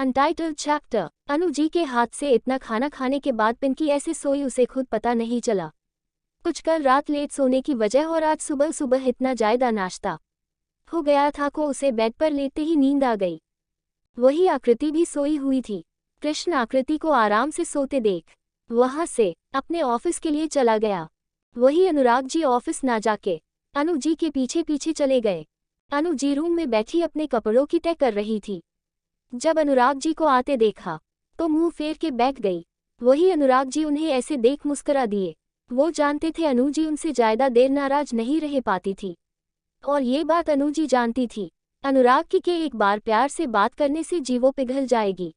Untitled chapter. Anu ji के हाथ से इतना खाना खाने के बाद पिंकी ऐसे सोई उसे खुद पता नहीं चला। कुछ कल रात लेट सोने की वजह और आज सुबह सुबह इतना ज्यादा नाश्ता हो गया था को उसे बेड पर लेते ही नींद आ गई। वही आकृति भी सोई हुई थी। कृष्ण आकृति को आराम से सोते देख वहां से अपने ऑफिस के लिए चला गया। वही अनुराग जी ऑफिस ना जाके अनु जी के पीछे पीछे चले गए। अनु जी रूम में बैठी अपने कपड़ों की तय कर रही थी। जब अनुराग जी को आते देखा तो मुंह फेर के बैठ गई। वही अनुराग जी उन्हें ऐसे देख मुस्कुरा दिए। वो जानते थे अनु जी उनसे ज्यादा देर नाराज नहीं रह पाती थी और ये बात अनु जी जानती थी। अनुराग की के एक बार प्यार से बात करने से जीवों पिघल जाएगी,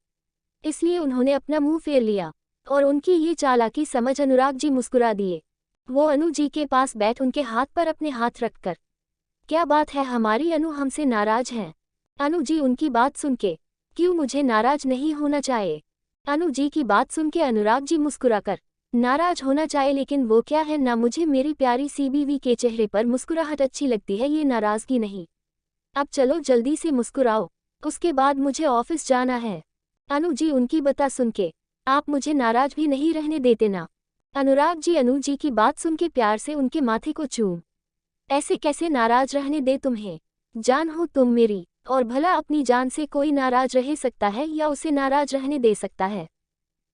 इसलिए उन्होंने अपना मुंह फेर लिया और उनकी ये चालाकी समझ अनुराग जी मुस्कुरा दिए। वो अनु जी के पास बैठ उनके हाथ पर अपने हाथ रखकर, क्या बात है हमारी अनु हमसे नाराज हैं? अनु जी उनकी बात सुन के, क्यों मुझे नाराज नहीं होना चाहिए? अनु जी की बात सुन के अनुराग जी मुस्कुराकर, नाराज होना चाहिए लेकिन वो क्या है ना, मुझे मेरी प्यारी सी बीवी के चेहरे पर मुस्कुराहट अच्छी लगती है, ये नाराजगी नहीं। अब चलो जल्दी से मुस्कुराओ, उसके बाद मुझे ऑफिस जाना है। अनु जी उनकी बता सुन के, आप मुझे नाराज भी नहीं रहने देते ना? अनुराग जी अनु जी की बात सुन के प्यार से उनके माथे को चूम, ऐसे कैसे नाराज रहने दे तुम्हें? जान हो तुम मेरी, और भला अपनी जान से कोई नाराज रह सकता है या उसे नाराज रहने दे सकता है?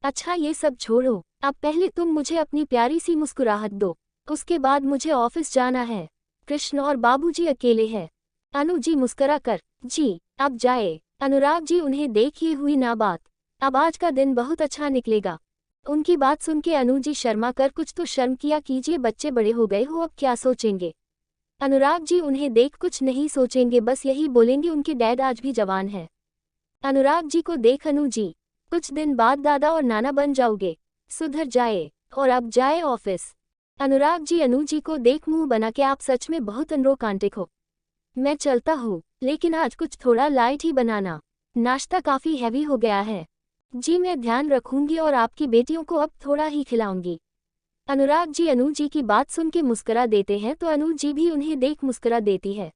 अच्छा ये सब छोड़ो, अब पहले तुम मुझे अपनी प्यारी सी मुस्कुराहट दो, उसके बाद मुझे ऑफिस जाना है। कृष्ण और बाबूजी अकेले हैं। अनु जी मुस्कुरा कर, जी अब जाए। अनुराग जी उन्हें देखिए हुई ना बात, अब आज का दिन बहुत अच्छा निकलेगा। उनकी बात सुन के अनु जी शर्मा कर, कुछ तो शर्म किया कीजिए, बच्चे बड़े हो गए हो, अब क्या सोचेंगे? अनुराग जी उन्हें देख कुछ नहीं सोचेंगे, बस यही बोलेंगे उनके डैड आज भी जवान है। अनुराग जी को देख अनु जी, कुछ दिन बाद दादा और नाना बन जाओगे, सुधर जाए और अब जाए ऑफिस। अनुराग जी अनु जी को देख मुंह बना के, आप सच में बहुत अनरोमांटिक हो। मैं चलता हूँ, लेकिन आज कुछ थोड़ा लाइट ही बनाना, नाश्ता काफी हैवी हो गया है। जी मैं ध्यान रखूंगी और आपकी बेटियों को अब थोड़ा ही खिलाऊंगी। अनुराग जी अनु जी की बात सुन के मुस्कुरा देते हैं तो अनु जी भी उन्हें देख मुस्कुरा देती है।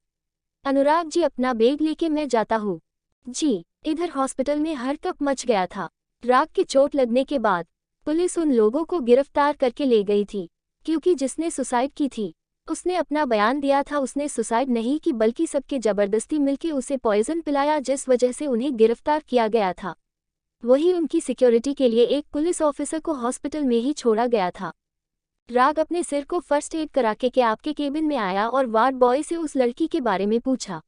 अनुराग जी अपना बैग लेके मैं जाता हूँ। जी इधर हॉस्पिटल में हड़कंप मच गया था। राग की चोट लगने के बाद पुलिस उन लोगों को गिरफ्तार करके ले गई थी, क्योंकि जिसने सुसाइड की थी उसने अपना बयान दिया था। उसने सुसाइड नहीं की बल्कि सबके जबरदस्ती मिलकर उसे पॉइजन पिलाया, जिस वजह से उन्हें गिरफ्तार किया गया था। वही उनकी सिक्योरिटी के लिए एक पुलिस ऑफिसर को हॉस्पिटल में ही छोड़ा गया था। राग अपने सिर को फर्स्ट एड करा के आपके केबिन में आया और वार्ड बॉय से उस लड़की के बारे में पूछा।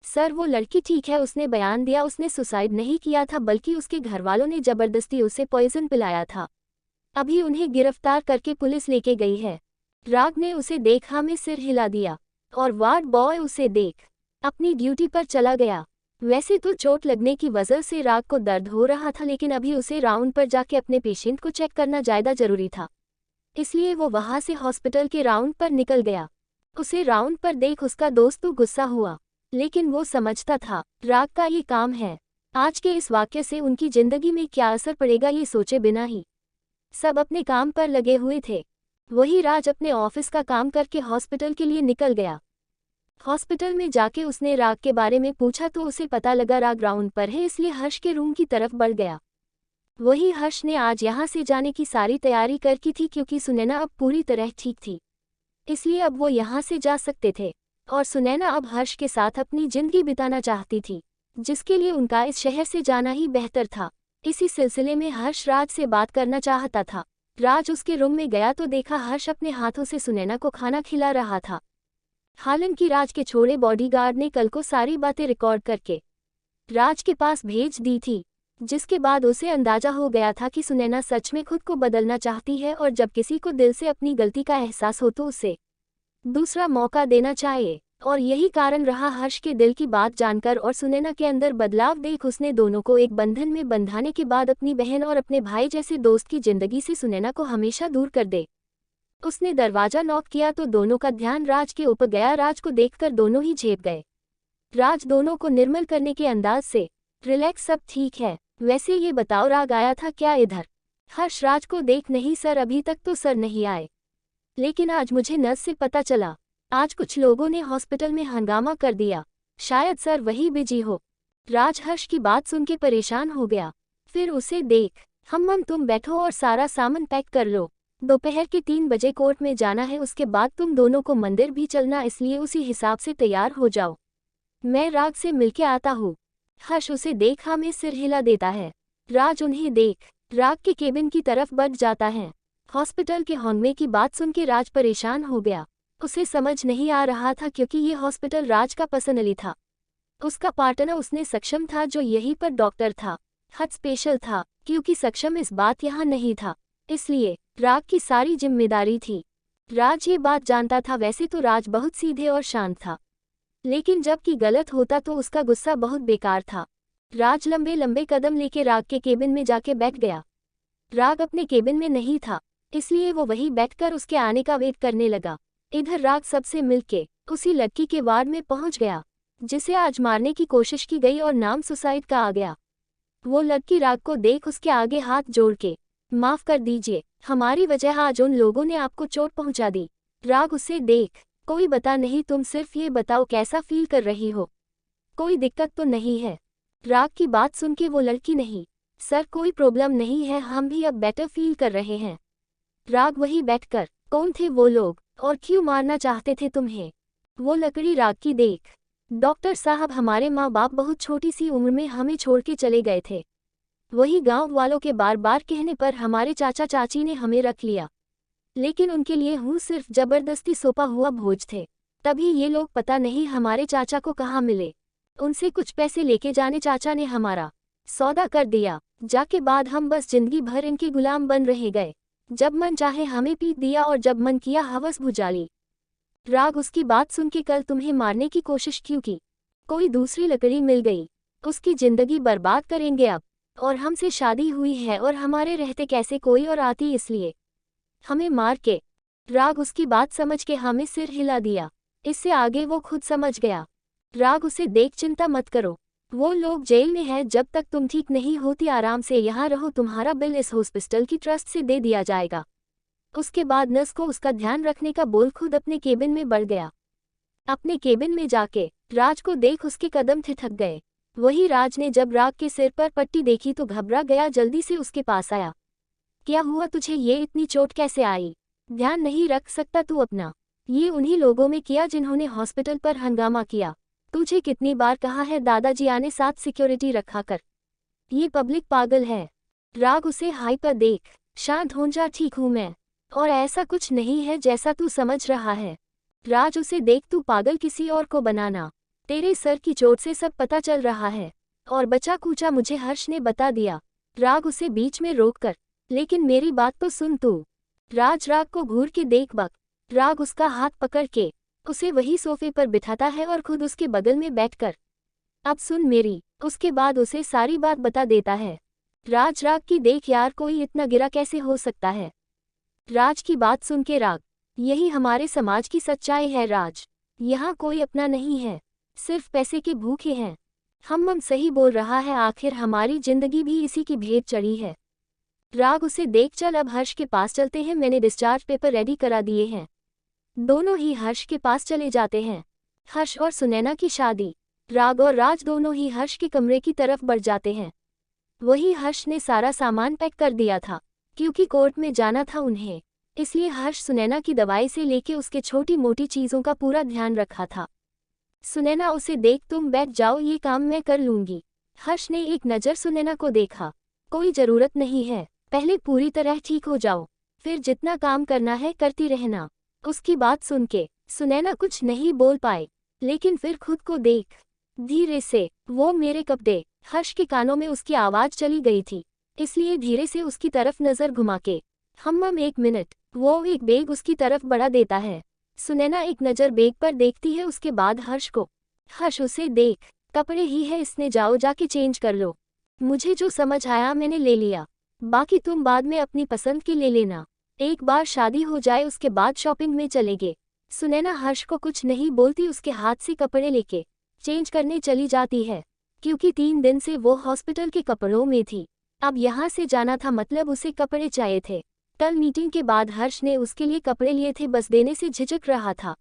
सर वो लड़की ठीक है, उसने बयान दिया उसने सुसाइड नहीं किया था बल्कि उसके घरवालों ने जबरदस्ती उसे पॉइजन पिलाया था। अभी उन्हें गिरफ्तार करके पुलिस लेके गई है। राग ने उसे देखा में सिर हिला दिया और वार्ड बॉय उसे देख अपनी ड्यूटी पर चला गया। वैसे तो चोट लगने की वजह से राग को दर्द हो रहा था, लेकिन अभी उसे राउंड पर जाके अपने पेशेंट को चेक करना ज्यादा जरूरी था, इसलिए वो वहां से हॉस्पिटल के राउंड पर निकल गया। उसे राउंड पर देख उसका दोस्त तो गुस्सा हुआ, लेकिन वो समझता था राग का ये काम है। आज के इस वाक्य से उनकी जिंदगी में क्या असर पड़ेगा ये सोचे बिना ही सब अपने काम पर लगे हुए थे। वही राज अपने ऑफिस का काम करके हॉस्पिटल के लिए निकल गया। हॉस्पिटल में जाके उसने राग के बारे में पूछा तो उसे पता लगा राग ग्राउंड पर है, इसलिए हर्ष के रूम की तरफ बढ़ गया। वही हर्ष ने आज यहाँ से जाने की सारी तैयारी करकी थी, क्योंकि सुनैना अब पूरी तरह ठीक थी, इसलिए अब वो यहाँ से जा सकते थे और सुनैना अब हर्ष के साथ अपनी जिंदगी बिताना चाहती थी, जिसके लिए उनका इस शहर से जाना ही बेहतर था। इसी सिलसिले में हर्ष राज से बात करना चाहता था। राज उसके रूम में गया तो देखा हर्ष अपने हाथों से सुनैना को खाना खिला रहा था। हालांकि राज के छोड़े बॉडीगार्ड ने कल को सारी बातें रिकॉर्ड करके राज के पास भेज दी थी, जिसके बाद उसे अंदाजा हो गया था कि सुनैना सच में खुद को बदलना चाहती है और जब किसी को दिल से अपनी गलती का एहसास हो तो उसे दूसरा मौका देना चाहिए। और यही कारण रहा हर्ष के दिल की बात जानकर और सुनैना के अंदर बदलाव देख उसने दोनों को एक बंधन में बंधाने के बाद अपनी बहन और अपने भाई जैसे दोस्त की जिंदगी से सुनैना को हमेशा दूर कर दे। उसने दरवाजा नॉक किया तो दोनों का ध्यान राज के ऊपर गया। राज को देखकर दोनों ही झेप गए। राज दोनों को निर्मल करने के अंदाज से, रिलैक्स सब ठीक है, वैसे ये बताओ राग आया था क्या इधर? हर्ष राज को देख, नहीं सर अभी तक तो सर नहीं आए, लेकिन आज मुझे नर्स से पता चला आज कुछ लोगों ने हॉस्पिटल में हंगामा कर दिया, शायद सर वही बिजी हो। राज हर्ष की बात सुन के परेशान हो गया। फिर उसे देख, हम तुम बैठो और सारा सामान पैक कर लो। दोपहर के 3 बजे कोर्ट में जाना है, उसके बाद तुम दोनों को मंदिर भी चलना, इसलिए उसी हिसाब से तैयार हो जाओ। मैं राग से मिलके आता हूँ। हर्ष उसे देख हमें सिर हिला देता है। राज उन्हें देख राग के केबिन की तरफ बढ़ जाता है। हॉस्पिटल के हॉन्मे की बात सुन के राज परेशान हो गया। उसे समझ नहीं आ रहा था क्योंकि ये हॉस्पिटल राज का पर्सनली था। उसका पार्टनर उसने सक्षम था जो यहीं पर डॉक्टर था। हद स्पेशल था क्योंकि सक्षम इस बात यहाँ नहीं था, इसलिए राग की सारी जिम्मेदारी थी। राज ये बात जानता था। वैसे तो राज बहुत सीधे और शांत था, लेकिन जब कि गलत होता तो उसका गुस्सा बहुत बेकार था। राज लंबे लंबे कदम लेके राग के केबिन में जाके बैठ गया। राग अपने केबिन में नहीं था, इसलिए वो वहीं बैठकर उसके आने का वेट करने लगा। इधर राग सबसे मिलके उसी लड़की के वार्ड में पहुंच गया जिसे आज मारने की कोशिश की गई और नाम सुसाइड का आ गया। वो लड़की राग को देख उसके आगे हाथ जोड़ के, माफ कर दीजिए, हमारी वजह आज उन लोगों ने आपको चोट पहुंचा दी। राग उसे देख, कोई बता नहीं, तुम सिर्फ ये बताओ कैसा फील कर रही हो, कोई दिक्कत तो नहीं है। राग की बात सुन के वो लड़की, नहीं सर, कोई प्रॉब्लम नहीं है, हम भी अब बेटर फील कर रहे हैं। राग वही बैठकर, कौन थे वो लोग और क्यों मारना चाहते थे तुम्हें? वो लकड़ी राग की देख, डॉक्टर साहब, हमारे माँ बाप बहुत छोटी सी उम्र में हमें छोड़ के चले गए थे। वही गांव वालों के बार बार कहने पर हमारे चाचा चाची ने हमें रख लिया, लेकिन उनके लिए हूँ सिर्फ जबरदस्ती सौंपा हुआ भोज थे। तभी ये लोग पता नहीं हमारे चाचा को कहाँ मिले, उनसे कुछ पैसे लेके जाने चाचा ने हमारा सौदा कर दिया। जाके बाद हम बस जिंदगी भर इनके गुलाम बन रह गए। जब मन चाहे हमें पीट दिया और जब मन किया हवस बुझा ली। राग उसकी बात सुन के, कल तुम्हें मारने की कोशिश क्यों की? कोई दूसरी लकड़ी मिल गई, उसकी जिंदगी बर्बाद करेंगे अब। और हमसे शादी हुई है और हमारे रहते कैसे कोई और आती, इसलिए हमें मार के। राग उसकी बात समझ के हमें सिर हिला दिया। इससे आगे वो खुद समझ गया। राग उसे देख, चिंता मत करो, वो लोग जेल में है, जब तक तुम ठीक नहीं होती आराम से यहाँ रहो, तुम्हारा बिल इस हॉस्पिटल की ट्रस्ट से दे दिया जाएगा। उसके बाद नर्स को उसका ध्यान रखने का बोल खुद अपने केबिन में बढ़ गया। अपने केबिन में जाके राज को देख उसके कदम ठिठक गए। वही राज ने जब राग के सिर पर पट्टी देखी तो घबरा गया, जल्दी से उसके पास आया। क्या हुआ तुझे, ये इतनी चोट कैसे आई? ध्यान नहीं रख सकता तू अपना? ये उन्हीं लोगों में किया जिन्होंने हॉस्पिटल पर हंगामा किया। तुझे कितनी बार कहा है दादाजी आने साथ सिक्योरिटी रखा कर, ये पब्लिक पागल है। राग उसे हाई पर देख, शांत हो जा, ठीक हूँ मैं, और ऐसा कुछ नहीं है जैसा तू समझ रहा है। राज उसे देख, तू पागल किसी और को बनाना, तेरे सर की चोट से सब पता चल रहा है, और बचा कूचा मुझे हर्ष ने बता दिया। राग उसे बीच में रोक कर, लेकिन मेरी बात तो सुन तू। राज को घूर के देख बक। राग उसका हाथ पकड़ के उसे वही सोफे पर बिठाता है और खुद उसके बगल में बैठकर, अब सुन मेरी, उसके बाद उसे सारी बात बता देता है। राग की देख, यार कोई इतना गिरा कैसे हो सकता है? राज की बात सुन के राग, यही हमारे समाज की सच्चाई है राज, यहाँ कोई अपना नहीं है, सिर्फ पैसे के भूखे हैं। हम सही बोल रहा है, आखिर हमारी जिंदगी भी इसी की भेंट चढ़ी है। राग उसे देख, चल अब हर्ष के पास चलते हैं, मैंने डिस्चार्ज पेपर रेडी करा दिए हैं। दोनों ही हर्ष के पास चले जाते हैं। हर्ष और सुनैना की शादी। राग और राज दोनों ही हर्ष के कमरे की तरफ बढ़ जाते हैं। वही हर्ष ने सारा सामान पैक कर दिया था, क्योंकि कोर्ट में जाना था उन्हें, इसलिए हर्ष सुनैना की दवाई से लेके उसके छोटी मोटी चीज़ों का पूरा ध्यान रखा था। सुनैना उसे देख, तुम बैठ जाओ, ये काम मैं कर लूँगी। हर्ष ने एक नज़र सुनैना को देखा, कोई ज़रूरत नहीं है, पहले पूरी तरह ठीक हो जाओ, फिर जितना काम करना है करती रहना। उसकी बात सुन के सुनैना कुछ नहीं बोल पाए, लेकिन फिर खुद को देख, धीरे से, वो मेरे कपड़े। हर्ष के कानों में उसकी आवाज़ चली गई थी, इसलिए धीरे से उसकी तरफ नज़र घुमा के, हम एक मिनट। वो एक बैग उसकी तरफ बढ़ा देता है। सुनैना एक नज़र बैग पर देखती है, उसके बाद हर्ष को। हर्ष उसे देख, कपड़े ही है इसने, जाओ जाके चेंज कर लो, मुझे जो समझ आया मैंने ले लिया, बाकी तुम बाद में अपनी पसंद की ले लेना, एक बार शादी हो जाए उसके बाद शॉपिंग में चलेंगे। सुनैना हर्ष को कुछ नहीं बोलती, उसके हाथ से कपड़े लेके चेंज करने चली जाती है, क्योंकि 3 दिन से वो हॉस्पिटल के कपड़ों में थी। अब यहाँ से जाना था, मतलब उसे कपड़े चाहिए थे। कल मीटिंग के बाद हर्ष ने उसके लिए कपड़े लिए थे, बस देने से झिझक रहा था।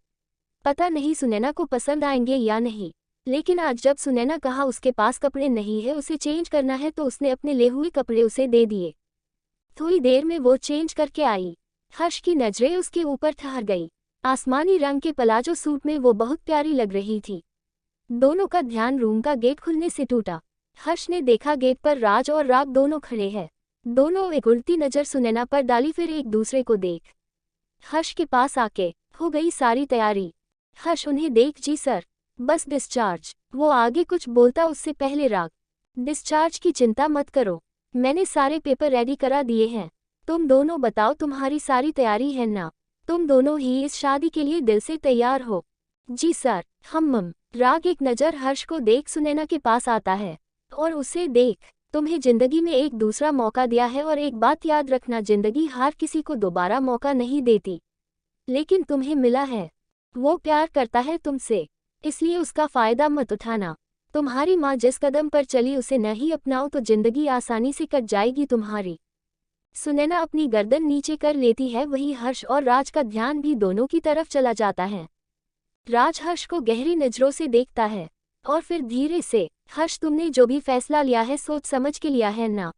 पता नहीं सुनैना को पसंद आएंगे या नहीं, लेकिन आज जब सुनैना कहा उसके पास कपड़े नहीं है, उसे चेंज करना है, तो उसने अपने ले हुए कपड़े उसे दे दिए। थोड़ी देर में वो चेंज करके आई। हर्ष की नजरें उसके ऊपर ठहर गई। आसमानी रंग के पलाजो सूट में वो बहुत प्यारी लग रही थी। दोनों का ध्यान रूम का गेट खुलने से टूटा। हर्ष ने देखा गेट पर राज और राग दोनों खड़े हैं। दोनों एक उल्टी नजर सुनैना पर डाली, फिर एक दूसरे को देख हर्ष के पास आके, हो गई सारी तैयारी? हर्ष उन्हें देख, जी सर, बस डिस्चार्ज। वो आगे कुछ बोलता उससे पहले राग, डिस्चार्ज की चिंता मत करो, मैंने सारे पेपर रेडी करा दिए हैं। तुम दोनों बताओ, तुम्हारी सारी तैयारी है ना? तुम दोनों ही इस शादी के लिए दिल से तैयार हो? जी सर, हम। राग एक नज़र हर्ष को देख सुनैना के पास आता है और उसे देख, तुम्हें जिंदगी में एक दूसरा मौका दिया है, और एक बात याद रखना, जिंदगी हर किसी को दोबारा मौका नहीं देती, लेकिन तुम्हें मिला है। वो प्यार करता है तुमसे, इसलिए उसका फायदा मत उठाना। तुम्हारी माँ जिस कदम पर चली उसे नहीं अपनाओ तो जिंदगी आसानी से कट जाएगी तुम्हारी। सुनैना अपनी गर्दन नीचे कर लेती है। वही हर्ष और राज का ध्यान भी दोनों की तरफ चला जाता है। राज हर्ष को गहरी नजरों से देखता है और फिर धीरे से, हर्ष तुमने जो भी फैसला लिया है सोच समझ के लिया है ना?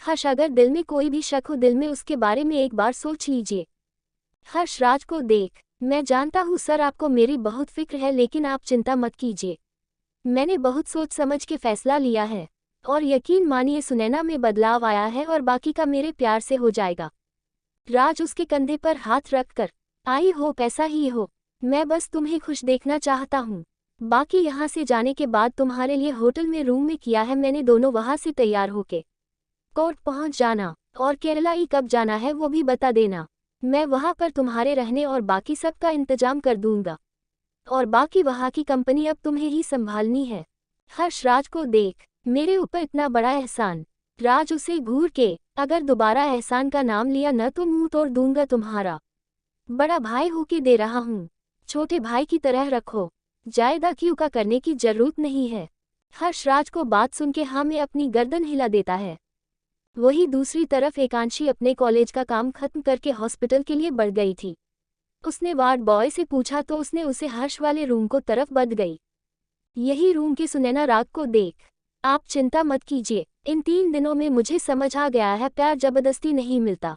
हर्ष, अगर दिल में कोई भी शक हो, दिल में उसके बारे में एक बार सोच लीजिए। हर्ष राज को देख, मैं जानता हूँ सर, आपको मेरी बहुत फिक्र है, लेकिन आप चिंता मत कीजिए, मैंने बहुत सोच समझ के फैसला लिया है, और यकीन मानिए सुनैना में बदलाव आया है और बाकी का मेरे प्यार से हो जाएगा। राज उसके कंधे पर हाथ रखकर, आई होप ऐसा ही हो, मैं बस तुम्हें खुश देखना चाहता हूँ। बाकी यहाँ से जाने के बाद तुम्हारे लिए होटल में रूम में किया है मैंने, दोनों वहाँ से तैयार होके कोर्ट पहुँच जाना, और केरला ही कब जाना है वो भी बता देना। मैं वहाँ पर तुम्हारे रहने और बाकी सब का इंतजाम कर दूंगा, और बाकी वहाँ की कंपनी अब तुम्हें ही संभालनी है। हर्ष राज को देख, मेरे ऊपर इतना बड़ा एहसान। राज उसे घूर के, अगर दोबारा एहसान का नाम लिया न तो मुंह तोड़ दूंगा तुम्हारा। बड़ा भाई होके दे रहा हूँ, छोटे भाई की तरह रखो, जायदा क्यों का करने की जरूरत नहीं है। हर्ष राज को बात सुन के हाँ में अपनी गर्दन हिला देता है। वही दूसरी तरफ एकांशी अपने कॉलेज का काम खत्म करके हॉस्पिटल के लिए बढ़ गई थी। उसने वार्ड बॉय से पूछा तो उसने उसे हर्ष वाले रूम को तरफ बढ़ गई। यही रूम की सुनैना राग को देख, आप चिंता मत कीजिए, इन 3 दिनों में मुझे समझ आ गया है प्यार जबरदस्ती नहीं मिलता,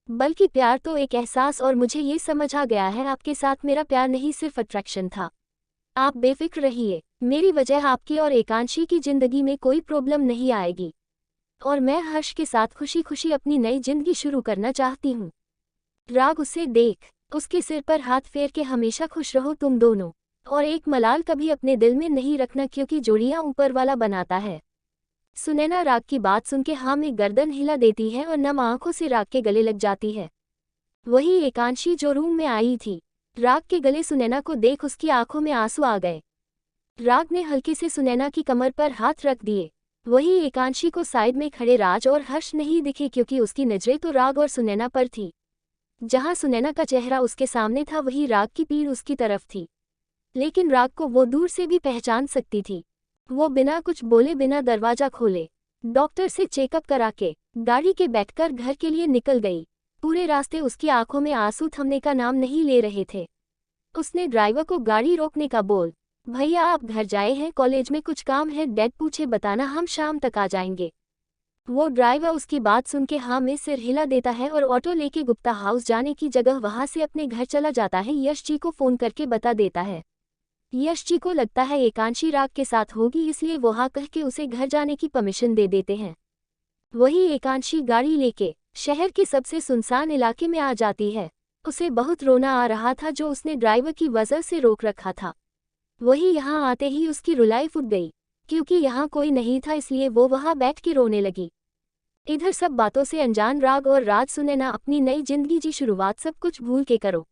बल्कि प्यार तो एक एहसास, और मुझे ये समझ आ गया है आपके साथ मेरा प्यार नहीं सिर्फ अट्रैक्शन था। आप बेफिक्र रहिए, मेरी वजह आपकी और एकांशी की जिंदगी में कोई प्रॉब्लम नहीं आएगी, और मैं हर्ष के साथ खुशी खुशी अपनी नई जिंदगी शुरू करना चाहती हूँ। राग उसे देख, उसके सिर पर हाथ फेर के, हमेशा खुश रहो तुम दोनों, और एक मलाल कभी अपने दिल में नहीं रखना, क्योंकि जोड़ियां ऊपर वाला बनाता है। सुनैना राग की बात सुन के हाँ में गर्दन हिला देती है और नम आंखों से राग के गले लग जाती है। वही एकांशी जो रूम में आई थी, राग के गले सुनैना को देख उसकी आंखों में आंसू आ गए। राग ने हल्के से सुनैना की कमर पर हाथ रख दिए। वही एकांशी को साइड में खड़े राज और हर्ष नहीं दिखे, क्योंकि उसकी नजरें तो राग और सुनैना पर थी। जहां सुनैना का चेहरा उसके सामने था, वही राग की पीठ उसकी तरफ थी, लेकिन राग को वो दूर से भी पहचान सकती थी। वो बिना कुछ बोले, बिना दरवाजा खोले, डॉक्टर से चेकअप करा के गाड़ी के बैठकर घर के लिए निकल गई। पूरे रास्ते उसकी आंखों में आंसू थमने का नाम नहीं ले रहे थे। उसने ड्राइवर को गाड़ी रोकने का बोल, भैया आप घर जाए हैं, कॉलेज में कुछ काम है, डैड पूछे बताना, हम शाम तक आ जाएंगे। वो ड्राइवर उसकी बात सुन के हाँ में सिर हिला देता है और ऑटो लेके गुप्ता हाउस जाने की जगह वहां से अपने घर चला जाता है। यश जी को फोन करके बता देता है। यश जी को लगता है एकांशी राग के साथ होगी, इसलिए वो हाँ कह के उसे घर जाने की परमिशन दे देते हैं। वही एकांशी गाड़ी लेके शहर के सबसे सुनसान इलाके में आ जाती है। उसे बहुत रोना आ रहा था, जो उसने ड्राइवर की वजह से रोक रखा था। वही यहाँ आते ही उसकी रुलाई फूट गई, क्योंकि यहाँ कोई नहीं था, इसलिए वो वहाँ बैठ के रोने लगी। इधर सब बातों से अनजान राग और राज सुनैना अपनी नई जिंदगी की शुरुआत सब कुछ भूल के करो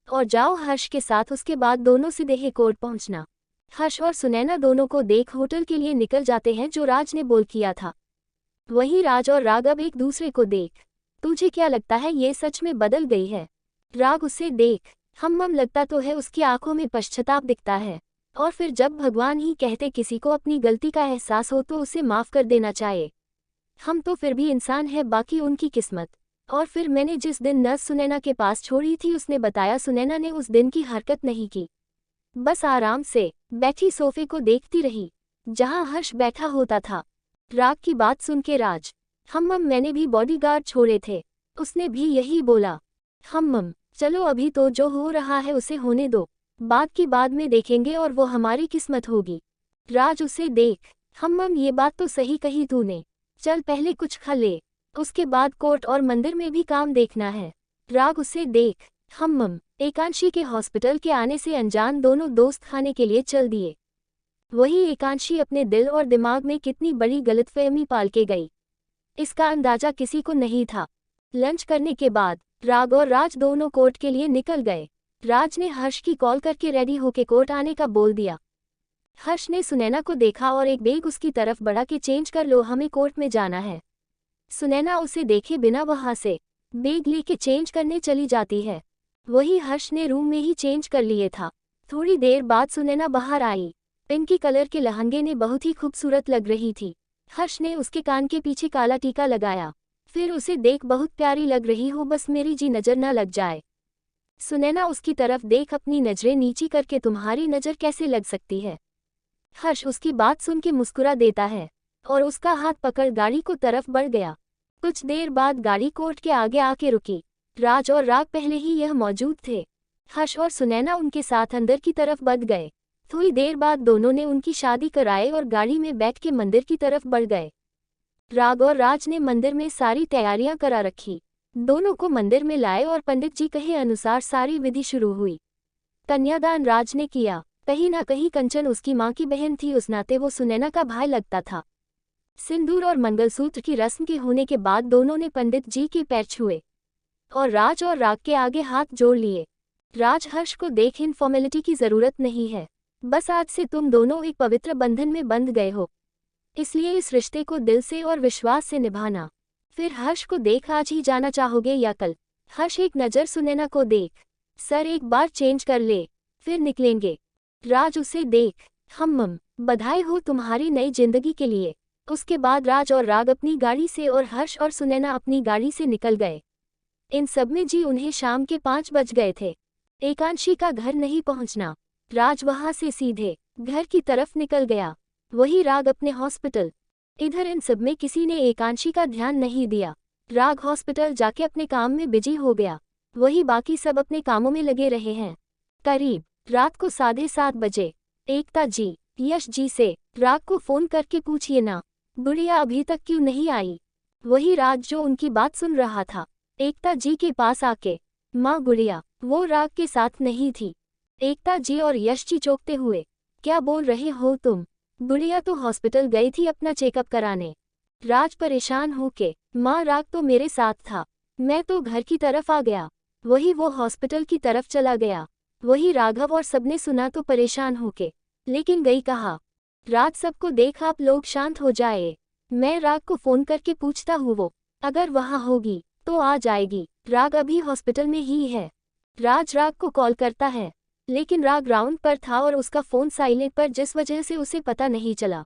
और जाओ हर्ष के साथ। उसके बाद दोनों सीधे कोर्ट पहुंचना। हर्ष और सुनैना दोनों को देख होटल के लिए निकल जाते हैं, जो राज ने बोल किया था। वही राज और राग अब एक दूसरे को देख, तुझे क्या लगता है ये सच में बदल गई है? राग उसे देख, हम लगता तो है। उसकी आंखों में पश्चाताप दिखता है। और फिर जब भगवान ही कहते किसी को अपनी गलती का एहसास हो तो उसे माफ कर देना चाहिए। हम तो फिर भी इंसान है, बाकी उनकी किस्मत। और फिर मैंने जिस दिन नर्स सुनैना के पास छोड़ी थी, उसने बताया सुनैना ने उस दिन की हरकत नहीं की, बस आराम से बैठी सोफे को देखती रही जहां हर्ष बैठा होता था। राग की बात सुन के राज, मम मैंने भी बॉडीगार्ड छोड़े थे। उसने भी यही बोला। मम चलो अभी तो जो हो रहा है उसे होने दो, बाद की बाद में देखेंगे और वो हमारी किस्मत होगी। राज उसे देख, मम ये बात तो सही कही तूने, चल पहले कुछ खा ले, उसके बाद कोर्ट और मंदिर में भी काम देखना है। राग उसे देख, मम एकांशी के हॉस्पिटल के आने से अनजान दोनों दोस्त खाने के लिए चल दिए। वही एकांशी अपने दिल और दिमाग में कितनी बड़ी गलतफहमी पाल के गई, इसका अंदाजा किसी को नहीं था। लंच करने के बाद राग और राज दोनों कोर्ट के लिए निकल गए। राज ने हर्ष की कॉल करके रेडी होके कोर्ट आने का बोल दिया। हर्ष ने सुनैना को देखा और एक बैग उसकी तरफ बढ़ा के चेंज कर लो, हमें कोर्ट में जाना है। सुनैना उसे देखे बिना वहां से बैग लेके चेंज करने चली जाती है। वही हर्ष ने रूम में ही चेंज कर लिए था। थोड़ी देर बाद सुनैना बाहर आई। पिंकी कलर के लहंगे ने बहुत ही खूबसूरत लग रही थी। हर्ष ने उसके कान के पीछे काला टीका लगाया। फिर उसे देख बहुत प्यारी लग रही हो, बस मेरी जी नजर न लग जाए। सुनैना उसकी तरफ देख अपनी नजरें नीची करके, तुम्हारी नजर कैसे लग सकती है। हर्ष उसकी बात सुन के मुस्कुरा देता है और उसका हाथ पकड़ गाड़ी को तरफ बढ़ गया। कुछ देर बाद गाड़ी कोर्ट के आगे आके रुकी। राज और राग पहले ही यह मौजूद थे। हर्ष और सुनैना उनके साथ अंदर की तरफ बढ़ गए। थोड़ी देर बाद दोनों ने उनकी शादी कराई और गाड़ी में बैठ के मंदिर की तरफ बढ़ गए। राग और राज ने मंदिर में सारी तैयारियां करा रखी। दोनों को मंदिर में लाए और पंडित जी कहे अनुसार सारी विधि शुरू हुई। कन्यादान राज ने किया। कहीं ना कहीं कंचन उसकी मां की बहन थी, उस नाते वो सुनैना का भाई लगता था। सिंदूर और मंगलसूत्र की रस्म के होने के बाद दोनों ने पंडित जी के पैर छुए और राग के आगे हाथ जोड़ लिए। राज हर्ष को देख, इन फॉर्मेलिटी की जरूरत नहीं है, बस आज से तुम दोनों एक पवित्र बंधन में बंध गए हो, इसलिए इस रिश्ते को दिल से और विश्वास से निभाना। फिर हर्ष को देख, आज ही जाना चाहोगे या कल। हर्ष एक नज़र सुनैना को देख, सर एक बार चेंज कर ले फिर निकलेंगे। राज उसे देख, मम बधाई हो तुम्हारी नई जिंदगी के लिए। उसके बाद राज और राग अपनी गाड़ी से और हर्ष और सुनैना अपनी गाड़ी से निकल गए। इन सब में जी उन्हें शाम के 5 बज गए थे। एकांशी का घर नहीं पहुंचना। राज वहां से सीधे घर की तरफ निकल गया, वही राग अपने हॉस्पिटल। इधर इन सब में किसी ने एकांशी का ध्यान नहीं दिया। राग हॉस्पिटल जाके अपने काम में बिजी हो गया, वही बाकी सब अपने कामों में लगे रहे हैं। करीब रात को 7:30 बजे एकता जी यश जी से राग को फोन करके पूछिए ना, गुड़िया अभी तक क्यों नहीं आई। वही राज जो उनकी बात सुन रहा था, एकता जी के पास आके, माँ गुड़िया वो राग के साथ नहीं थी। एकता जी और यश जी चौंकते हुए, क्या बोल रहे हो तुम, गुड़िया तो हॉस्पिटल गई थी अपना चेकअप कराने। राज परेशान होके, माँ राग तो मेरे साथ था, मैं तो घर की तरफ आ गया, वही वो हॉस्पिटल की तरफ चला गया। वही राघव और सबने सुना तो परेशान होके, लेकिन गई कहा। राज सबको देख, आप लोग शांत हो जाए, मैं राग को फोन करके पूछता हूँ, वो अगर वहाँ होगी तो आ जाएगी। राग अभी हॉस्पिटल में ही है। राज राग को कॉल करता है, लेकिन राग ग्राउंड पर था और उसका फोन साइलेंट पर, जिस वजह से उसे पता नहीं चला।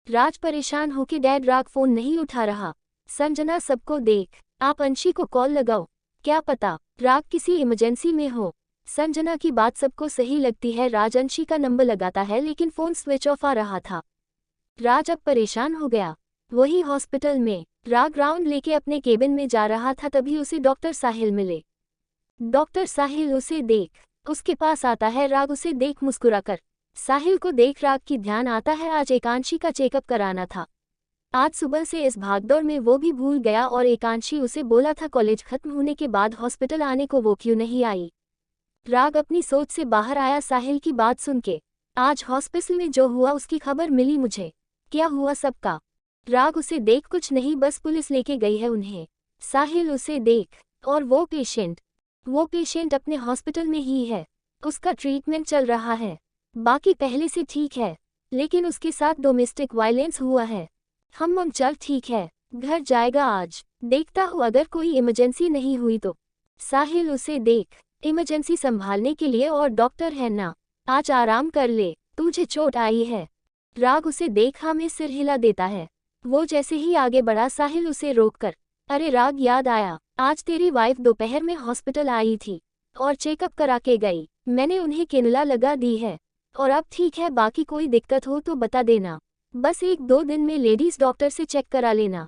राज परेशान होके, डैड राग फोन नहीं उठा रहा। संजना सबको देख, आप अंशी को कॉल लगाओ, क्या पता राग किसी इमरजेंसी में हो। संजना की बात सबको सही लगती है। राज अंशी का नंबर लगाता है लेकिन फोन स्विच ऑफ आ रहा था। राज अब परेशान हो गया। वही हॉस्पिटल में राग राउंड लेके अपने केबिन में जा रहा था, तभी उसे डॉक्टर साहिल मिले। डॉक्टर साहिल उसे देख उसके पास आता है। राग उसे देख मुस्कुराकर, साहिल को देख राग की ध्यान आता है, आज एकांशी का चेकअप कराना था। आज सुबह से इस भागदौड़ में वो भी भूल गया और एकांशी उसे बोला था कॉलेज खत्म होने के बाद हॉस्पिटल आने को, वो क्यों नहीं आई। राग अपनी सोच से बाहर आया साहिल की बात सुन के, आज हॉस्पिटल में जो हुआ उसकी खबर मिली मुझे, क्या हुआ सबका। राग उसे देख, कुछ नहीं बस पुलिस लेके गई है उन्हें। साहिल उसे देख, और वो पेशेंट अपने हॉस्पिटल में ही है, उसका ट्रीटमेंट चल रहा है, बाकी पहले से ठीक है, लेकिन उसके साथ डोमेस्टिक वायलेंस हुआ है। हम चल ठीक है, घर जाएगा आज, देखता हूँ अगर कोई इमरजेंसी नहीं हुई तो। साहिल उसे देख, इमरजेंसी संभालने के लिए और डॉक्टर है ना, आज आराम कर ले, तुझे चोट आई है। राग उसे देख हाँ में सिर हिला देता है। वो जैसे ही आगे बढ़ा, साहिल उसे रोककर, अरे राग याद आया, आज तेरी वाइफ दोपहर में हॉस्पिटल आई थी और चेकअप करा के गई, मैंने उन्हें कैनुला लगा दी है, और अब ठीक है, बाकी कोई दिक्कत हो तो बता देना, बस 1-2 दिन में लेडीज डॉक्टर से चेक करा लेना।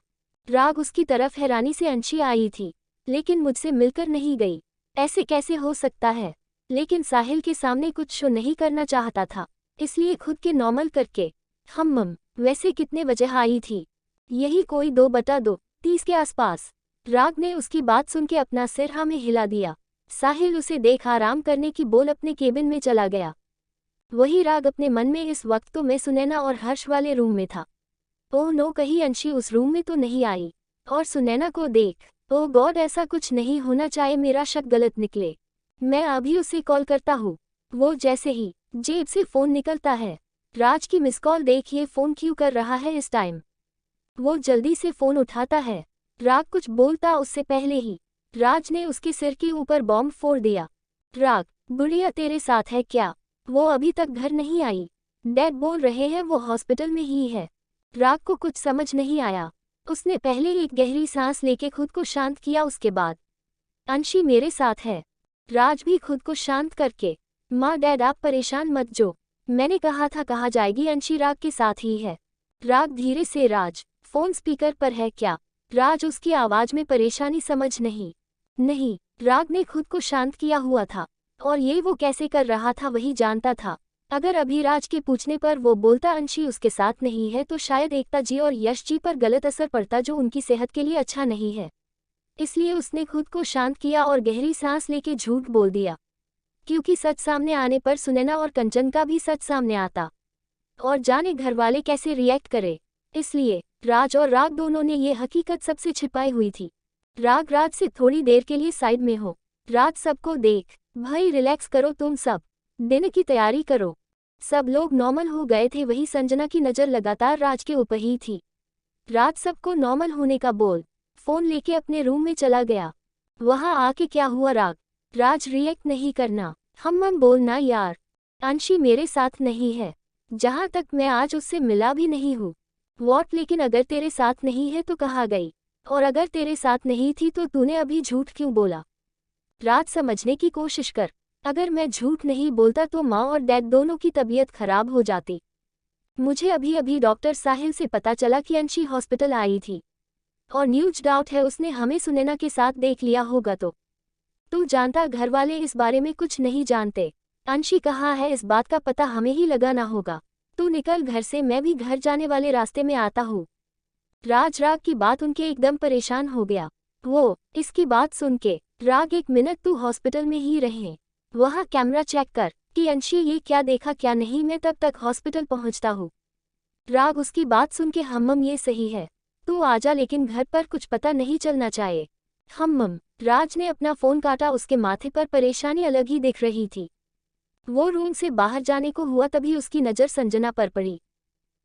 राग उसकी तरफ हैरानी से अंशी आई थी, लेकिन मुझसे मिलकर नहीं गई। ऐसे कैसे हो सकता है? लेकिन साहिल के सामने कुछ शो नहीं करना चाहता था, इसलिए खुद के नॉर्मल करके वैसे कितने बजे आई थी? यही कोई 2/2-30 के आसपास। राग ने उसकी बात सुन के अपना सिर हाँ में हिला दिया। साहिल उसे देख आराम करने की बोल अपने केबिन में चला गया। वही राग अपने मन में इस वक्त तो मैं सुनैना और हर्ष वाले रूम में था। ओह नो, कहीं अंशी उस रूम में तो नहीं आई? और सुनैना को देख, ओह गॉड, ऐसा कुछ नहीं होना चाहिए, मेरा शक गलत निकले। मैं अभी उसे कॉल करता हूँ। वो जैसे ही जेब से फोन निकलता है, राज की मिस कॉल देखिए, फोन क्यों कर रहा है इस टाइम। वो जल्दी से फोन उठाता है। राग कुछ बोलता उससे पहले ही राज ने उसके सिर के ऊपर बॉम्ब फोड़ दिया। राग, बुढ़िया तेरे साथ है क्या? वो अभी तक घर नहीं आई। डैड बोल रहे हैं वो हॉस्पिटल में ही है। राग को कुछ समझ नहीं आया। उसने पहले एक गहरी सांस लेके खुद को शांत किया, उसके बाद अंशी मेरे साथ है। राज भी खुद को शांत करके, माँ डैड आप परेशान मत जो, मैंने कहा था कहा जाएगी, अंशी राग के साथ ही है। राग धीरे से, राज फोन स्पीकर पर है क्या? राज उसकी आवाज में परेशानी समझ नहीं। राग ने खुद को शांत किया हुआ था, और ये वो कैसे कर रहा था वही जानता था। अगर अभी राज के पूछने पर वो बोलता अंशी उसके साथ नहीं है तो शायद एकता जी और यश जी पर गलत असर पड़ता, जो उनकी सेहत के लिए अच्छा नहीं है। इसलिए उसने खुद को शांत किया और गहरी सांस लेके झूठ बोल दिया, क्योंकि सच सामने आने पर सुनैना और कंचन का भी सच सामने आता, और जाने घर वाले कैसे रिएक्ट करे। इसलिए राज और राग दोनों ने ये हकीकत सबसे छिपाई हुई थी। राग, राज से थोड़ी देर के लिए साइड में हो। राज सबको देख, भाई रिलैक्स करो, तुम सब दिन की तैयारी करो। सब लोग नॉर्मल हो गए थे, वही संजना की नज़र लगातार राज के ऊपर ही थी। राज सबको नॉर्मल होने का बोल फोन लेके अपने रूम में चला गया। वहां आके क्या हुआ राग? राज रिएक्ट नहीं करना, हम बोलना यार। अंशी मेरे साथ नहीं है, जहां तक मैं आज उससे मिला भी नहीं हूँ। वॉट? लेकिन अगर तेरे साथ नहीं है तो कहाँ गई? और अगर तेरे साथ नहीं थी तो तूने अभी झूठ क्यों बोला? राज समझने की कोशिश कर, अगर मैं झूठ नहीं बोलता तो माँ और डैड दोनों की तबीयत खराब हो जाती। मुझे अभी अभी डॉक्टर साहिल से पता चला कि अंशी हॉस्पिटल आई थी, और न्यूज डाउट है उसने हमें सुनैना के साथ देख लिया होगा। तो तू जानता, घर वाले इस बारे में कुछ नहीं जानते। अंशी कहाँ है इस बात का पता हमें ही लगाना होगा। तू निकल घर से, मैं भी घर जाने वाले रास्ते में आता हूँ। राज की बात उनके एकदम परेशान हो गया। वो इसकी बात सुन के, राग 1 मिनट तू हॉस्पिटल में ही रहे, वहाँ कैमरा चेक कर कि अंशी ये क्या देखा क्या नहीं, मैं तब तक हॉस्पिटल पहुँचता हूँ। राग उसकी बात सुन के, ये सही है, तू आजा, लेकिन घर पर कुछ पता नहीं चलना चाहिए। राज ने अपना फोन काटा, उसके माथे पर परेशानी अलग ही दिख रही थी। वो रूम से बाहर जाने को हुआ तभी उसकी नज़र संजना पर पड़ी।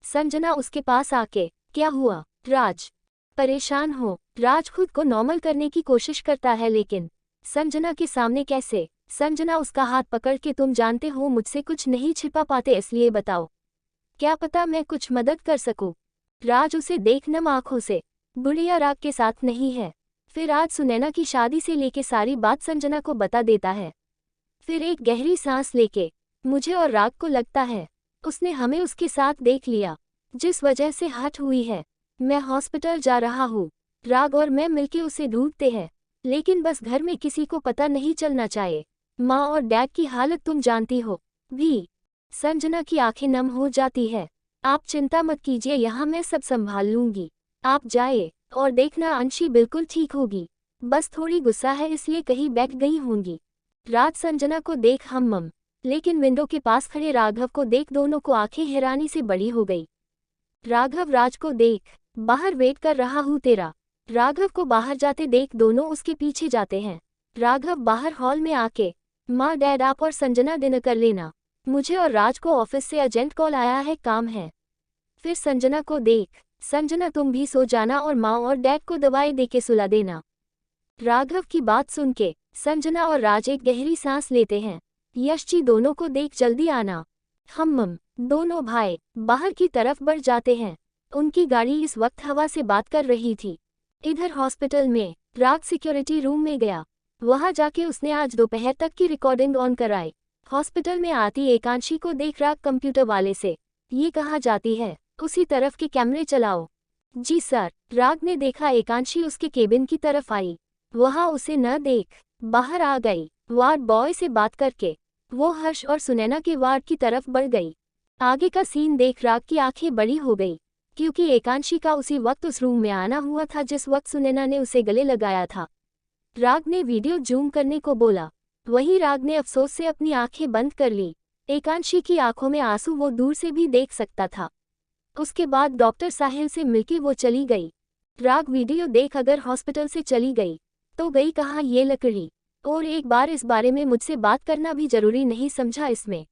संजना उसके पास आके, क्या हुआ राज? परेशान हो? राज खुद को नॉर्मल करने की कोशिश करता है, लेकिन संजना के सामने कैसे? संजना उसका हाथ पकड़ के, तुम जानते हो मुझसे कुछ नहीं छिपा पाते, इसलिए बताओ, क्या पता मैं कुछ मदद कर सकूं। राज उसे देख नम आंखों से, बुढ़िया राग के साथ नहीं है। फिर आज सुनैना की शादी से लेके सारी बात संजना को बता देता है। फिर एक गहरी सांस लेके, मुझे और राग को लगता है उसने हमें उसके साथ देख लिया, जिस वजह से हट हुई है। मैं हॉस्पिटल जा रहा हूँ, राग और मैं मिलके उसे ढूंढते हैं, लेकिन बस घर में किसी को पता नहीं चलना चाहिए। माँ और डैड की हालत तुम जानती हो भी। संजना की आंखें नम हो जाती है। आप चिंता मत कीजिए, यहाँ मैं सब संभाल लूंगी, आप जाए और देखना अंशी बिल्कुल ठीक होगी, बस थोड़ी गुस्सा है इसलिए कहीं बैठ गई होंगी। राज संजना को देख लेकिन विंडो के पास खड़े राघव को देख दोनों को आंखें हैरानी से बड़ी हो गई। राघव राज को देख, बाहर वेट कर रहा हूँ तेरा। राघव को बाहर जाते देख दोनों उसके पीछे जाते हैं। राघव बाहर हॉल में आके, माँ डैड आप और संजना डिनर कर लेना, मुझे और राज को ऑफिस से अर्जेंट कॉल आया है, काम है। फिर संजना को देख, संजना तुम भी सो जाना और माँ और डैड को दवाई देके सुला देना। राघव की बात सुन के संजना और राज एक गहरी सांस लेते हैं। यश जी दोनों को देख जल्दी आना। दोनों भाई बाहर की तरफ बढ़ जाते हैं। उनकी गाड़ी इस वक्त हवा से बात कर रही थी। इधर हॉस्पिटल में राग सिक्योरिटी रूम में गया। वहां जाके उसने आज दोपहर तक की रिकॉर्डिंग ऑन कराई। हॉस्पिटल में आती एकांशी को देख राग कंप्यूटर वाले से ये कहा जाती है, उसी तरफ के कैमरे चलाओ। जी सर। राग ने देखा एकांशी उसके केबिन की तरफ आई। वहाँ उसे न देख बाहर आ गई। वार्ड बॉय से बात करके वो हर्ष और सुनैना के वार्ड की तरफ बढ़ गई। आगे का सीन देख राग की आंखें बड़ी हो गई, क्योंकि एकांशी का उसी वक्त उस रूम में आना हुआ था जिस वक्त सुनैना ने उसे गले लगाया था। राग ने वीडियो जूम करने को बोला। वहीं राग ने अफसोस से अपनी आंखें बंद कर ली। एकांशी की आंखों में आंसू वो दूर से भी देख सकता था। उसके बाद डॉक्टर साहिल से मिलके वो चली गई। राग वीडियो देख अगर हॉस्पिटल से चली गई तो गई कहाँ ये लकड़ी। और एक बार इस बारे में मुझसे बात करना भी जरूरी नहीं समझा इसमें?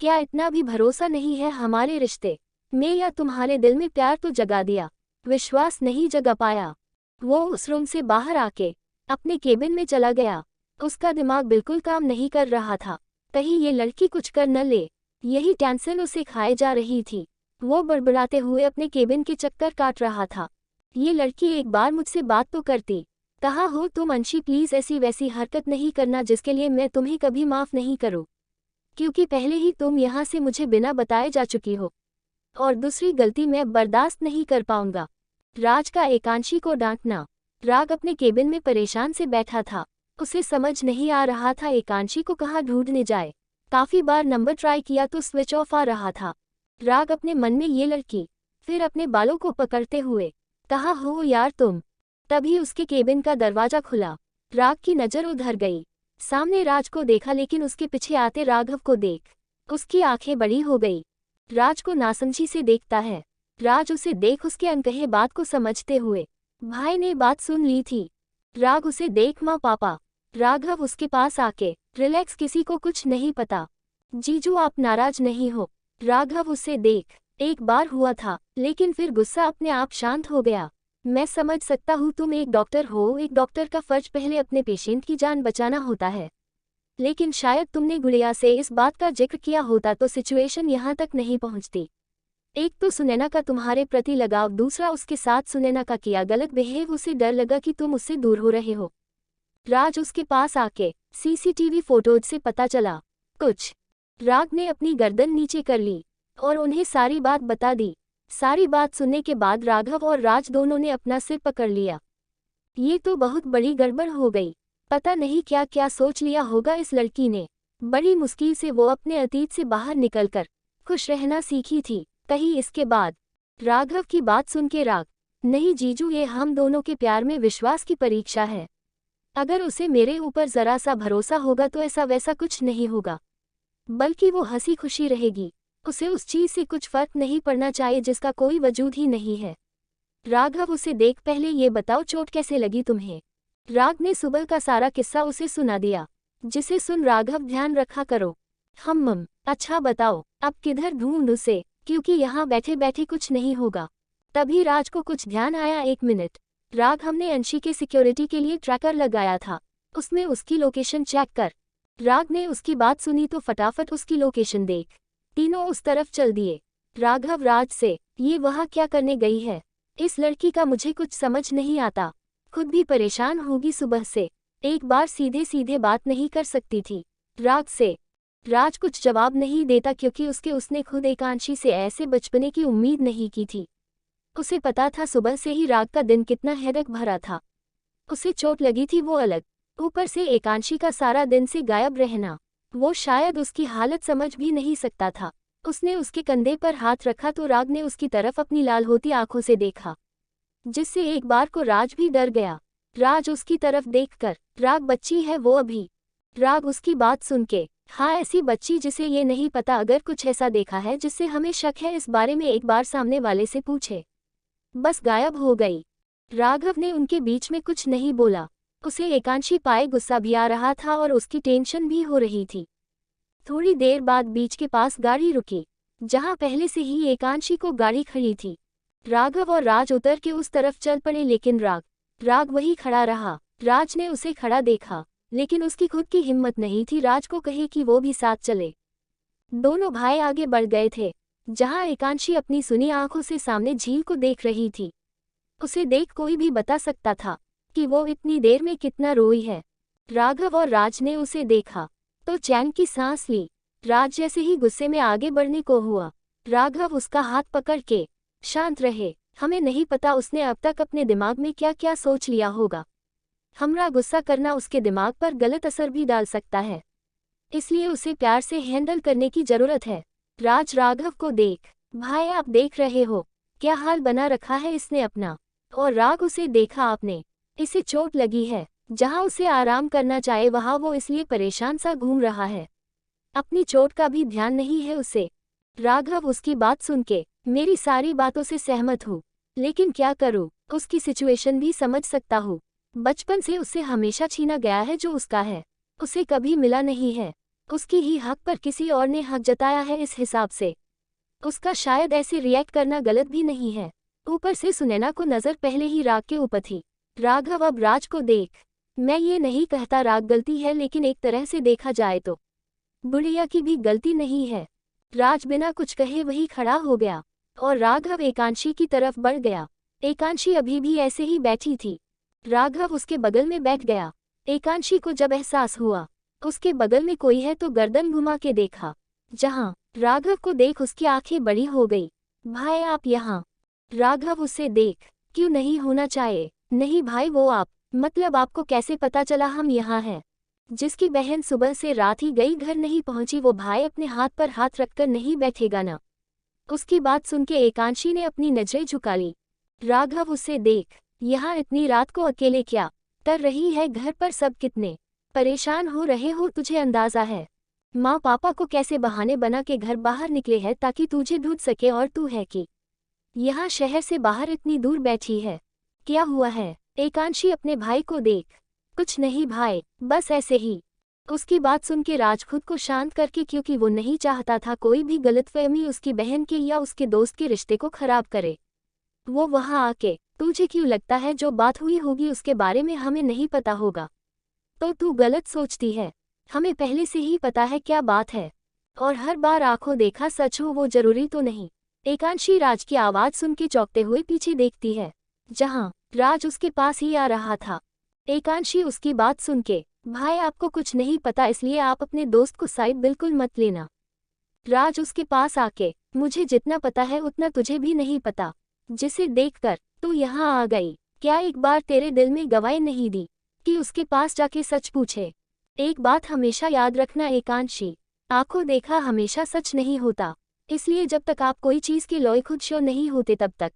क्या इतना भी भरोसा नहीं है हमारे रिश्ते में, या तुम्हारे दिल में प्यार तो जगा दिया, विश्वास नहीं जगा पाया? वो उस रूम से बाहर आके अपने केबिन में चला गया। उसका दिमाग बिल्कुल काम नहीं कर रहा था, कहीं ये लड़की कुछ कर न ले, यही टेंशन उसे खाए जा रही थी। वो बड़बड़ाते हुए अपने केबिन के चक्कर काट रहा था। ये लड़की एक बार मुझसे बात तो करती। कहा हो तुम अंशी प्लीज ऐसी वैसी हरकत नहीं करना जिसके लिए मैं तुम्हें कभी माफ नहीं करूं, क्योंकि पहले ही तुम यहाँ से मुझे बिना बताए जा चुकी हो, और दूसरी गलती मैं बर्दाश्त नहीं कर पाऊंगा। राज का एकांशी को डांटना। राग अपने केबिन में परेशान से बैठा था। उसे समझ नहीं आ रहा था एकांशी को कहाँ ढूंढने जाए। काफी बार नंबर ट्राई किया तो स्विच ऑफ आ रहा था। राग अपने मन में ये लड़की, फिर अपने बालों को पकड़ते हुए कहा हो यार तुम। तभी उसके केबिन का दरवाजा खुला। राग की नजर उधर गई। सामने राज को देखा, लेकिन उसके पीछे आते राघव को देख उसकी आंखें बड़ी हो गई। राज को नासमझी से देखता है। राज उसे देख उसके अनकहे बात को समझते हुए भाई ने बात सुन ली थी। राग उसे देख माँ पापा। राघव उसके पास आके रिलैक्स, किसी को कुछ नहीं पता। जीजू आप नाराज नहीं हो? राघव उसे देख एक बार हुआ था, लेकिन फिर गुस्सा अपने आप शांत हो गया। मैं समझ सकता हूँ तुम एक डॉक्टर हो, एक डॉक्टर का फर्ज पहले अपने पेशेंट की जान बचाना होता है, लेकिन शायद तुमने गुड़िया से इस बात का जिक्र किया होता तो सिचुएशन यहाँ तक नहीं पहुँचती। एक तो सुनैना का तुम्हारे प्रति लगाव, दूसरा उसके साथ सुनैना का किया गलत बिहेव। उसे डर लगा कि तुम उससे दूर हो रहे हो। राज उसके पास आके सीसीटीवी फोटोज से पता चला कुछ। राग ने अपनी गर्दन नीचे कर ली और उन्हें सारी बात बता दी। सारी बात सुनने के बाद राघव और राज दोनों ने अपना सिर पकड़ लिया। ये तो बहुत बड़ी गड़बड़ हो गई। पता नहीं क्या क्या सोच लिया होगा इस लड़की ने। बड़ी मुश्किल से वो अपने अतीत से बाहर निकलकर खुश रहना सीखी थी। कहीं इसके बाद राघव की बात सुन के राग, नहीं जीजू, ये हम दोनों के प्यार में विश्वास की परीक्षा है। अगर उसे मेरे ऊपर जरा सा भरोसा होगा तो ऐसा वैसा कुछ नहीं होगा, बल्कि वो हंसी खुशी रहेगी। उसे उस चीज से कुछ फर्क नहीं पड़ना चाहिए जिसका कोई वजूद ही नहीं है। राघव उसे देख, पहले ये बताओ चोट कैसे लगी तुम्हें? राग ने सुबह का सारा किस्सा उसे सुना दिया, जिसे सुन राघव ध्यान रखा करो। हम अच्छा बताओ अब किधर ढूंढ उसे, क्योंकि यहाँ बैठे बैठे कुछ नहीं होगा। तभी राज को कुछ ध्यान आया। एक मिनट राग, हमने अंशी के सिक्योरिटी के लिए ट्रैकर लगाया था, उसमें उसकी लोकेशन चेक कर। राग ने उसकी बात सुनी तो फटाफट उसकी लोकेशन देख तीनों उस तरफ चल दिए। राघव राज से, ये वहाँ क्या करने गई है? इस लड़की का मुझे कुछ समझ नहीं आता। खुद भी परेशान होगी सुबह से, एक बार सीधे सीधे बात नहीं कर सकती थी राग से। राज कुछ जवाब नहीं देता, क्योंकि उसने खुद एकांशी से ऐसे बचपने की उम्मीद नहीं की थी। उसे पता था सुबह से ही राग का दिन कितना हेडेक भरा था। उसे चोट लगी थी वो अलग, ऊपर से एकांशी का सारा दिन से गायब रहना। वो शायद उसकी हालत समझ भी नहीं सकता था। उसने उसके कंधे पर हाथ रखा तो राग ने उसकी तरफ अपनी लाल होती आंखों से देखा, जिससे एक बार को राज भी डर गया। राज उसकी तरफ देखकर, राग बच्ची है वो अभी। राग उसकी बात सुन के, हाँ ऐसी बच्ची जिसे ये नहीं पता अगर कुछ ऐसा देखा है जिससे हमें शक है इस बारे में एक बार सामने वाले से पूछे। बस गायब हो गई। राघव ने उनके बीच में कुछ नहीं बोला। उसे एकांशी पाए गुस्सा भी आ रहा था और उसकी टेंशन भी हो रही थी। थोड़ी देर बाद बीच के पास गाड़ी रुकी, जहां पहले से ही एकांशी को गाड़ी खड़ी थी। राघव और राज उतर के उस तरफ चल पड़े, लेकिन राग वही खड़ा रहा। राज ने उसे खड़ा देखा, लेकिन उसकी खुद की हिम्मत नहीं थी राज को कहे कि वो भी साथ चले। दोनों भाई आगे बढ़ गए थे, जहां एकांशी अपनी सुनी आंखों से सामने झील को देख रही थी। उसे देख कोई भी बता सकता था कि वो इतनी देर में कितना रोई है। राघव और राज ने उसे देखा। तो चैन की सांस ली। राज जैसे ही गुस्से में आगे बढ़ने को हुआ, राघव उसका हाथ पकड़ के, शांत रहे, हमें नहीं पता उसने अब तक अपने दिमाग में क्या क्या सोच लिया होगा। हमारा गुस्सा करना उसके दिमाग पर गलत असर भी डाल सकता है, इसलिए उसे प्यार से हैंडल करने की जरूरत है। राज राघव को देख, भाई आप देख रहे हो क्या हाल बना रखा है इसने अपना। और राग उसे देखा आपने, इसे चोट लगी है, जहां उसे आराम करना चाहे वहां वो इसलिए परेशान सा घूम रहा है, अपनी चोट का भी ध्यान नहीं है उसे। राघव उसकी बात सुन के, मेरी सारी बातों से सहमत हूँ, लेकिन क्या करूँ, उसकी सिचुएशन भी समझ सकता हूँ। बचपन से उसे हमेशा छीना गया है जो उसका है, उसे कभी मिला नहीं है। उसकी ही हक पर किसी और ने हक जताया है, इस हिसाब से उसका शायद ऐसे रिएक्ट करना गलत भी नहीं है। ऊपर से सुनैना को नजर पहले ही राग के ऊपर थी। राघव अब राज को देख, मैं ये नहीं कहता राग गलती है, लेकिन एक तरह से देखा जाए तो बुढ़िया की भी गलती नहीं है। राज बिना कुछ कहे वही खड़ा हो गया और राघव एकांशी की तरफ बढ़ गया। एकांशी अभी भी ऐसे ही बैठी थी। राघव उसके बगल में बैठ गया। एकांशी को जब एहसास हुआ उसके बगल में कोई है तो गर्दन घुमा के देखा। जहां राघव को देख उसकी आंखें बड़ी हो गई। भाई आप यहाँ? राघव उसे देख, क्यों नहीं होना चाहिए? नहीं भाई वो आप, मतलब आपको कैसे पता चला हम यहाँ हैं? जिसकी बहन सुबह से रात ही गई घर नहीं पहुंची, वो भाई अपने हाथ पर हाथ रखकर नहीं बैठेगा ना। उसकी बात सुन के एकांशी ने अपनी नजरें झुका ली। राघव उसे देख, यहाँ इतनी रात को अकेले क्या कर रही है? घर पर सब कितने परेशान हो रहे हो, तुझे अंदाजा है? माँ पापा को कैसे बहाने बना के घर बाहर निकले हैं ताकि तुझे ढूंढ सके, और तू है कि यहाँ शहर से बाहर इतनी दूर बैठी है। क्या हुआ है? एकांशी अपने भाई को देख, कुछ नहीं भाई, बस ऐसे ही। उसकी बात सुन के राज खुद को शांत करके, क्योंकि वो नहीं चाहता था कोई भी गलतफहमी उसकी बहन के या उसके दोस्त के रिश्ते को खराब करे। वो वहां आके, तुझे क्यों लगता है जो बात हुई होगी उसके बारे में हमें नहीं पता होगा? तो तू गलत सोचती है, हमें पहले से ही पता है क्या बात है। और हर बार आंखों देखा सच हो वो जरूरी तो नहीं। एकांशी राज की आवाज सुन के चौंकते हुए पीछे देखती है, जहां राज उसके पास ही आ रहा था। एकांशी उसकी बात सुन के, भाई आपको कुछ नहीं पता इसलिए आप अपने दोस्त को साइड बिल्कुल मत लेना। राज उसके पास आके, मुझे जितना पता है उतना तुझे भी नहीं पता, जिसे देखकर तू यहाँ आ गई। क्या एक बार तेरे दिल में गवाही नहीं दी कि उसके पास जाके सच पूछे? एक बात हमेशा याद रखना एकांशी, आंखों देखा हमेशा सच नहीं होता, इसलिए जब तक आप कोई चीज के लिए खुद श्योर नहीं होते तब तक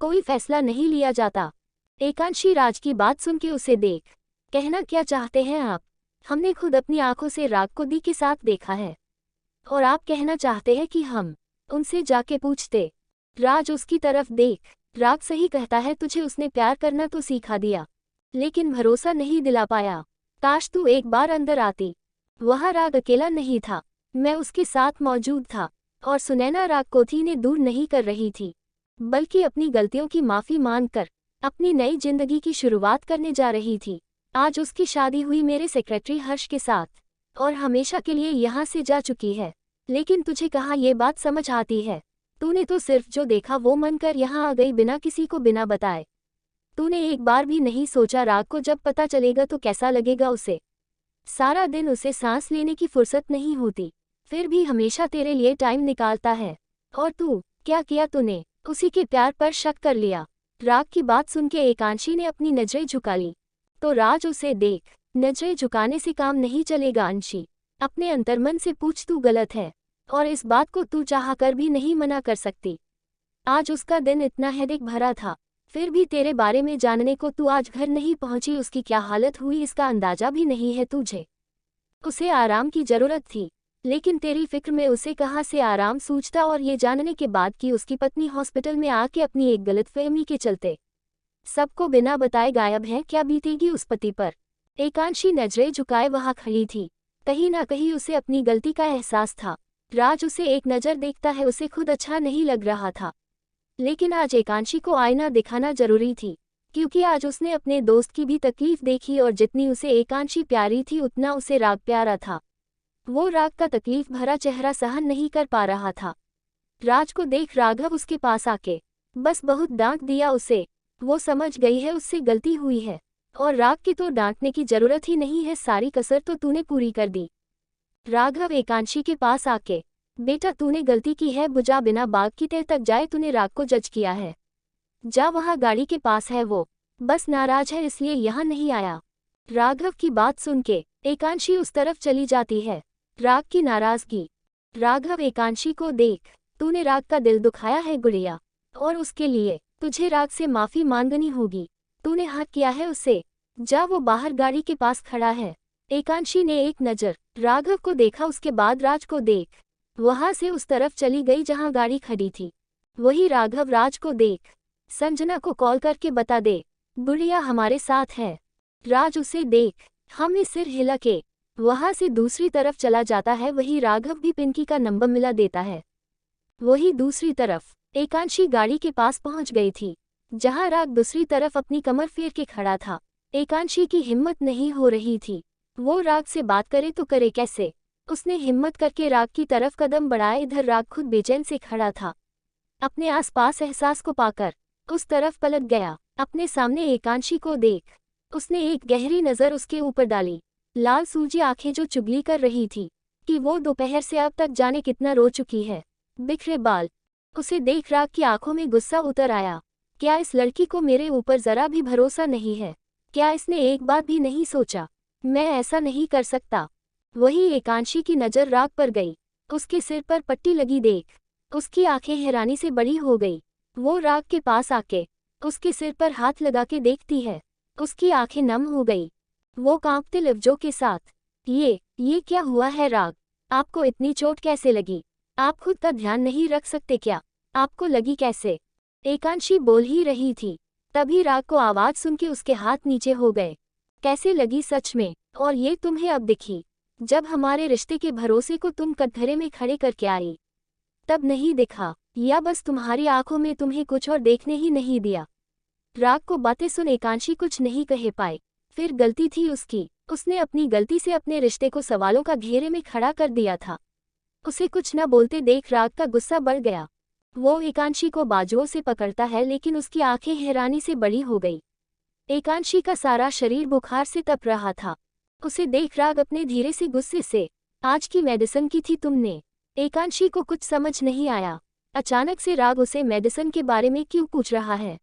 कोई फैसला नहीं लिया जाता। एकांशी राज की बात सुन के उसे देख, कहना क्या चाहते हैं आप? हमने खुद अपनी आंखों से राग को दी के साथ देखा है, और आप कहना चाहते हैं कि हम उनसे जाके पूछते? राज उसकी तरफ देख, राग सही कहता है, तुझे उसने प्यार करना तो सिखा दिया, लेकिन भरोसा नहीं दिला पाया। काश तू एक बार अंदर आती। वह राग अकेला नहीं था, मैं उसके साथ मौजूद था, और सुनैना राग को थी ने दूर नहीं कर रही थी, बल्कि अपनी गलतियों की माफी मांगकर अपनी नई जिंदगी की शुरुआत करने जा रही थी। आज उसकी शादी हुई मेरे सेक्रेटरी हर्ष के साथ, और हमेशा के लिए यहाँ से जा चुकी है। लेकिन तुझे कहाँ ये बात समझ आती है? तूने तो सिर्फ जो देखा वो मनकर यहाँ आ गई, बिना किसी को, बिना बताए। तूने एक बार भी नहीं सोचा राग को जब पता चलेगा तो कैसा लगेगा उसे? सारा दिन उसे सांस लेने की फुर्सत नहीं होती, फिर भी हमेशा तेरे लिए टाइम निकालता है। और तू, क्या किया तूने? उसी के प्यार पर शक कर लिया। राग की बात सुन के एकांशी ने अपनी नजरें झुका ली। तो राज उसे देख, नजरें झुकाने से काम नहीं चलेगा अंशी, अपने अंतर्मन से पूछ, तू गलत है, और इस बात को तू चाह कर भी नहीं मना कर सकती। आज उसका दिन इतना हेडेक भरा था, फिर भी तेरे बारे में जानने को तू आज घर नहीं पहुंची। उसकी क्या हालत हुई इसका अंदाजा भी नहीं है तुझे। उसे आराम की जरूरत थी, लेकिन तेरी फिक्र में उसे कहाँ से आराम सूझता, और ये जानने के बाद कि उसकी पत्नी हॉस्पिटल में आके अपनी एक गलतफहमी के चलते सबको बिना बताए गायब है, क्या बीतेगी उस पति पर? एकांशी नजरें झुकाए वहां खड़ी थी, कहीं ना कहीं उसे अपनी गलती का एहसास था। राज उसे एक नज़र देखता है, उसे खुद अच्छा नहीं लग रहा था, लेकिन आज एकांशी को आईना दिखाना जरूरी थी, क्योंकि आज उसने अपने दोस्त की भी तकलीफ देखी, और जितनी उसे एकांशी प्यारी थी उतना उसे राग प्यारा था। वो राग का तकलीफ भरा चेहरा सहन नहीं कर पा रहा था। राज को देख राघव उसके पास आके बस बहुत डांट दिया उसे। वो समझ गई है उससे गलती हुई है, और राग की तो डांटने की जरूरत ही नहीं है, सारी कसर तो तूने पूरी कर दी। राघव एकांशी के पास आके, बेटा तूने गलती की है, बुझा बिना बाग की तह तक जाए, तूने राग को जज किया है। जा, वहाँ गाड़ी के पास है, वो बस नाराज है इसलिए यहाँ नहीं आया। राघव की बात सुन के एकांशी उस तरफ चली जाती है। राग की नाराजगी। राघव एकांशी को देख, तूने राग का दिल दुखाया है गुड़िया, और उसके लिए तुझे राग से माफी मांगनी होगी। तूने हक किया है उससे। जा, वो बाहर गाड़ी के पास खड़ा है। एकांशी ने एक नज़र राघव को देखा, उसके बाद राज को देख वहां से उस तरफ चली गई जहां गाड़ी खड़ी थी। वही राघव राज को देख, संजना को कॉल करके बता दे गुड़िया हमारे साथ है। राज उसे देख हमें सिर हिला के वहां से दूसरी तरफ चला जाता है। वही राघव भी पिंकी का नंबर मिला देता है। वही दूसरी तरफ एकांशी गाड़ी के पास पहुंच गई थी, जहां राग दूसरी तरफ अपनी कमर फेर के खड़ा था। एकांशी की हिम्मत नहीं हो रही थी, वो राग से बात करे तो करे कैसे। उसने हिम्मत करके राग की तरफ कदम बढ़ाए। इधर राग खुद बेचैन से खड़ा था, अपने आसपास एहसास को पाकर उस तरफ पलट गया। अपने सामने एकांशी को देख उसने एक गहरी नज़र उसके ऊपर डाली। लाल सूजी आंखें जो चुगली कर रही थी कि वो दोपहर से अब तक जाने कितना रो चुकी है। बिखरे बाल। उसे देख राग की आंखों में गुस्सा उतर आया। क्या इस लड़की को मेरे ऊपर जरा भी भरोसा नहीं है? क्या इसने एक बात भी नहीं सोचा? मैं ऐसा नहीं कर सकता। वही एकांशी की नज़र राग पर गई। उसके सिर पर पट्टी लगी देख उसकी आंखें हैरानी से बड़ी हो गई। वो राग के पास आके उसके सिर पर हाथ लगा के देखती है। उसकी आंखें नम हो गई। वो कांपते लफ्जों के साथ, ये क्या हुआ है राग? आपको इतनी चोट कैसे लगी? आप खुद का ध्यान नहीं रख सकते क्या? आपको लगी कैसे? एकांशी बोल ही रही थी, तभी राग को आवाज सुन के उसके हाथ नीचे हो गए। कैसे लगी सच में? और ये तुम्हें अब दिखी जब हमारे रिश्ते के भरोसे को तुम कटघरे में खड़े करके आई, तब नहीं दिखा? या बस तुम्हारी आंखों में तुम्हें कुछ और देखने ही नहीं दिया? राग को बातें सुन एकांशी कुछ नहीं कह पाई। फिर गलती थी उसकी, उसने अपनी गलती से अपने रिश्ते को सवालों का घेरे में खड़ा कर दिया था। उसे कुछ न बोलते देख राग का गुस्सा बढ़ गया। वो एकांशी को बाजुओं से पकड़ता है, लेकिन उसकी आंखें हैरानी से बड़ी हो गई। एकांशी का सारा शरीर बुखार से तप रहा था। उसे देख राग अपने धीरे से गुस्से से, आज की मेडिसिन की थी तुमने? एकांशी को कुछ समझ नहीं आया। अचानक से राग उसे मेडिसिन के बारे में क्यों पूछ रहा है,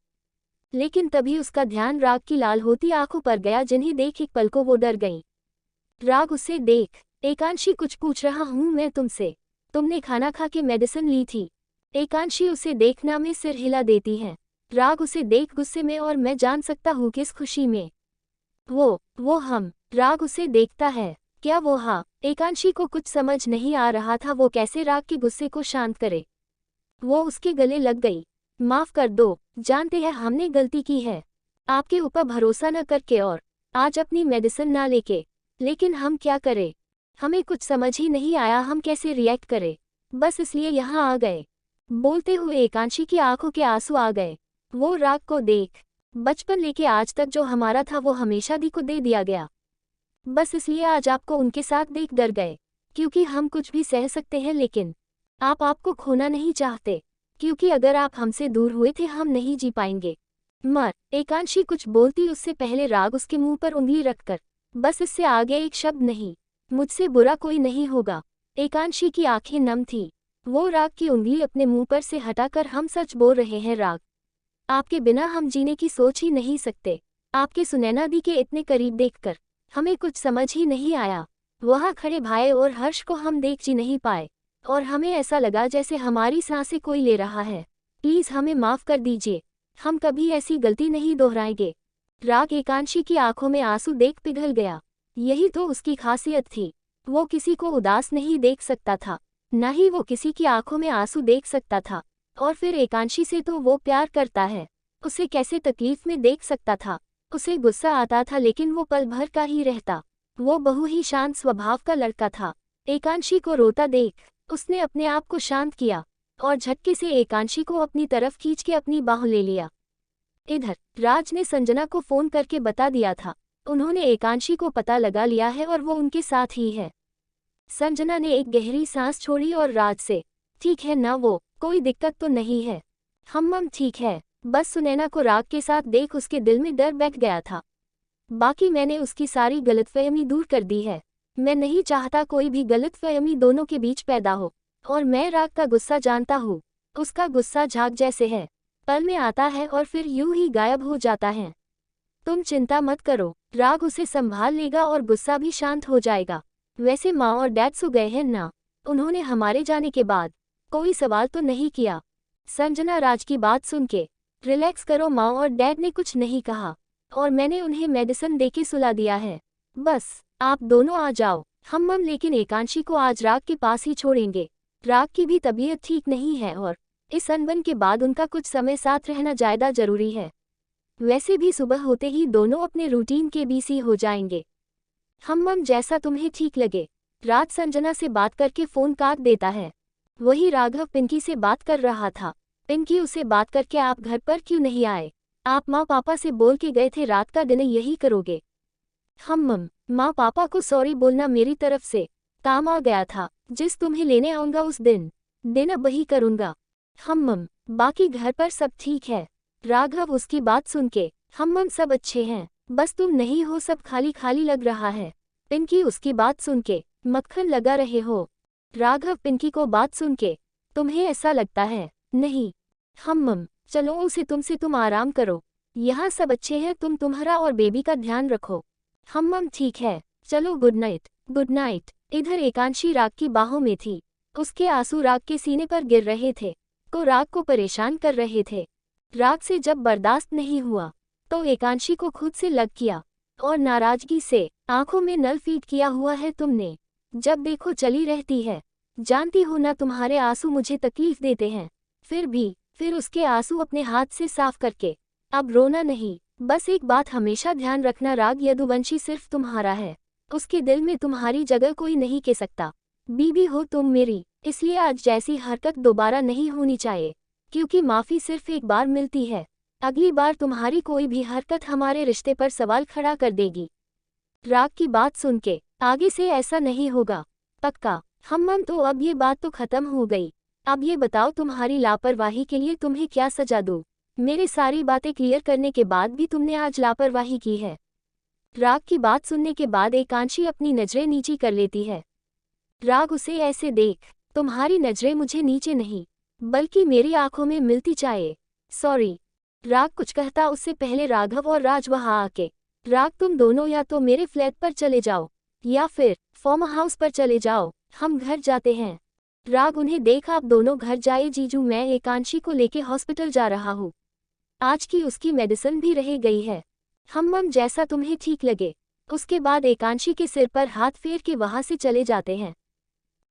लेकिन तभी उसका ध्यान राग की लाल होती आंखों पर गया, जिन्हें देख एक पल को वो डर गई। राग उसे देख, एकांशी कुछ पूछ रहा हूँ मैं तुमसे, तुमने खाना खा के मेडिसिन ली थी? एकांशी उसे देखना में सिर हिला देती है। राग उसे देख गुस्से में, और मैं जान सकता हूँ किस खुशी में। वो हम। राग उसे देखता है। क्या वो हाँ? एकांशी को कुछ समझ नहीं आ रहा था वो कैसे राग के गुस्से को शांत करे। वो उसके गले लग गई। माफ कर दो, जानते हैं हमने गलती की है, आपके ऊपर भरोसा न करके और आज अपनी मेडिसिन ना लेके, लेकिन हम क्या करें? हमें कुछ समझ ही नहीं आया हम कैसे रिएक्ट करें, बस इसलिए यहाँ आ गए। बोलते हुए एकांशी की आंखों के आंसू आ गए। वो राग को देख, बचपन लेके आज तक जो हमारा था वो हमेशा दी को दे दिया गया, बस इसलिए आज आपको उनके साथ देख डर गए, क्योंकि हम कुछ भी सह सकते हैं लेकिन आप आपको खोना नहीं चाहते, क्योंकि अगर आप हमसे दूर हुए थे हम नहीं जी पाएंगे। मर। एकांशी कुछ बोलती उससे पहले राग उसके मुंह पर उंगली रखकर, बस इससे आगे एक शब्द नहीं, मुझसे बुरा कोई नहीं होगा। एकांशी की आंखें नम थी। वो राग की उंगली अपने मुंह पर से हटाकर, हम सच बोल रहे हैं राग, आपके बिना हम जीने की सोच ही नहीं सकते। आपके सुनैना दी के इतने करीब देखकर हमें कुछ समझ ही नहीं आया। वहाँ खड़े भाई और हर्ष को हम देख जी नहीं पाए, और हमें ऐसा लगा जैसे हमारी सांसें कोई ले रहा है। प्लीज़ हमें माफ़ कर दीजिए, हम कभी ऐसी गलती नहीं दोहराएंगे। राग एकांशी की आंखों में आंसू देख पिघल गया। यही तो उसकी खासियत थी, वो किसी को उदास नहीं देख सकता था, न ही वो किसी की आंखों में आंसू देख सकता था। और फिर एकांशी से तो वो प्यार करता है, उसे कैसे तकलीफ में देख सकता था? उसे गुस्सा आता था लेकिन वो पल भर का ही रहता। वो बहु ही शांत स्वभाव का लड़का था। एकांशी को रोता देख उसने अपने आप को शांत किया और झटके से एकांशी को अपनी तरफ खींच के अपनी बाह ले लिया। इधर राज ने संजना को फोन करके बता दिया था, उन्होंने एकांशी को पता लगा लिया है और वो उनके साथ ही है। संजना ने एक गहरी सांस छोड़ी और राज से, ठीक है ना, वो कोई दिक्कत तो नहीं है? हम ठीक है, बस सुनैना को राग के साथ देख उसके दिल में डर बैठ गया था, बाकी मैंने उसकी सारी गलतफहमी दूर कर दी है। मैं नहीं चाहता कोई भी गलतफहमी दोनों के बीच पैदा हो। और मैं राग का गुस्सा जानता हूँ। उसका गुस्सा झाग जैसे है, पल में आता है और फिर यूं ही गायब हो जाता है। तुम चिंता मत करो, राग उसे संभाल लेगा और गुस्सा भी शांत हो जाएगा। वैसे माँ और डैड सो गए हैं ना? उन्होंने हमारे जाने के बाद कोई सवाल तो नहीं किया? संजना राज की बात सुन के, रिलैक्स करो, माँ और डैड ने कुछ नहीं कहा और मैंने उन्हें मेडिसिन देके सुला दिया है। बस आप दोनों आ जाओ। हम लेकिन एकांशी को आज राग के पास ही छोड़ेंगे। राग की भी तबीयत ठीक नहीं है और इस अनबन के बाद उनका कुछ समय साथ रहना ज़्यादा जरूरी है। वैसे भी सुबह होते ही दोनों अपने रूटीन के बिजी हो जाएंगे। हम जैसा तुम्हें ठीक लगे। रात संजना से बात करके फ़ोन काट देता है। वही राघव पिंकी से बात कर रहा था। पिंकी उसे बात करके आप घर पर क्यों नहीं आए? आप माँ पापा से बोल के गए थे रात का डिनर यही करोगे। हम माँ पापा को सॉरी बोलना मेरी तरफ से। काम आ गया था, जिस तुम्हें लेने आऊँगा उस दिन डिनर वही करूँगा। हम बाकी घर पर सब ठीक है। राघव उसकी बात सुन के, हम सब अच्छे हैं, बस तुम नहीं हो, सब खाली खाली लग रहा है। पिंकी उसकी बात सुन के, मक्खन लगा रहे हो? राघव पिंकी को बात सुन के, तुम्हें ऐसा लगता है? नहीं। हम चलो उसे तुमसे, तुम आराम करो, यहाँ सब अच्छे हैं, तुम तुम्हारा और बेबी का ध्यान रखो। हम ठीक है, चलो गुड नाइट। Good night. इधर एकांशी राग की बाहों में थी। उसके आंसू राग के सीने पर गिर रहे थे, को राग को परेशान कर रहे थे। राग से जब बर्दाश्त नहीं हुआ तो एकांशी को खुद से लग किया और नाराजगी से आंखों में नल फीड किया हुआ है तुमने। जब देखो चली रहती है, जानती हो ना तुम्हारे आंसू मुझे तकलीफ देते हैं। फिर उसके आंसू अपने हाथ से साफ करके, अब रोना नहीं। बस एक बात हमेशा ध्यान रखना, राग यदुवंशी सिर्फ तुम्हारा है, उसके दिल में तुम्हारी जगह कोई नहीं के सकता। बीबी हो तुम मेरी, इसलिए आज जैसी हरकत दोबारा नहीं होनी चाहिए, क्योंकि माफ़ी सिर्फ एक बार मिलती है। अगली बार तुम्हारी कोई भी हरकत हमारे रिश्ते पर सवाल खड़ा कर देगी। राग की बात सुन के, आगे से ऐसा नहीं होगा, पक्का? हम तो अब ये बात तो खत्म हो गई। अब ये बताओ तुम्हारी लापरवाही के लिए तुम्हें क्या सजा दूँ? मेरी सारी बातें क्लियर करने के बाद भी तुमने आज लापरवाही की है। राग की बात सुनने के बाद एकांशी अपनी नजरें नीची कर लेती है। राग उसे ऐसे देख, तुम्हारी नजरें मुझे नीचे नहीं बल्कि मेरी आंखों में मिलती चाहिए। सॉरी। राग कुछ कहता उससे पहले राघव और राज वहां आके, राग तुम दोनों या तो मेरे फ्लैट पर चले जाओ या फिर फार्म हाउस पर चले जाओ, हम घर जाते हैं। राग उन्हें देख, आप दोनों घर जाए जीजू, मैं एकांशी को लेके हॉस्पिटल जा रहा हूँ, आज की उसकी मेडिसिन भी रह गई है। हम जैसा तुम्हें ठीक लगे। उसके बाद एकांशी के सिर पर हाथ फेर के वहां से चले जाते हैं।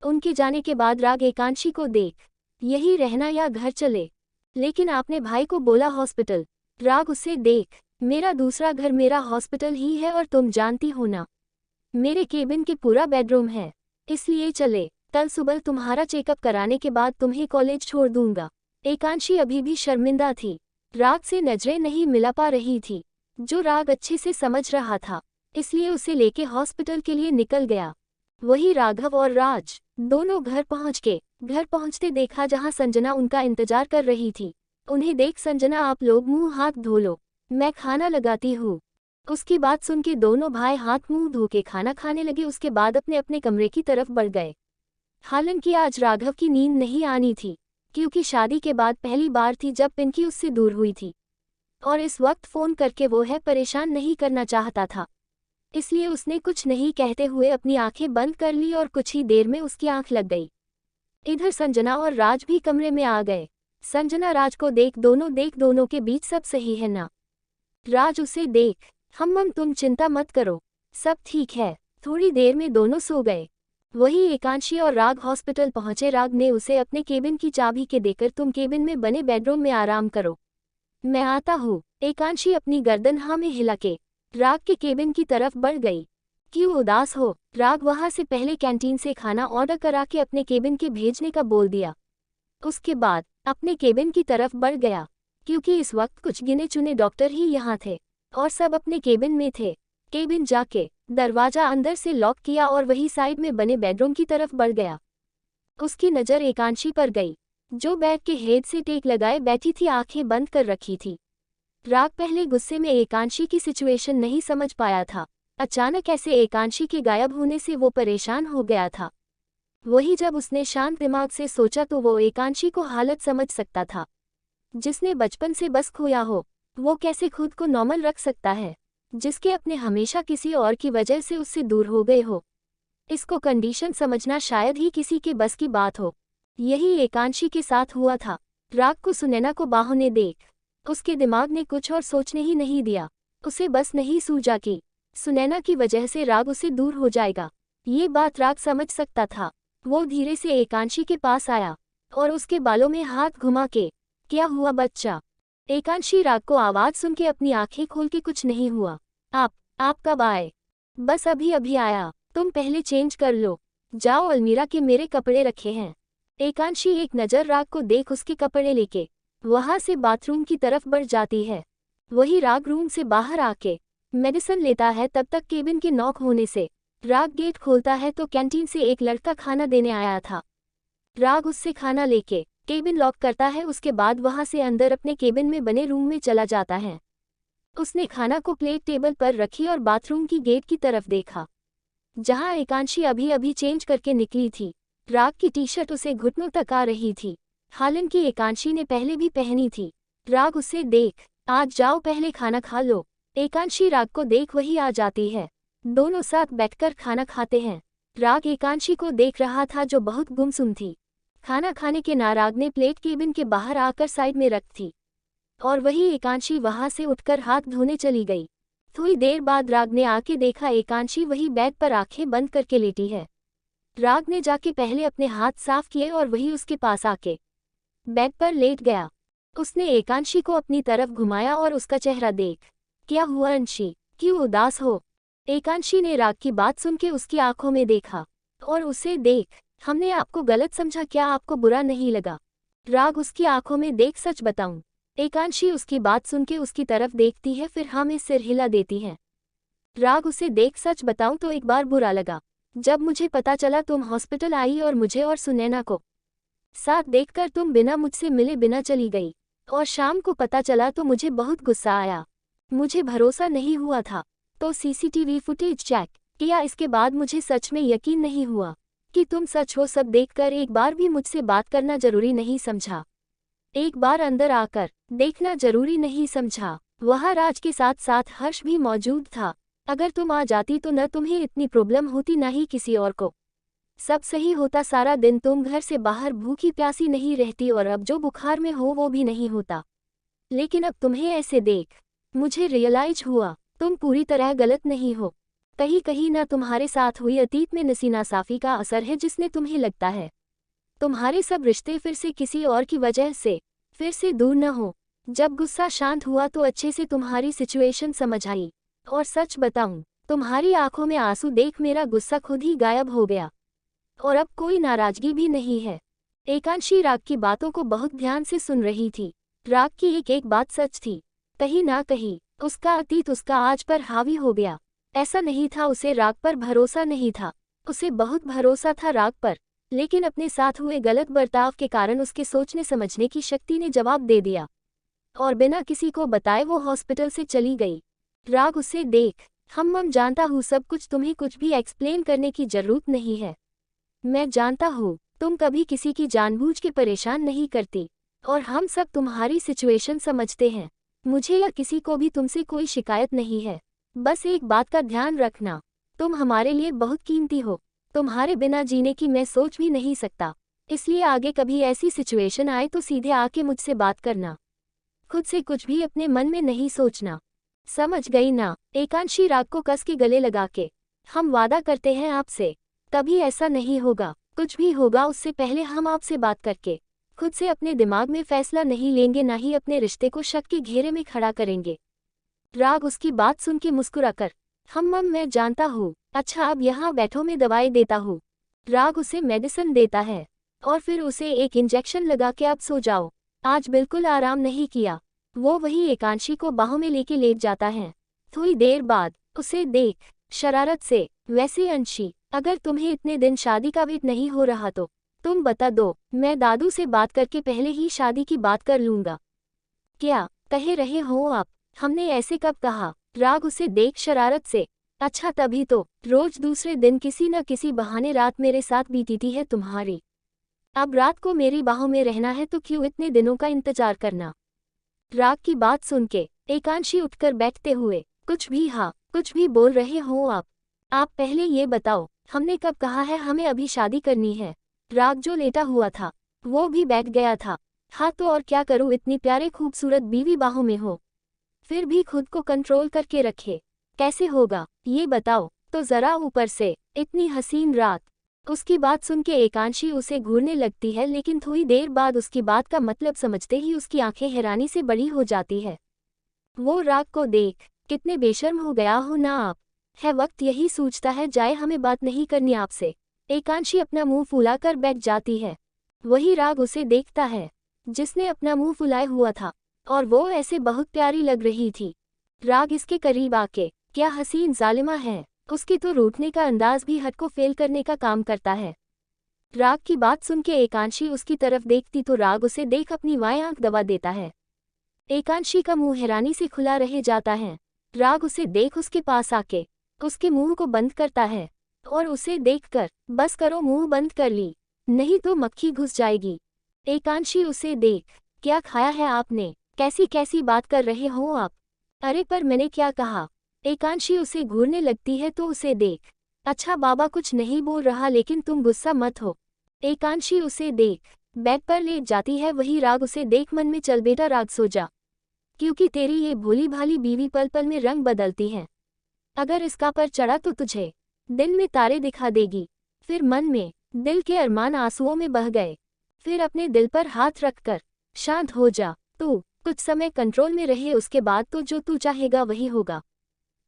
उनके जाने के बाद राग एकांशी को देख, यही रहना या घर चले? लेकिन आपने भाई को बोला हॉस्पिटल। राग उसे देख, मेरा दूसरा घर मेरा हॉस्पिटल ही है और तुम जानती हो ना, मेरे केबिन के पूरा बेडरूम है, इसलिए चले। कल सुबह तुम्हारा चेकअप कराने के बाद तुम्हें कॉलेज छोड़ दूंगा। एकांशी अभी भी शर्मिंदा थी, राग से नजरें नहीं मिला पा रही थी, जो राग अच्छे से समझ रहा था, इसलिए उसे लेके हॉस्पिटल के लिए निकल गया। वही राघव और राज दोनों घर पहुंचते देखा जहां संजना उनका इंतजार कर रही थी। उन्हें देख संजना, आप लोग मुंह हाथ धो लो, मैं खाना लगाती हूँ। उसकी बात सुन के दोनों भाई हाथ मुंह धो के खाना खाने लगे। उसके बाद अपने अपने कमरे की तरफ बढ़ गए। हालांकि आज राघव की नींद नहीं आनी थी, क्योंकि शादी के बाद पहली बार थी जब पिंकी उससे दूर हुई थी और इस वक्त फ़ोन करके वो है परेशान नहीं करना चाहता था, इसलिए उसने कुछ नहीं कहते हुए अपनी आंखें बंद कर ली और कुछ ही देर में उसकी आंख लग गई। इधर संजना और राज भी कमरे में आ गए। संजना राज को देख, दोनों के बीच सब सही है ना? राज उसे देख, हम तुम चिंता मत करो, सब ठीक है। थोड़ी देर में दोनों सो गए। वही एकांशी और राग हॉस्पिटल पहुंचे। राग ने उसे अपने केबिन की चाबी के देकर, तुम केबिन में बने बेडरूम में आराम करो, मैं आता हूँ। एकांशी अपनी गर्दन हाँ में हिला के राग के केबिन की तरफ बढ़ गई। क्यों उदास हो? राग वहां से पहले कैंटीन से खाना ऑर्डर करा के अपने केबिन के भेजने का बोल दिया। उसके बाद अपने केबिन की तरफ बढ़ गया, क्योंकि इस वक्त कुछ गिने चुने डॉक्टर ही यहाँ थे और सब अपने केबिन में थे। केबिन जाके दरवाजा अंदर से लॉक किया और वही साइड में बने बेडरूम की तरफ बढ़ गया। उसकी नज़र एकांशी पर गई, जो बेड के हेड से टेक लगाए बैठी थी, आंखें बंद कर रखी थी। राग पहले गुस्से में एकांशी की सिचुएशन नहीं समझ पाया था, अचानक ऐसे एकांशी के गायब होने से वो परेशान हो गया था। वही जब उसने शांत दिमाग से सोचा तो वो एकांशी को हालत समझ सकता था। जिसने बचपन से बस खोया हो, वो कैसे खुद को नॉर्मल रख सकता है, जिसके अपने हमेशा किसी और की वजह से उससे दूर हो गए हो। इसको कंडीशन समझना शायद ही किसी के बस की बात हो। यही एकांशी के साथ हुआ था। राग को सुनैना को बाहों ने देख उसके दिमाग ने कुछ और सोचने ही नहीं दिया। उसे बस नहीं सूझा कि सुनैना की वजह से राग उसे दूर हो जाएगा। ये बात राग समझ सकता था। वो धीरे से एकांशी के पास आया और उसके बालों में हाथ घुमा के, क्या हुआ बच्चा? एकांशी राग को आवाज सुन के अपनी आंखें खोल के, कुछ नहीं हुआ। आप कब आए? बस अभी अभी आया। तुम पहले चेंज कर लो, जाओ, अलमीरा के मेरे कपड़े रखे हैं। एकांशी एक नज़र राग को देख उसके कपड़े लेके वहां से बाथरूम की तरफ बढ़ जाती है। वही राग रूम से बाहर आके मेडिसिन लेता है। तब तक केबिन के नॉक होने से राग गेट खोलता है तो कैंटीन से एक लड़का खाना देने आया था। राग उससे खाना लेके केबिन लॉक करता है। उसके बाद वहां से अंदर अपने केबिन में बने रूम में चला जाता है। उसने खाना को प्लेट टेबल पर रखी और बाथरूम की गेट की तरफ देखा, जहां एकांशी अभी अभी चेंज करके निकली थी। राग की टी शर्ट उसे घुटनों तक आ रही थी, हालांकि एकांशी ने पहले भी पहनी थी। राग उसे देख, आज जाओ पहले खाना खा लो। एकांशी राग को देख वही आ जाती है। दोनों साथ बैठकर खाना खाते हैं। राग एकांशी को देख रहा था जो बहुत गुमसुम थी। खाना खाने के ना राग ने प्लेट केबिन के बाहर आकर साइड में रख थी और वही एकांशी वहां से उठकर हाथ धोने चली गई। थोड़ी देर बाद राग ने आके देखा एकांशी वही बेड पर आंखें बंद करके लेटी है। राग ने जाके पहले अपने हाथ साफ किए और वही उसके पास आके बेड पर लेट गया। उसने एकांशी को अपनी तरफ घुमाया और उसका चेहरा देख, क्या हुआ अंशी, क्यों उदास हो? एकांशी ने राग की बात सुन के उसकी आंखों में देखा और उसे देख, हमने आपको गलत समझा क्या? आपको बुरा नहीं लगा? राग उसकी आंखों में देख, सच बताऊं? एकांशी उसकी बात सुन के उसकी तरफ देखती है, फिर हाँ में सिर हिला देती है। राग उसे देख, सच बताऊं तो एक बार बुरा लगा जब मुझे पता चला तुम हॉस्पिटल आई और मुझे और सुनैना को साथ देखकर तुम बिना मुझसे मिले बिना चली गई। और शाम को पता चला तो मुझे बहुत गुस्सा आया। मुझे भरोसा नहीं हुआ था तो सीसीटीवी फुटेज चेक किया। इसके बाद मुझे सच में यकीन नहीं हुआ कि तुम सच हो। सब देखकर एक बार भी मुझसे बात करना जरूरी नहीं समझा, एक बार अंदर आकर देखना जरूरी नहीं समझा। वहाँ राज के साथ साथ हर्ष भी मौजूद था। अगर तुम आ जाती तो न तुम्हें इतनी प्रॉब्लम होती ना ही किसी और को। सब सही होता, सारा दिन तुम घर से बाहर भूखी प्यासी नहीं रहती और अब जो बुखार में हो वो भी नहीं होता। लेकिन अब तुम्हें ऐसे देख मुझे रियलाइज हुआ तुम पूरी तरह गलत नहीं हो। कहीं कहीं ना तुम्हारे साथ हुई अतीत में नसीनासाफी का असर है जिसने तुम्हें लगता है तुम्हारे सब रिश्ते फिर से किसी और की वजह से फिर से दूर न हो। जब गुस्सा शांत हुआ तो अच्छे से तुम्हारी सिचुएशन समझ आई और सच बताऊं, तुम्हारी आंखों में आंसू देख मेरा गुस्सा खुद ही गायब हो गया और अब कोई नाराजगी भी नहीं है। एकांशी राग की बातों को बहुत ध्यान से सुन रही थी। राग की एक एक बात सच थी। कहीं ना कहीं उसका अतीत उसका आज पर हावी हो गया। ऐसा नहीं था उसे राग पर भरोसा नहीं था, उसे बहुत भरोसा था राग पर, लेकिन अपने साथ हुए गलत बर्ताव के कारण उसके सोचने समझने की शक्ति ने जवाब दे दिया और बिना किसी को बताए वो हॉस्पिटल से चली गई। राग उसे देख, हम जानता हूँ सब कुछ, तुम्हें कुछ भी एक्सप्लेन करने की जरूरत नहीं है। मैं जानता हूँ तुम कभी किसी की जानबूझ के परेशान नहीं करती और हम सब तुम्हारी सिचुएशन समझते हैं। मुझे या किसी को भी तुमसे कोई शिकायत नहीं है। बस एक बात का ध्यान रखना, तुम हमारे लिए बहुत कीमती हो। तुम्हारे बिना जीने की मैं सोच भी नहीं सकता। इसलिए आगे कभी ऐसी सिचुएशन आए तो सीधे आके मुझसे बात करना, खुद से कुछ भी अपने मन में नहीं सोचना। समझ गई ना? एकांशी राग को कस के गले लगा के, हम वादा करते हैं आपसे कभी ऐसा नहीं होगा। कुछ भी होगा उससे पहले हम आपसे बात करके खुद से अपने दिमाग में फैसला नहीं लेंगे, ना ही अपने रिश्ते को शक के घेरे में खड़ा करेंगे। राग उसकी बात सुन के मुस्कुराकर, मैं जानता हूँ। अच्छा अब यहाँ बैठो, मैं दवाई देता हूँ। राग उसे मेडिसिन देता है और फिर उसे एक इंजेक्शन लगा के अब सो जाओ, आज बिल्कुल आराम नहीं किया। वो वही एकांशी को बाहों में लेके लेट जाता है। थोड़ी देर बाद उसे देख शरारत से, वैसे अंशी अगर तुम्हें इतने दिन शादी का वेट नहीं हो रहा तो तुम बता दो, मैं दादू से बात करके पहले ही शादी की बात कर लूंगा। क्या कह रहे हो आप? हमने ऐसे कब कहा? राग उसे देख शरारत से, अच्छा तभी तो रोज दूसरे दिन किसी न किसी बहाने रात मेरे साथ बीती है तुम्हारी। अब रात को मेरी बाहों में रहना है तो क्यों इतने दिनों का इंतजार करना। राग की बात सुन के एकांशी उठकर बैठते हुए, कुछ भी बोल रहे हो आप पहले ये बताओ, हमने कब कहा है हमें अभी शादी करनी है। राग जो लेटा हुआ था वो भी बैठ गया था। हाँ तो और क्या करूँ, इतनी प्यारे खूबसूरत बीवी बाहों में हो, फिर भी खुद को कंट्रोल करके रखे, कैसे होगा ये बताओ तो जरा। ऊपर से इतनी हसीन रात। उसकी बात सुन के एकांशी उसे घूरने लगती है, लेकिन थोड़ी देर बाद उसकी बात का मतलब समझते ही उसकी आंखें हैरानी से बड़ी हो जाती है। वो राग को देख, कितने बेशर्म हो गया हो ना आप, है वक्त यही सोचता है जाए हमें बात नहीं करनी आपसे। एकांशी अपना मुंह फुलाकर बैठ जाती है। वही राग उसे देखता है जिसने अपना मुंह फुलाए हुआ था, और वो ऐसे बहुत प्यारी लग रही थी। राग इसके करीब आके, क्या हसीन जालिमा है, उसकी तो रूठने का अंदाज भी हद को फेल करने का काम करता है। राग की बात सुन के एकांशी उसकी तरफ देखती तो राग उसे देख अपनी बाएं आंख दबा देता है। एकांशी का मुंह हैरानी से खुला रह जाता है। राग उसे देख उसके पास आके उसके मुंह को बंद करता है और उसे देखकर, बस करो मुंह बंद कर ली, नहीं तो मक्खी घुस जाएगी। एकांशी उसे देख, क्या खाया है आपने, कैसी कैसी बात कर रहे हो आप। अरे पर मैंने क्या कहा। एकांशी उसे घूरने लगती है तो उसे देख, अच्छा बाबा कुछ नहीं बोल रहा लेकिन तुम गुस्सा मत हो। एकांशी उसे देख बेड पर लेट जाती है। वही राग उसे देख मन में, चल बेटा राग सो जा, क्योंकि तेरी ये भोली भाली बीवी पल पल में रंग बदलती है। अगर इसका पर चढ़ा तो तुझे दिन में तारे दिखा देगी। फिर मन में दिल के अरमान आंसुओं में बह गए। फिर अपने दिल पर हाथ रखकर, शांत हो जा तू, कुछ समय कंट्रोल में रहे, उसके बाद तो जो तू चाहेगा वही होगा,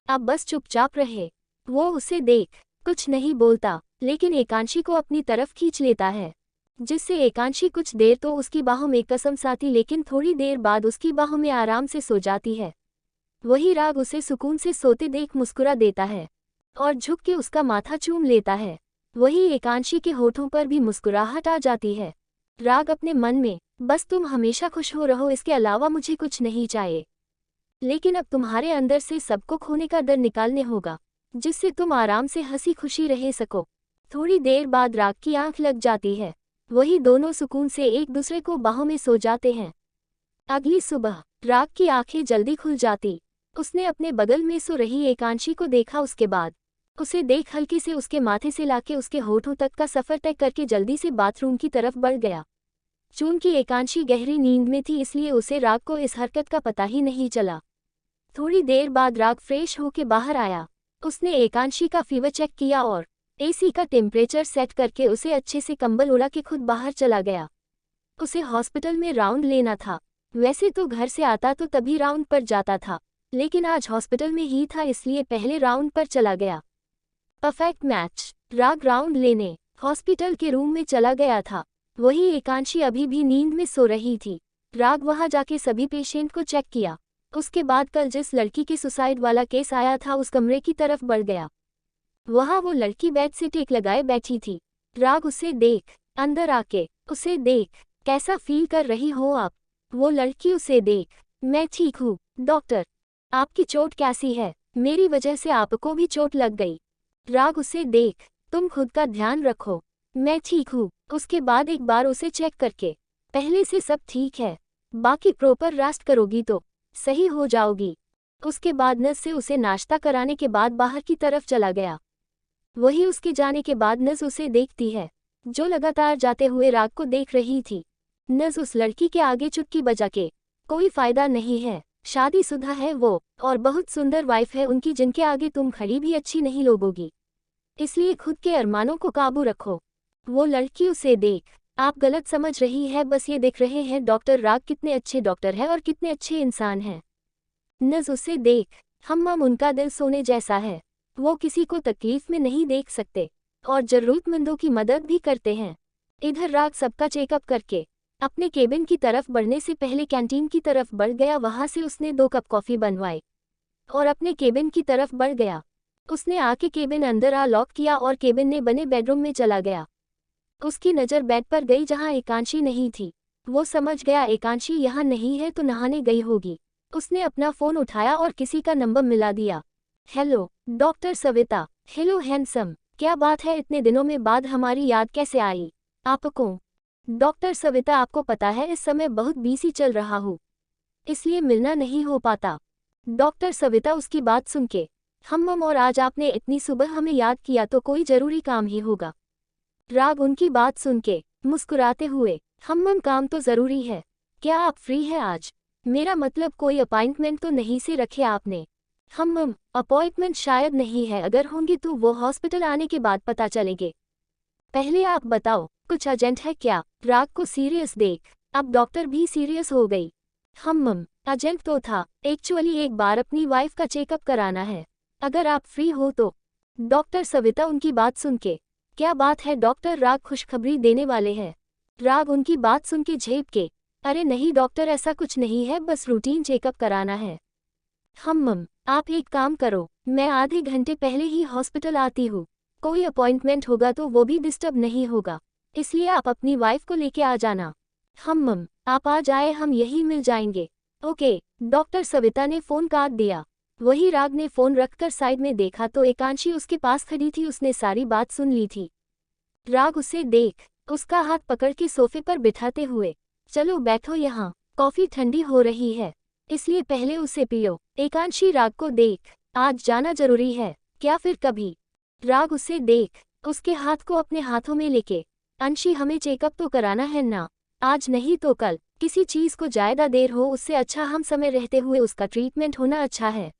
अब बस चुपचाप रहे। वो उसे देख कुछ नहीं बोलता, लेकिन एकांशी को अपनी तरफ खींच लेता है, जिससे एकांशी कुछ देर तो उसकी बाहों में कसम साती, लेकिन थोड़ी देर बाद उसकी बाहों में आराम से सो जाती है। वही राग उसे सुकून से सोते देख मुस्कुरा देता है और झुक के उसका माथा चूम लेता है। वही एकांशी के होठों पर भी मुस्कुराहट आ जाती है। राग अपने मन में, बस तुम हमेशा खुश हो रहो, इसके अलावा मुझे कुछ नहीं चाहिए। लेकिन अब तुम्हारे अंदर से सबको खोने का डर निकालने होगा, जिससे तुम आराम से हंसी खुशी रह सको। थोड़ी देर बाद राग की आंख लग जाती है। वही दोनों सुकून से एक दूसरे को बाहों में सो जाते हैं। अगली सुबह राग की आंखें जल्दी खुल जाती। उसने अपने बगल में सो रही एकांशी को देखा। उसके बाद उसे देख हल्के से उसके माथे से लाके उसके होठों तक का सफर तय करके जल्दी से बाथरूम की तरफ बढ़ गया। चूंकि एकांशी गहरी नींद में थी, इसलिए उसे राग को इस हरकत का पता ही नहीं चला। थोड़ी देर बाद राग फ्रेश होके बाहर आया। उसने एकांशी का फीवर चेक किया और एसी का टेम्परेचर सेट करके उसे अच्छे से कंबल ओढ़ा के खुद बाहर चला गया। उसे हॉस्पिटल में राउंड लेना था। वैसे तो घर से आता तो तभी राउंड पर जाता था, लेकिन आज हॉस्पिटल में ही था, इसलिए पहले राउंड पर चला गया। Perfect match. राग राउंड लेने हॉस्पिटल के रूम में चला गया था। वही एकांशी अभी भी नींद में सो रही थी। राग वहां जाके सभी पेशेंट को चेक किया। उसके बाद कल जिस लड़की के सुसाइड वाला केस आया था उस कमरे की तरफ बढ़ गया। वहां वो लड़की बेड से टेक लगाए बैठी थी। राग उसे देख, अंदर आके उसे देख, कैसा फील कर रही हो आप। वो लड़की उसे देख, मैं ठीक हूँ डॉक्टर, आपकी चोट कैसी है, मेरी वजह से आपको भी चोट लग गई। राग उसे देख, तुम खुद का ध्यान रखो, मैं ठीक हूँ। उसके बाद एक बार उसे चेक करके, पहले से सब ठीक है, बाकी प्रॉपर रेस्ट करोगी तो सही हो जाओगी। उसके बाद नर्स से उसे नाश्ता कराने के बाद बाहर की तरफ चला गया। वही उसके जाने के बाद नर्स उसे देखती है, जो लगातार जाते हुए राग को देख रही थी। नर्स उस लड़की के आगे चुटकी बजा के, कोई फायदा नहीं है, शादीशुदा है वो और बहुत सुंदर वाइफ है उनकी, जिनके आगे तुम खड़ी भी अच्छी नहीं लोगोगी, इसलिए खुद के अरमानों को काबू रखो। वो लड़की उसे देख, आप गलत समझ रही है, बस ये देख रहे हैं डॉक्टर राग कितने अच्छे डॉक्टर है और कितने अच्छे इंसान हैं। नज़ उसे देख, हम्मम उनका दिल सोने जैसा है, वो किसी को तकलीफ में नहीं देख सकते और जरूरतमंदों की मदद भी करते हैं। इधर राग सबका चेकअप करके अपने केबिन की तरफ बढ़ने से पहले कैंटीन की तरफ बढ़ गया। वहां से उसने 2 कप कॉफ़ी बनवाई और अपने केबिन की तरफ बढ़ गया। उसने आके केबिन अंदर आ लॉक किया और केबिन ने बने बेडरूम में चला गया। उसकी नज़र बेड पर गई जहां एकांशी नहीं थी। वो समझ गया एकांशी यहाँ नहीं है तो नहाने गई होगी। उसने अपना फ़ोन उठाया और किसी का नंबर मिला दिया। Hello doctor Savita. Hello handsome, क्या बात है, इतने दिनों में बाद हमारी याद कैसे आई आपको? डॉक्टर सविता, आपको पता है इस समय बहुत बिजी चल रहा हूँ, इसलिए मिलना नहीं हो पाता। डॉक्टर सविता उसकी बात सुन के हम और आज आपने इतनी सुबह हमें याद किया तो कोई जरूरी काम ही होगा। राग उनकी बात सुन के मुस्कुराते हुए, हम काम तो जरूरी है। क्या आप फ्री हैं आज? मेरा मतलब कोई अपॉइंटमेंट तो नहीं से रखे आपने? हम अपॉइंटमेंट शायद नहीं है, अगर होंगी तो वो हॉस्पिटल आने के बाद पता चलेंगे। पहले आप बताओ, कुछ अर्जेंट है क्या? राग को सीरियस देख अब डॉक्टर भी सीरियस हो गई। हम अर्जेंट तो था, एक्चुअली एक बार अपनी वाइफ का चेकअप कराना है, अगर आप फ्री हो तो। डॉक्टर सविता उनकी बात सुन के, क्या बात है डॉक्टर, राग खुशखबरी देने वाले हैं। राग उनकी बात सुन के झेप के, अरे नहीं डॉक्टर, ऐसा कुछ नहीं है, बस रूटीन चेकअप कराना है। हम आप एक काम करो, मैं आधे घंटे पहले ही हॉस्पिटल आती हूँ, कोई अपॉइंटमेंट होगा तो वो भी डिस्टर्ब नहीं होगा, इसलिए आप अपनी वाइफ को लेके आ जाना। हम आप आ जाए, हम यही मिल जाएंगे। ओके। डॉक्टर सविता ने फोन काट दिया। वही राग ने फोन रखकर साइड में देखा तो एकांशी उसके पास खड़ी थी, उसने सारी बात सुन ली थी। राग उसे देख उसका हाथ पकड़ के सोफे पर बिठाते हुए, चलो बैठो यहाँ, कॉफी ठंडी हो रही है, इसलिए पहले उसे पियो। एकांशी राग को देख, आज जाना जरूरी है क्या फिर कभी? राग उसे देख उसके हाथ को अपने हाथों में लेके, अंशी हमें चेकअप तो कराना है ना, आज नहीं तो कल, किसी चीज को ज्यादा देर हो उससे अच्छा हम समय रहते हुए उसका ट्रीटमेंट होना अच्छा है।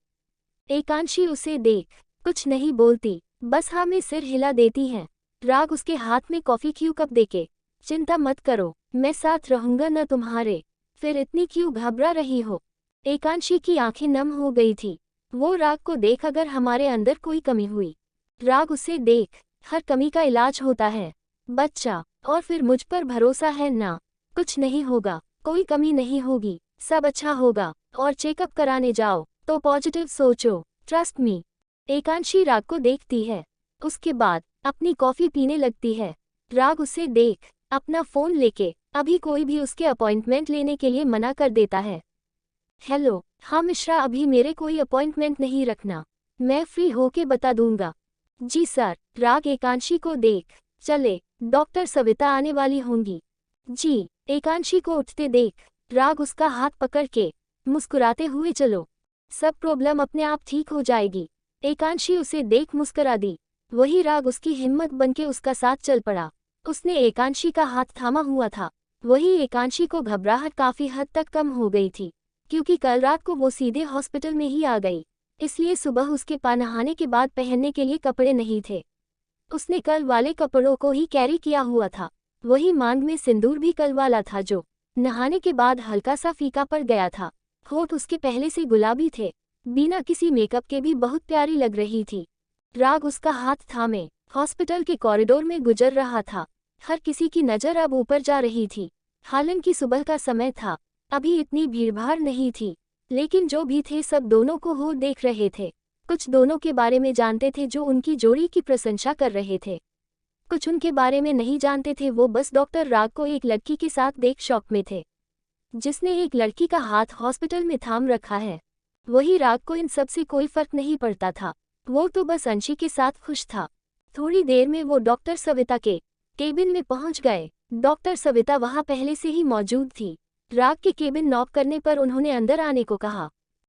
एकांशी उसे देख कुछ नहीं बोलती, बस हाँ में सिर हिला देती है। राग उसके हाथ में कॉफी क्यों कप देके, चिंता मत करो, मैं साथ रहूंगा न तुम्हारे, फिर इतनी क्यों घबरा रही हो? एकांशी की आंखें नम हो गई थी। वो राग को देख, अगर हमारे अंदर कोई कमी हुई, राग उसे देख, हर कमी का इलाज होता है बच्चा, और फिर मुझ पर भरोसा है ना, कुछ नहीं होगा, कोई कमी नहीं होगी, सब अच्छा होगा, और चेकअप कराने जाओ तो पॉजिटिव सोचो, ट्रस्ट मी। एकांशी राग को देखती है, उसके बाद अपनी कॉफी पीने लगती है। राग उसे देख अपना फोन लेके अभी कोई भी उसके अपॉइंटमेंट लेने के लिए मना कर देता है। हेलो हाँ मिश्रा, अभी मेरे कोई अपॉइंटमेंट नहीं रखना, मैं फ्री होके बता दूंगा। जी सर। राग एकांशी को देख, चले डॉक्टर सविता आने वाली होंगी। जी। एकांशी को उठते देख राग उसका हाथ पकड़ के मुस्कुराते हुए, चलो सब प्रॉब्लम अपने आप ठीक हो जाएगी। एकांशी उसे देख मुस्कुरा दी। वही राग उसकी हिम्मत बनके उसका साथ चल पड़ा। उसने एकांशी का हाथ थामा हुआ था। वही एकांशी को घबराहट काफी हद तक कम हो गई थी, क्योंकि कल रात को वो सीधे हॉस्पिटल में ही आ गई, इसलिए सुबह उसके पास नहाने के बाद पहनने के लिए कपड़े नहीं थे। उसने कल वाले कपड़ों को ही कैरी किया हुआ था। वही मांग में सिंदूर भी कल वाला था, जो नहाने के बाद हल्का सा फीका पड़ गया था। होठ उसके पहले से गुलाबी थे, बिना किसी मेकअप के भी बहुत प्यारी लग रही थी। राग उसका हाथ थामे हॉस्पिटल के कॉरिडोर में गुजर रहा था। हर किसी की नज़र अब ऊपर जा रही थी। हालांकि सुबह का समय था, अभी इतनी भीड़भाड़ नहीं थी, लेकिन जो भी थे सब दोनों को हो देख रहे थे। कुछ दोनों के बारे में जानते थे, जो उनकी जोड़ी की प्रशंसा कर रहे थे। कुछ उनके बारे में नहीं जानते थे, वो बस डॉक्टर राग को एक लड़की के साथ देख शॉक में थे, जिसने एक लड़की का हाथ हॉस्पिटल में थाम रखा है। वही राग को इन सब से कोई फर्क नहीं पड़ता था, वो तो बस अंशी के साथ खुश था। थोड़ी देर में वो डॉक्टर सविता के केबिन में पहुंच गए। डॉक्टर सविता वहां पहले से ही मौजूद थी। राग के केबिन नॉक करने पर उन्होंने अंदर आने को कहा।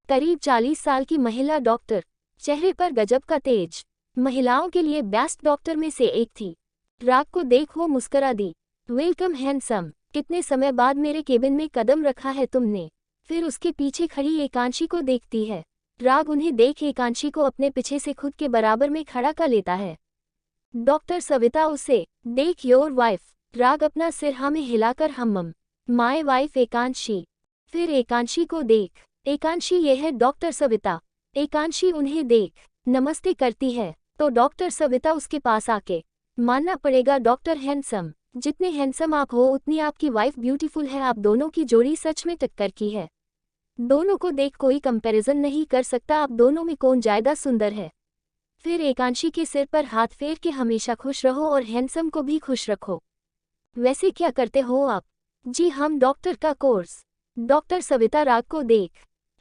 करीब 40 साल की महिला डॉक्टर, चेहरे पर गजब का तेज, महिलाओं के लिए बेस्ट डॉक्टर में से एक थी। राग को देख वो मुस्कुरा दी। वेलकम हैंडसम, कितने समय बाद मेरे केबिन में कदम रखा है तुमने? फिर उसके पीछे खड़ी एकांशी को देखती है। राग उन्हें देख एकांशी को अपने पीछे से खुद के बराबर में खड़ा कर लेता है। डॉक्टर सविता उसे देख, योर वाइफ। राग अपना सिर हाँ में हिलाकर हम माय वाइफ एकांशी। फिर एकांशी को देख, एकांशी ये है डॉक्टर सविता। एकांशी उन्हें देख नमस्ते करती है, तो डॉक्टर सविता उसके पास आके, मानना पड़ेगा डॉक्टर हैंडसम, जितने हैंडसम आप हो उतनी आपकी वाइफ ब्यूटीफुल है, आप दोनों की जोड़ी सच में टक्कर की है। दोनों को देख कोई कंपैरिजन नहीं कर सकता, आप दोनों में कौन ज्यादा सुंदर है। फिर एकांशी के सिर पर हाथ फेर के हमेशा खुश रहो और हैंडसम को भी खुश रखो। वैसे क्या करते हो आप? जी हम डॉक्टर का कोर्स। डॉक्टर सविता राग को देख,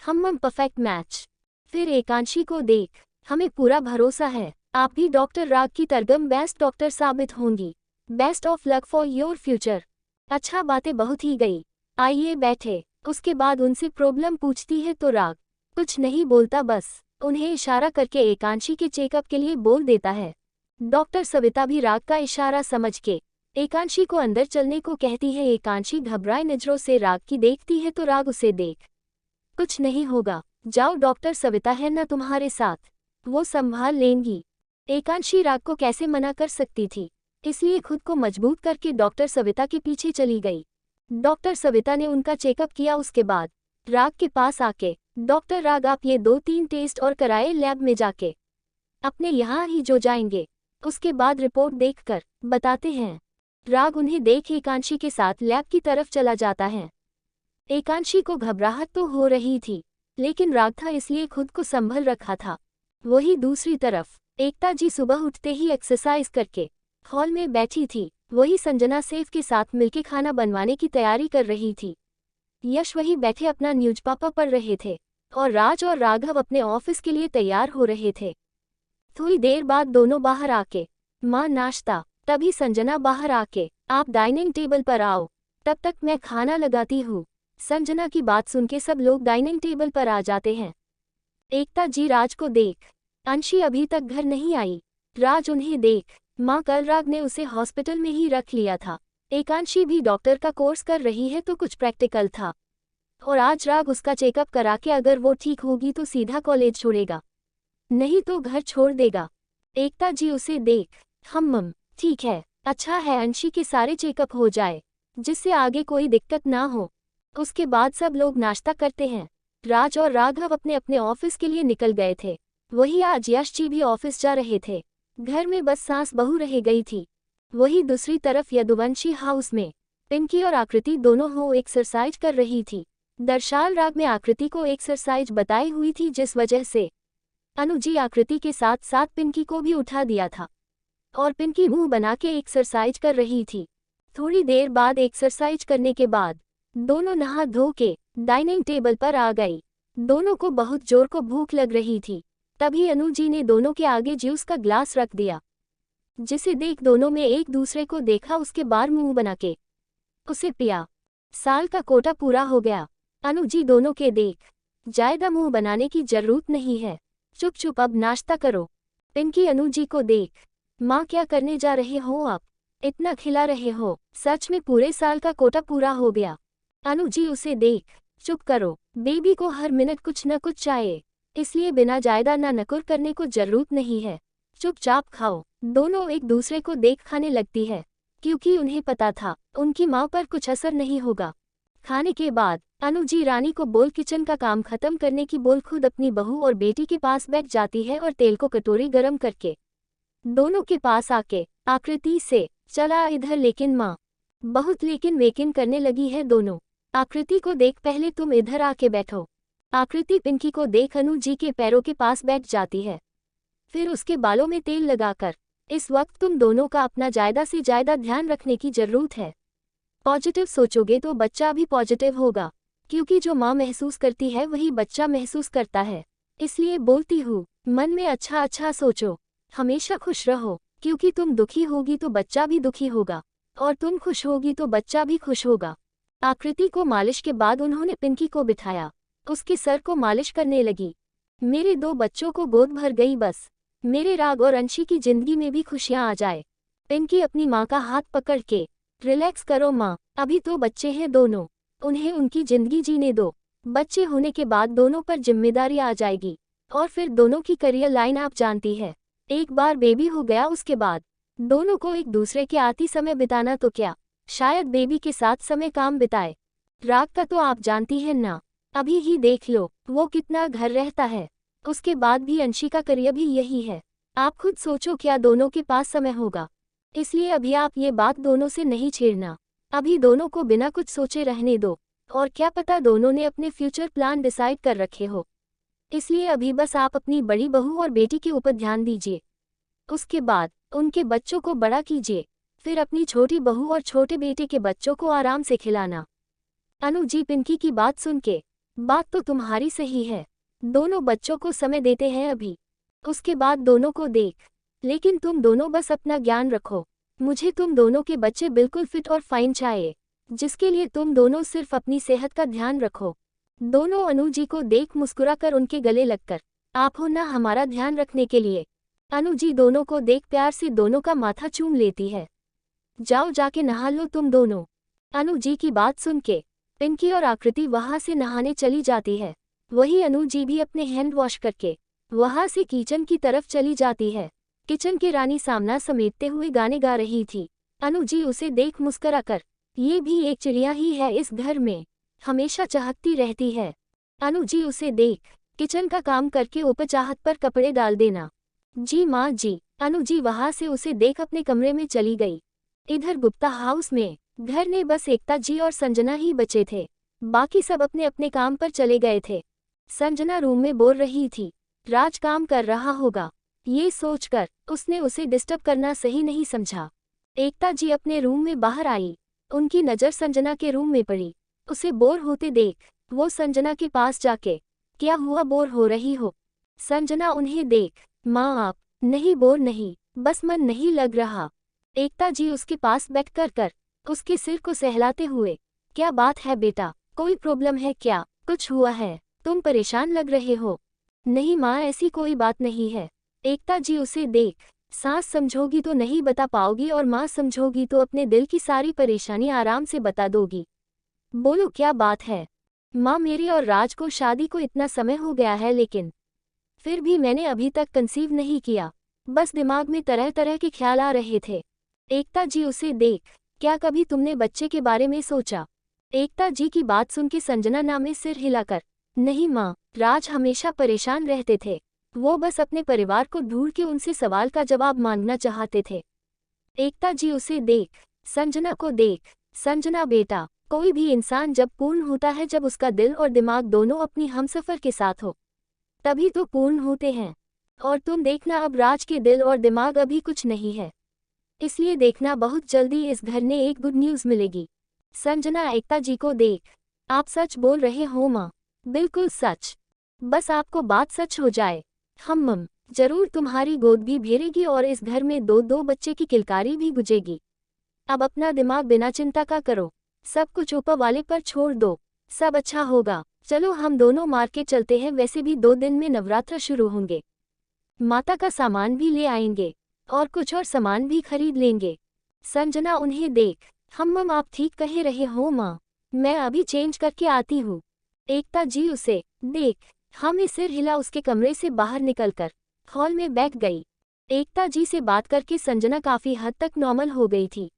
हम परफेक्ट मैच। फिर एकांशी को देख, हमें पूरा भरोसा है आप भी डॉक्टर राग की तरगम बेस्ट डॉक्टर साबित होंगी। Best of luck for your future. अच्छा बातें बहुत ही गई, आइए बैठे। उसके बाद उनसे प्रॉब्लम पूछती है तो राग कुछ नहीं बोलता, बस उन्हें इशारा करके एकांशी के चेकअप के लिए बोल देता है। डॉक्टर सविता भी राग का इशारा समझ के एकांशी को अंदर चलने को कहती है। एकांशी घबराए नजरों से राग की देखती है तो राग उसे देख कुछ नहीं होगा, जाओ डॉक्टर सविता है ना तुम्हारे साथ, वो संभाल लेंगी। एकांशी राग को कैसे मना कर सकती थी, इसलिए खुद को मजबूत करके डॉक्टर सविता के पीछे चली गई। डॉक्टर सविता ने उनका चेकअप किया। उसके बाद राग के पास आके, डॉक्टर राग आप ये 2-3 टेस्ट और कराए लैब में जाके, अपने यहाँ ही जो जाएंगे, उसके बाद रिपोर्ट देखकर बताते हैं। राग उन्हें देख एकांशी के साथ लैब की तरफ चला जाता है। एकांशी को घबराहट तो हो रही थी, लेकिन राग था इसलिए खुद को संभल रखा था। वही दूसरी तरफ एकता जी सुबह उठते ही एक्सरसाइज करके हॉल में बैठी थी। वही संजना सैफ के साथ मिलकर खाना बनवाने की तैयारी कर रही थी। यश वही बैठे अपना न्यूज़पेपर पढ़ रहे थे और राज और राघव अपने ऑफिस के लिए तैयार हो रहे थे। थोड़ी देर बाद दोनों बाहर आके, माँ नाश्ता। तभी संजना बाहर आके, आप डाइनिंग टेबल पर आओ, तब तक मैं खाना लगाती हूँ। संजना की बात सुन के सब लोग डाइनिंग टेबल पर आ जाते हैं। एकता जी राज को देख, अंशी अभी तक घर नहीं आई। राज उन्हें देख, माँ कल राग ने उसे हॉस्पिटल में ही रख लिया था। एकांशी भी डॉक्टर का कोर्स कर रही है तो कुछ प्रैक्टिकल था, और आज राग उसका चेकअप करा के अगर वो ठीक होगी तो सीधा कॉलेज छोड़ेगा, नहीं तो घर छोड़ देगा। एकता जी उसे देख, हम ठीक है, अच्छा है अंशी के सारे चेकअप हो जाए, जिससे आगे कोई दिक्कत ना हो। उसके बाद सब लोग नाश्ता करते हैं। राज और राघव अपने अपने ऑफिस के लिए निकल गए थे। वही आज यश जी भी ऑफिस जा रहे थे। घर में बस सास बहू रह गई थी। वही दूसरी तरफ यदुवंशी हाउस में पिंकी और आकृति दोनों हो एक्सरसाइज कर रही थी। दर्शाल राग में आकृति को एक्सरसाइज बताई हुई थी, जिस वजह से अनुजी आकृति के साथ साथ पिंकी को भी उठा दिया था और पिंकी मुंह बना के एक्सरसाइज कर रही थी। थोड़ी देर बाद एक्सरसाइज करने के बाद दोनों नहा धो के डाइनिंग टेबल पर आ गई। दोनों को बहुत जोर को भूख लग रही थी। तभी अनुजी ने दोनों के आगे जूस का ग्लास रख दिया, जिसे देख दोनों में एक दूसरे को देखा। उसके बाद मुंह बना के उसे पिया। साल का कोटा पूरा हो गया। अनुजी दोनों के देख, ज्यादा मुंह बनाने की जरूरत नहीं है, चुप चुप अब नाश्ता करो। पिंकी अनुजी को देख, माँ क्या करने जा रहे हो आप, इतना खिला रहे हो, सच में पूरे साल का कोटा पूरा हो गया। अनुजी उसे देख, चुप करो, बेबी को हर मिनट कुछ न कुछ चाहिए, इसलिए बिना ज्यादा ना नकुर करने को जरूरत नहीं है, चुपचाप खाओ। दोनों एक दूसरे को देख खाने लगती है, क्योंकि उन्हें पता था उनकी माँ पर कुछ असर नहीं होगा। खाने के बाद अनुजी रानी को बोल किचन का काम खत्म करने की बोल खुद अपनी बहू और बेटी के पास बैठ जाती है और तेल को कटोरी गरम करके दोनों के पास आके आकृति से, चला इधर लेकिन माँ, बहुत लेकिन वेकिन करने लगी है दोनों। आकृति को देख, पहले तुम इधर आके बैठो। आकृति पिंकी को देख अनुजी के पैरों के पास बैठ जाती है, फिर उसके बालों में तेल लगाकर, इस वक्त तुम दोनों का अपना ज्यादा से ज्यादा ध्यान रखने की जरूरत है। पॉजिटिव सोचोगे तो बच्चा भी पॉजिटिव होगा, क्योंकि जो माँ महसूस करती है वही बच्चा महसूस करता है। इसलिए बोलती हूँ, मन में अच्छा अच्छा सोचो, हमेशा खुश रहो, क्योंकि तुम दुखी होगी तो बच्चा भी दुखी होगा, और तुम खुश होगी तो बच्चा भी खुश होगा। आकृति को मालिश के बाद उन्होंने पिंकी को बिठाया, उसके सर को मालिश करने लगी। मेरे 2 बच्चों को गोद भर गई, बस मेरे राग और अंशी की जिंदगी में भी खुशियाँ आ जाए। पिंकी अपनी माँ का हाथ पकड़ के, रिलैक्स करो माँ, अभी तो बच्चे हैं दोनों, उन्हें उनकी जिंदगी जीने दो। बच्चे होने के बाद दोनों पर जिम्मेदारी आ जाएगी, और फिर दोनों की करियर लाइन आप जानती है। एक बार बेबी हो गया उसके बाद दोनों को एक दूसरे के आती समय बिताना तो क्या, शायद बेबी के साथ समय काम बिताए। राग का तो आप जानती हैं ना, अभी ही देख लो वो कितना घर रहता है, उसके बाद भी अंशी का करियर भी यही है। आप खुद सोचो क्या दोनों के पास समय होगा, इसलिए अभी आप ये बात दोनों से नहीं छेड़ना। अभी दोनों को बिना कुछ सोचे रहने दो, और क्या पता दोनों ने अपने फ्यूचर प्लान डिसाइड कर रखे हो, इसलिए अभी बस आप अपनी बड़ी बहू और बेटी के ऊपर ध्यान दीजिए। उसके बाद उनके बच्चों को बड़ा कीजिए, फिर अपनी छोटी बहू और छोटे बेटे के बच्चों को आराम से खिलाना। अनुजी पिंकी की बात सुन के, बात तो तुम्हारी सही है, दोनों बच्चों को समय देते हैं अभी, उसके बाद दोनों को देख। लेकिन तुम दोनों बस अपना ज्ञान रखो। मुझे तुम दोनों के बच्चे बिल्कुल फिट और फाइन चाहिए, जिसके लिए तुम दोनों सिर्फ अपनी सेहत का ध्यान रखो। दोनों अनु जी को देख मुस्कुराकर उनके गले लगकर, आप हो ना हमारा ध्यान रखने के लिए। अनु जी दोनों को देख प्यार से दोनों का माथा चूम लेती है। जाओ जाके नहा लो तुम दोनों। अनु जी की बात सुन के पिंकी और आकृति वहां से नहाने चली जाती है। वही अनु जी भी अपने हैंड वॉश करके वहां से किचन की तरफ चली जाती है। किचन की रानी सामना समेटते हुए गाने गा रही थी। अनु जी उसे देख मुस्कुराकर, ये भी एक चिड़िया ही है इस घर में, हमेशा चहकती रहती है। अनु जी उसे देख, किचन का काम करके ऊपर चाहत पर कपड़े डाल देना। जी माँ जी। अनु जी वहां से उसे देख अपने कमरे में चली गई। इधर गुप्ता हाउस में घर में बस एकता जी और संजना ही बचे थे। बाकी सब अपने अपने काम पर चले गए थे। संजना रूम में बोल रही थी, राज काम कर रहा होगा, ये सोचकर उसने उसे डिस्टर्ब करना सही नहीं समझा। एकता जी अपने रूम में बाहर आई। उनकी नज़र संजना के रूम में पड़ी। उसे बोर होते देख वो संजना के पास जाके, क्या हुआ, बोर हो रही हो? संजना उन्हें देख, माँ आप। नहीं बोर नहीं, बस मन नहीं लग रहा। एकता जी उसके पास बैठकर उसके सिर को सहलाते हुए, क्या बात है बेटा, कोई प्रॉब्लम है क्या, कुछ हुआ है, तुम परेशान लग रहे हो? नहीं माँ ऐसी कोई बात नहीं है। एकता जी उसे देख, सास समझोगी तो नहीं बता पाओगी और माँ समझोगी तो अपने दिल की सारी परेशानी आराम से बता दोगी। बोलो क्या बात है? माँ मेरी और राज को शादी को इतना समय हो गया है, लेकिन फिर भी मैंने अभी तक कंसीव नहीं किया। बस दिमाग में तरह तरह के ख्याल आ रहे थे। एकता जी उसे देख, क्या कभी तुमने बच्चे के बारे में सोचा? एकता जी की बात सुन के संजना ना में सिर हिलाकर, नहीं माँ, राज हमेशा परेशान रहते थे, वो बस अपने परिवार को ढूंढ के उनसे सवाल का जवाब मांगना चाहते थे। एकता जी उसे देख, संजना को देख, संजना बेटा, कोई भी इंसान जब पूर्ण होता है जब उसका दिल और दिमाग दोनों अपनी हमसफर के साथ हो, तभी तो पूर्ण होते हैं। और तुम देखना अब राज के दिल और दिमाग अभी कुछ नहीं है, इसलिए देखना बहुत जल्दी इस घर ने एक गुड न्यूज़ मिलेगी। संजना एकता जी को देख, आप सच बोल रहे हो माँ? बिल्कुल सच, बस आपको बात सच हो जाए, हम जरूर तुम्हारी गोद भी भरेगी और इस घर में दो दो बच्चे की किलकारी भी गुजेगी। अब अपना दिमाग बिना चिंता का करो, सब कुछ ऊपर वाले पर छोड़ दो, सब अच्छा होगा। चलो हम दोनों मार्केट चलते हैं, वैसे भी 2 दिन में नवरात्र शुरू होंगे, माता का सामान भी ले आएंगे और कुछ और सामान भी खरीद लेंगे। संजना उन्हें देख, हम आप ठीक कह रहे हो माँ, मैं अभी चेंज करके आती हूँ। एकता जी उसे देख हमें सिर हिला उसके कमरे से बाहर निकलकर हॉल में बैठ गई। एकता जी से बात करके संजना काफी हद तक नॉर्मल हो गई थी।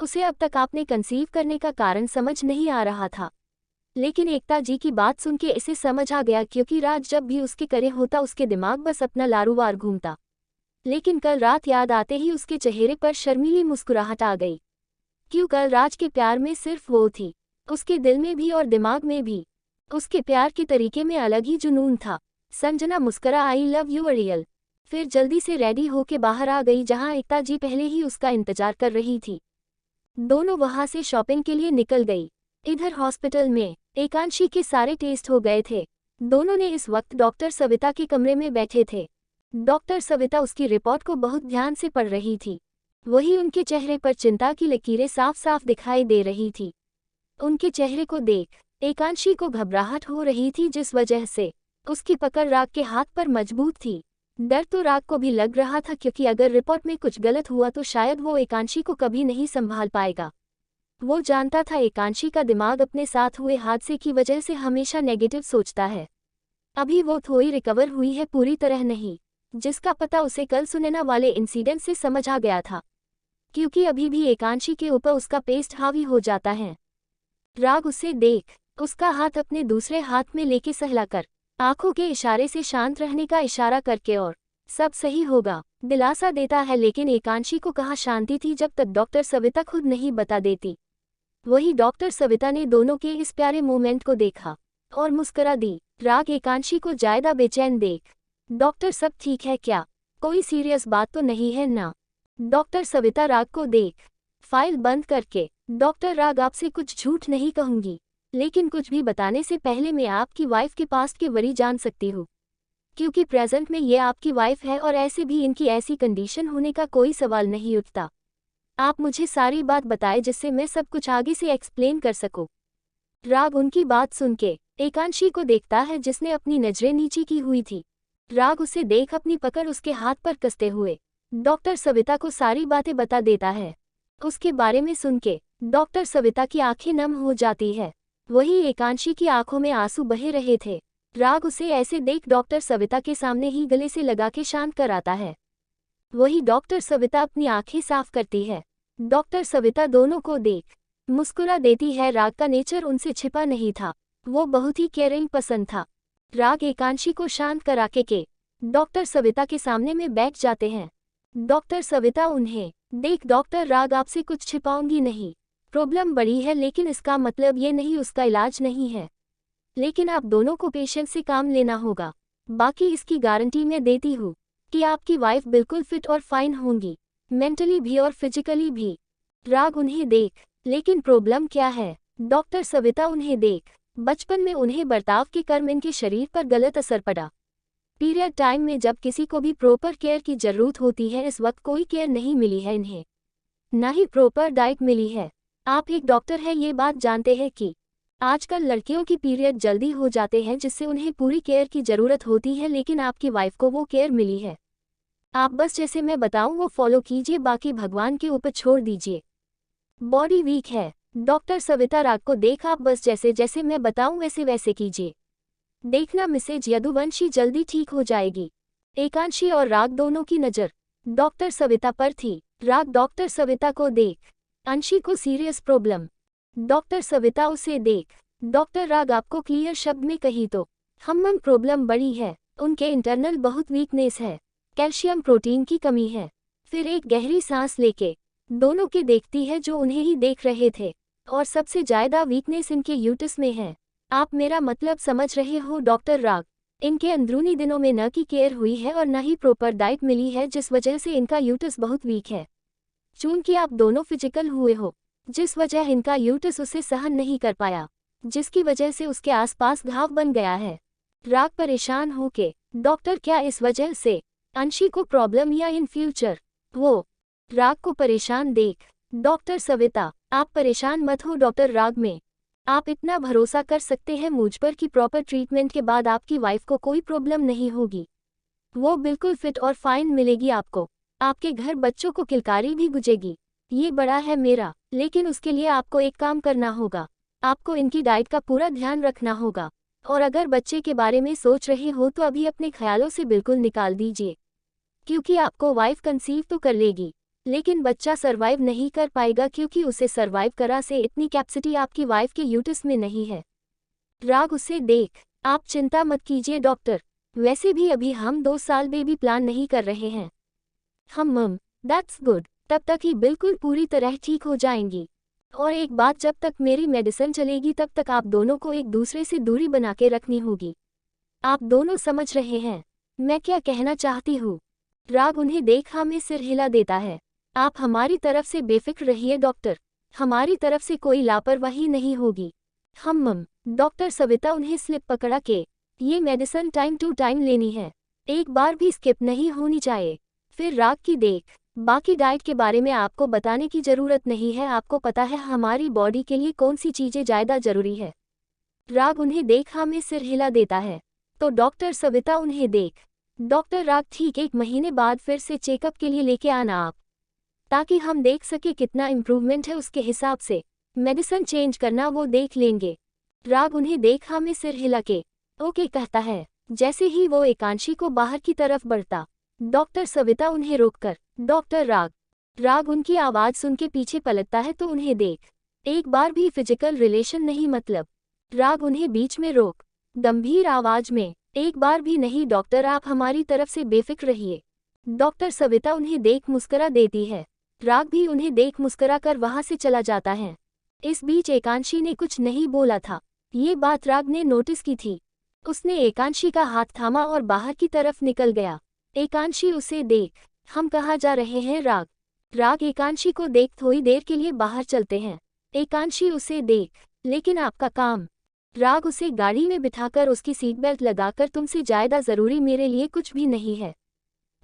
उसे अब तक आपने कंसीव करने का कारण समझ नहीं आ रहा था, लेकिन एकता जी की बात सुन के इसे समझ आ गया, क्योंकि राज जब भी उसके करे होता उसके दिमाग बस अपना लारूवार घूमता। लेकिन कल रात याद आते ही उसके चेहरे पर शर्मीली मुस्कुराहट आ गई। क्यों, कल राज के प्यार में सिर्फ वो थी, उसके दिल में भी और दिमाग में भी उसके प्यार के तरीके में अलग ही जुनून था। संजना मुस्कुरा, आई लव यू रियल, फिर जल्दी से रेडी होके बाहर आ गई, जहां एकता जी पहले ही उसका इंतजार कर रही थी। दोनों वहां से शॉपिंग के लिए निकल गई। इधर हॉस्पिटल में एकांशी के सारे टेस्ट हो गए थे। दोनों ने इस वक्त डॉक्टर सविता के कमरे में बैठे थे। डॉक्टर सविता उसकी रिपोर्ट को बहुत ध्यान से पढ़ रही थी। वही उनके चेहरे पर चिंता की लकीरें साफ साफ दिखाई दे रही थी। उनके चेहरे को देख एकांशी को घबराहट हो रही थी, जिस वजह से उसकी पकड़ राग के हाथ पर मजबूत थी। डर तो राग को भी लग रहा था, क्योंकि अगर रिपोर्ट में कुछ गलत हुआ तो शायद वो एकांशी को कभी नहीं संभाल पाएगा। वो जानता था एकांशी का दिमाग अपने साथ हुए हादसे की वजह से हमेशा नेगेटिव सोचता है। अभी वो थोड़ी रिकवर हुई है, पूरी तरह नहीं, जिसका पता उसे कल सुनैना वाले इंसिडेंट से समझ आ गया था, क्योंकि अभी भी एकांशी के ऊपर उसका पेस्ट हावी हो जाता है। राग उसे देख उसका हाथ अपने दूसरे हाथ में लेके सहलाकर आंखों के इशारे से शांत रहने का इशारा करके और सब सही होगा दिलासा देता है। लेकिन एकांशी को कहाँ शांति थी जब तक डॉक्टर सविता खुद नहीं बता देती। वही डॉक्टर सविता ने दोनों के इस प्यारे मोमेंट को देखा और मुस्कुरा दी। राग एकांशी को ज्यादा बेचैन देख, डॉक्टर सब ठीक है क्या, कोई सीरियस बात तो नहीं है ना? डॉक्टर सविता राग को देख फाइल बंद करके, डॉक्टर राग आपसे कुछ झूठ नहीं कहूंगी, लेकिन कुछ भी बताने से पहले मैं आपकी वाइफ के पास्ट के वरी जान सकती हूँ। क्योंकि प्रेजेंट में ये आपकी वाइफ है और ऐसे भी इनकी ऐसी कंडीशन होने का कोई सवाल नहीं उठता। आप मुझे सारी बात बताएं जिससे मैं सब कुछ आगे से एक्सप्लेन कर सकूं। राग उनकी बात सुन के एकांशी को देखता है जिसने अपनी नजरें नीची की हुई थी। राग उसे देख अपनी पकड़ उसके हाथ पर कसते हुए डॉक्टर सविता को सारी बातें बता देता है। उसके बारे में सुन के डॉक्टर सविता की आंखें नम हो जाती है। वही एकांशी की आंखों में आंसू बहे रहे थे। राग उसे ऐसे देख डॉक्टर सविता के सामने ही गले से लगा के शांत कराता है। वही डॉक्टर सविता अपनी आंखें साफ करती है। डॉक्टर सविता दोनों को देख मुस्कुरा देती है। राग का नेचर उनसे छिपा नहीं था, वो बहुत ही केयरिंग पसंद था। राग एकांशी को शांत करा के डॉक्टर सविता के सामने में बैठ जाते हैं। डॉक्टर सविता उन्हें देख, डॉक्टर राग आपसे कुछ छिपाऊंगी नहीं। प्रॉब्लम बड़ी है लेकिन इसका मतलब ये नहीं उसका इलाज नहीं है, लेकिन आप दोनों को पेशेंस से काम लेना होगा। बाकी इसकी गारंटी मैं देती हूँ कि आपकी वाइफ बिल्कुल फिट और फाइन होंगी, मेंटली भी और फिजिकली भी। राग उन्हें देख, लेकिन प्रॉब्लम क्या है? डॉक्टर सविता उन्हें देख, बचपन में उन्हें बर्ताव के कर्म इनके शरीर पर गलत असर पड़ा। पीरियड टाइम में जब किसी को भी प्रॉपर केयर की जरूरत होती है, इस वक्त कोई केयर नहीं मिली है इन्हें, ना ही प्रॉपर डाइट मिली है। आप एक डॉक्टर हैं, ये बात जानते हैं कि आजकल लड़कियों की पीरियड जल्दी हो जाते हैं जिससे उन्हें पूरी केयर की जरूरत होती है, लेकिन आपकी वाइफ को वो केयर मिली है। आप बस जैसे मैं बताऊं वो फॉलो कीजिए, बाकी भगवान के ऊपर छोड़ दीजिए। बॉडी वीक है। डॉक्टर सविता राग को देख, आप बस जैसे जैसे मैं बताऊं वैसे वैसे कीजिए, देखना मिसेज यदुवंशी जल्दी ठीक हो जाएगी। एकांशी और राग दोनों की नज़र डॉक्टर सविता पर थी। राग डॉक्टर सविता को देख, अंशी को सीरियस प्रॉब्लम। डॉक्टर सविता उसे देख, डॉक्टर राग आपको क्लियर शब्द में कही तो हम प्रॉब्लम बड़ी है, उनके इंटरनल बहुत वीकनेस है, कैल्शियम प्रोटीन की कमी है। फिर एक गहरी सांस लेके दोनों के देखती है जो उन्हें ही देख रहे थे, और सबसे ज्यादा वीकनेस इनके यूटस में है। आप मेरा मतलब समझ रहे हो डॉक्टर राग? इनके अंदरूनी दिनों में न की केयर हुई है और न ही प्रॉपर डाइट मिली है, जिस वजह से इनका यूटस बहुत वीक है। चूंकि आप दोनों फिजिकल हुए हो, जिस वजह इनका यूटस उसे सहन नहीं कर पाया, जिसकी वजह से उसके आसपास घाव बन गया है। राग परेशान होके, डॉक्टर क्या इस वजह से अंशी को प्रॉब्लम या इन फ्यूचर? वो राग को परेशान देख, डॉक्टर सविता आप परेशान मत हो डॉक्टर राग, में आप इतना भरोसा कर सकते हैं मुझ पर कि प्रॉपर ट्रीटमेंट के बाद आपकी वाइफ को कोई प्रॉब्लम नहीं होगी, वो बिल्कुल फिट और फाइन मिलेगी आपको। आपके घर बच्चों को किलकारी भी गुजेगी। ये बड़ा है मेरा, लेकिन उसके लिए आपको एक काम करना होगा, आपको इनकी डाइट का पूरा ध्यान रखना होगा। और अगर बच्चे के बारे में सोच रहे हो तो अभी अपने ख्यालों से बिल्कुल निकाल दीजिए, क्योंकि आपको वाइफ कंसीव तो कर लेगी लेकिन बच्चा सरवाइव नहीं कर पाएगा, क्योंकि उसे सरवाइव करा से इतनी कैपेसिटी आपकी वाइफ के यूटस में नहीं है। राग उसे देख, आप चिंता मत कीजिए डॉक्टर, वैसे भी अभी हम 2 साल बेबी प्लान नहीं कर रहे हैं। दैट्स गुड, तब तक ही बिल्कुल पूरी तरह ठीक हो जाएंगी। और एक बात, जब तक मेरी मेडिसिन चलेगी तब तक आप दोनों को एक दूसरे से दूरी बना के रखनी होगी। आप दोनों समझ रहे हैं मैं क्या कहना चाहती हूँ? राग उन्हें देख हमें सिर हिला देता है। आप हमारी तरफ से बेफिक्र रहिए डॉक्टर, हमारी तरफ से कोई लापरवाही नहीं होगी। डॉक्टर सविता उन्हें स्लिप पकड़ा के, ये मेडिसिन टाइम टू टाइम लेनी है, एक बार भी स्किप नहीं होनी चाहिए। फिर राग की देख, बाकी डाइट के बारे में आपको बताने की जरूरत नहीं है, आपको पता है हमारी बॉडी के लिए कौन सी चीजें ज्यादा जरूरी है। राग उन्हें देख हमें सिर हिला देता है। तो डॉक्टर सविता उन्हें देख, डॉक्टर राग ठीक 1 महीने बाद फिर से चेकअप के लिए लेके आना आप, ताकि हम देख सके कितना इम्प्रूवमेंट है, उसके हिसाब से मेडिसिन चेंज करना वो देख लेंगे। राग उन्हें देख हमें सिर हिला के ओके कहता है। जैसे ही वो एकांशी को बाहर की तरफ बढ़ता, डॉक्टर सविता उन्हें रोककर डॉक्टर राग उनकी आवाज सुन के पीछे पलटता है तो उन्हें देख, एक बार भी फिजिकल रिलेशन नहीं मतलब। राग उन्हें बीच में रोक गंभीर आवाज में, एक बार भी नहीं डॉक्टर, आप हमारी तरफ से बेफिक्र रहिए। डॉक्टर सविता उन्हें देख मुस्करा देती है। राग भी उन्हें देख मुस्करा कर वहां से चला जाता है। इस बीच एकांशी ने कुछ नहीं बोला था, ये बात राग ने नोटिस की थी। उसने एकांशी का हाथ थामा और बाहर की तरफ निकल गया। एकांशी उसे देख, हम कहाँ जा रहे हैं राग एकांशी को देख थोड़ी देर के लिए बाहर चलते हैं। एकांशी उसे देख, लेकिन आपका काम राग उसे गाड़ी में बिठाकर उसकी सीट बेल्ट लगाकर तुमसे ज़्यादा ज़रूरी मेरे लिए कुछ भी नहीं है।